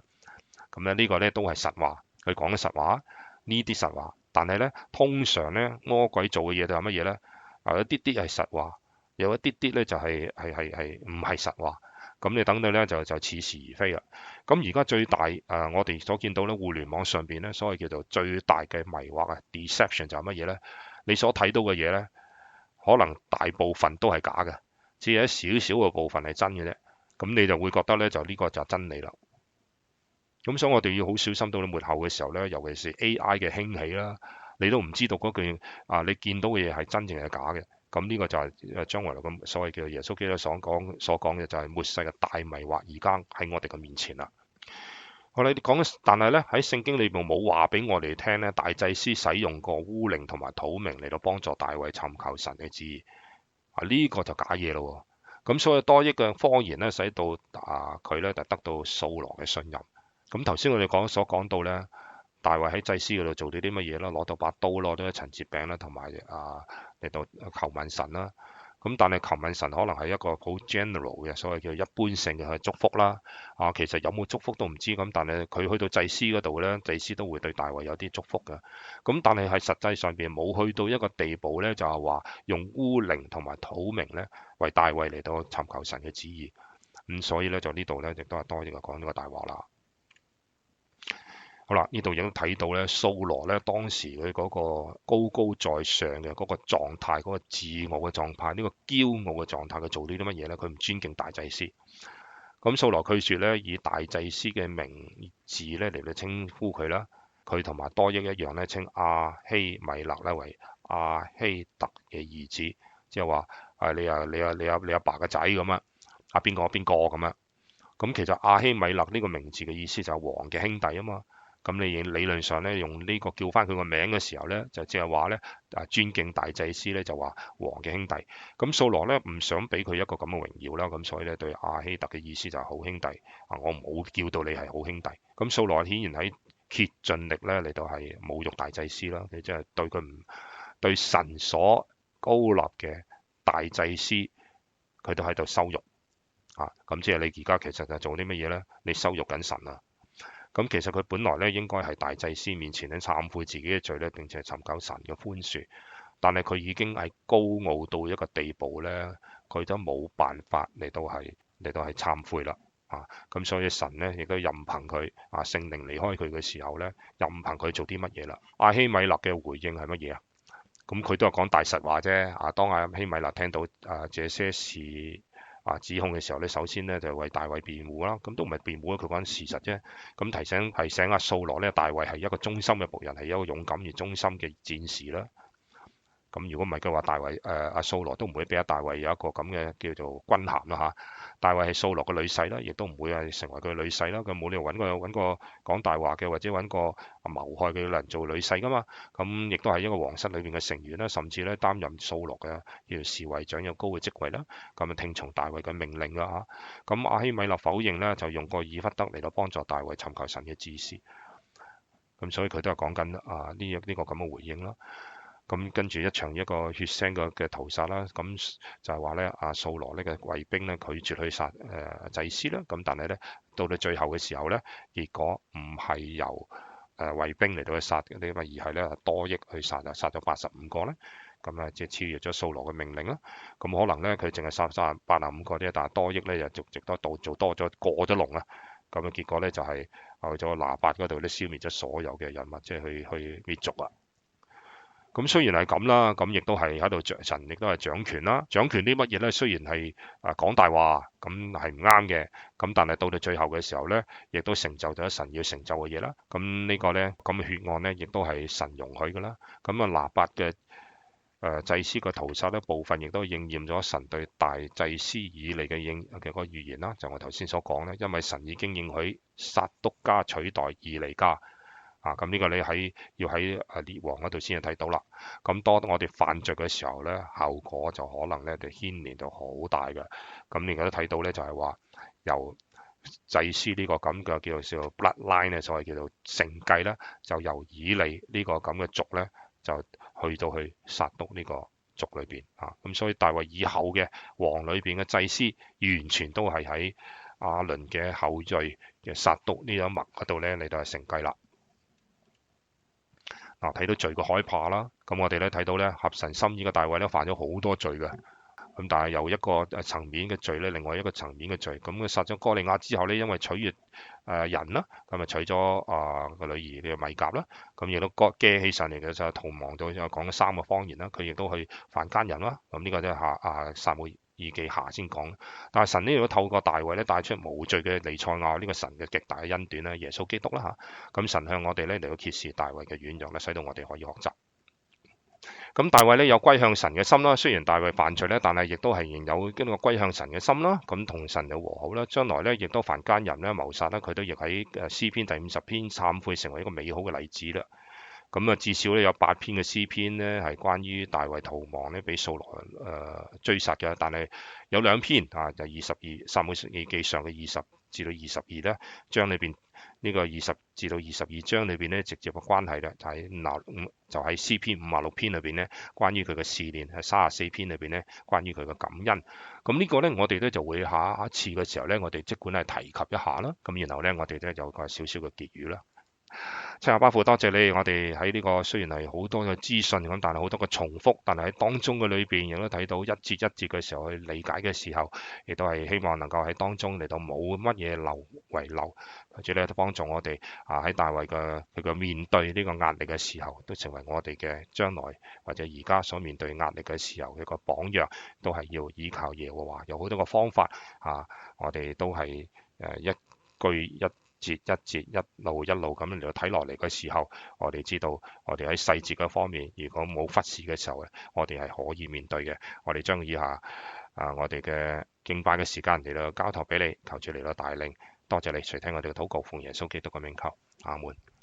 咁咧呢個咧都係實話，佢講嘅實話，呢啲實話。但係咧通常咧魔鬼做嘅嘢就係乜嘢咧？有一啲啲係實話，有一啲啲咧就係唔係實話。咁你等到咧就似是而非啦。咁而家最大我哋所見到咧互聯網上邊咧，所謂叫做最大嘅迷惑deception 就係乜嘢咧？你所睇到嘅嘢咧，可能大部分都係假嘅，只有一少少嘅部分係真嘅啫。咁你就會覺得咧就呢個就係真理啦。咁所以我哋要好小心到你末後嘅時候咧，尤其是 AI 嘅興起啦，你都唔知道嗰句你見到嘅嘢係真定係假嘅。咁呢個就係將來咁所謂嘅耶穌基督所講嘅就係末世嘅大迷惑，而家喺我哋嘅面前啦。好啦，但係咧喺聖經裏邊冇話俾我哋聽咧，大祭司使用過烏靈同埋土明嚟到幫助大衛尋求神嘅旨意。呢個就假嘢咯。咁所以多益嘅謊言咧，使到佢咧就得到掃羅嘅信任。咁頭先我哋所講到咧，大衛喺祭司嗰度做咗啲乜嘢啦？攞到把刀，攞到一陳節餅啦，同埋嚟到求問神啦。咁但係求問神可能係一個好 general 嘅，所謂叫一般性嘅祝福啦。其實有冇祝福都唔知。咁但係佢去到祭司嗰度咧，祭司都會對大衛有啲祝福嘅。咁但係實際上邊冇去到一個地步咧，就係話用烏靈同埋土明咧為大衛嚟到尋求神嘅旨意。咁所以咧就呢度咧亦都係多啲嘅講呢個大話啦。好啦，呢度已經睇到咧，掃羅咧當時佢嗰個高高在上嘅嗰個狀態，嗰個自我嘅狀態，呢個驕傲嘅狀態，佢做呢啲乜嘢咧？佢唔尊敬大祭司。咁掃羅拒絕咧，以大祭司嘅名字咧嚟到稱呼佢啦。佢同埋多益一樣咧，稱亞希米勒咧為亞希突嘅兒子，即係話你阿爸嘅仔咁啊，邊個咁啊。咁其實亞希米勒呢個名字嘅意思就係王嘅兄弟啊嘛。咁你理論上咧用呢個叫翻佢個名嘅時候咧，就即係話咧尊敬大祭司咧就話王嘅兄弟。咁掃羅咧唔想俾佢一個咁嘅榮耀啦，咁所以咧對亞希突嘅意思就係好兄弟我冇叫到你係好兄弟。咁掃羅顯然喺竭盡力咧嚟到係侮辱大祭司啦，你即係對神所高立嘅大祭司，佢都喺度羞辱咁即係你而家其實就做啲乜嘢咧？你羞辱緊神啊！咁其實佢本來咧應該係大祭司面前咧懺悔自己嘅罪咧，並且尋求神嘅寬恕。但係佢已經係高傲到一個地步咧，佢都冇辦法嚟到係懺悔啦。咁所以神咧亦都任憑佢聖靈離開佢嘅時候咧，任憑佢做啲乜嘢啦。亞希米勒嘅回應係乜嘢啊？咁佢都係講大實話啫。當亞希米勒聽到這些事指控嘅時候咧，首先咧就為大衛辯護啦，咁都唔係辯護，佢講事實啫。咁提醒阿掃羅咧，大衛係一個忠心嘅僕人，係一個勇敢而忠心嘅戰士啦。咁如果唔係嘅話，大衛阿掃羅都唔會俾阿大衛有一個咁嘅叫做軍銜啦嚇。大衛係掃羅嘅女婿啦，亦都唔會係成為佢女婿啦。佢冇理由揾個講大話嘅，或者揾個謀害佢嘅人做女婿噶嘛。咁亦都係一個皇室裏邊嘅成員啦，甚至咧擔任掃羅嘅叫做侍衛長有高嘅職位啦。咁聽從大衛嘅命令啦嚇。咁亞希米勒否認咧，就用個以弗得嚟到幫助大衛尋求神嘅指示。咁所以佢都係講緊呢個咁嘅回應啦。咁跟住一場一個血腥嘅屠殺啦，咁就係話咧，掃羅呢個衛兵咧拒絕去殺祭司啦，咁但係咧到最後嘅時候咧，結果唔係由衛兵嚟到去殺嘅，而係咧多益去殺殺咗85個咧，咁即係超越咗掃羅嘅命令啦。咁可能咧佢淨係殺85個啫，但係多益咧就值得做多咗過咗龍啦。咁結果咧就係去咗拿八嗰度咧消滅咗所有嘅人物，即係去滅族啊。咁雖然係咁啦，咁亦都係喺度神亦都係掌權啦。掌權啲乜嘢咧？雖然係講大話，咁係唔啱嘅。咁但係到最後嘅時候咧，亦都成就咗神要成就嘅嘢啦。咁呢個咧咁嘅血案咧，亦都係神容許㗎啦。咁拿八嘅祭司嘅屠殺咧，部分亦都應驗咗神對大祭司以利嘅個預言啦。就我頭先所講咧，因為神已經應許撒督家取代以利家。咁呢個你要喺列王嗰度先至睇到啦。咁當我哋犯罪嘅時候咧，後果就可能咧就牽連到好大嘅。咁你而家都睇到咧，就係話由祭司呢個咁嘅叫做 bloodline 咧，所謂叫做承繼咧，就由以利呢個咁嘅族咧，就去到去撒督呢個族裏邊咁所以大衛以後嘅王裏邊嘅祭司，完全都係喺亞倫嘅後裔嘅撒督呢一脈嗰度咧，嚟到係承繼啦。睇到罪嘅害怕啦，咁我哋咧睇到咧合神心意嘅大衛咧犯咗好多罪嘅，咁但係由一個層面嘅罪咧，另外一個層面嘅罪，咁佢殺咗哥利亞之後咧，因為取悅人啦，咁娶咗個女兒嘅米甲啦，咁亦都驚起上嚟嘅就逃亡到，就講咗3個方言啦，佢亦都去犯奸人啦，咁呢個都係撒母二記下先講。但係神呢，如果透過大衛咧帶出無罪嘅彌賽亞呢個神嘅極大嘅恩典咧，耶穌基督啦嚇，咁神向我哋咧嚟到揭示大衛嘅軟弱咧，使到我哋可以學習。咁大衛咧有歸向神嘅心啦，雖然大衛犯罪咧，但係亦都係仍有呢個歸向神嘅心啦。咁同神有和好啦，將來咧亦都犯奸淫咧、謀殺咧，佢都亦喺詩篇第50篇懺悔，成為一個美好嘅例子啦。咁啊，至少咧有8篇嘅詩篇咧係關於大衛逃亡咧，俾掃羅追殺嘅。但係有2篇啊，就22撒母耳記上嘅20至到22咧，章裏邊呢個20至到22章裏邊咧，直接嘅關係咧就喺詩篇56篇裏邊咧，關於佢嘅試煉；係34篇裏邊咧，關於佢嘅感恩。咁呢個咧，我哋咧就會下一次嘅時候咧，我哋即管係提及一下啦。咁然後咧，我哋咧有個少少嘅結語啦。親愛巴父，多謝你，我哋喺呢個雖然係好多嘅資訊咁，但係好多嘅重複，但係喺當中嘅裏邊亦都睇到一節一節嘅時候去理解嘅時候，亦都係希望能夠喺當中嚟到冇乜嘢遺漏，或者咧都幫助我哋喺大衛佢嘅面對呢個壓力嘅時候，都成為我哋嘅將來或者而家所面對壓力嘅時候嘅一個榜樣，都係要依靠耶和華，有好多個方法我哋都係一句一節一節一路咁嚟到睇落嚟嘅時候，我哋知道我哋喺細節嗰方面，如果冇忽視嘅時候咧，我哋係可以面對嘅。我哋將以下我哋嘅敬拜嘅時間嚟到交託俾你，求主嚟到帶領。多謝你垂聽我哋嘅禱告，奉耶穌基督嘅名求，阿門。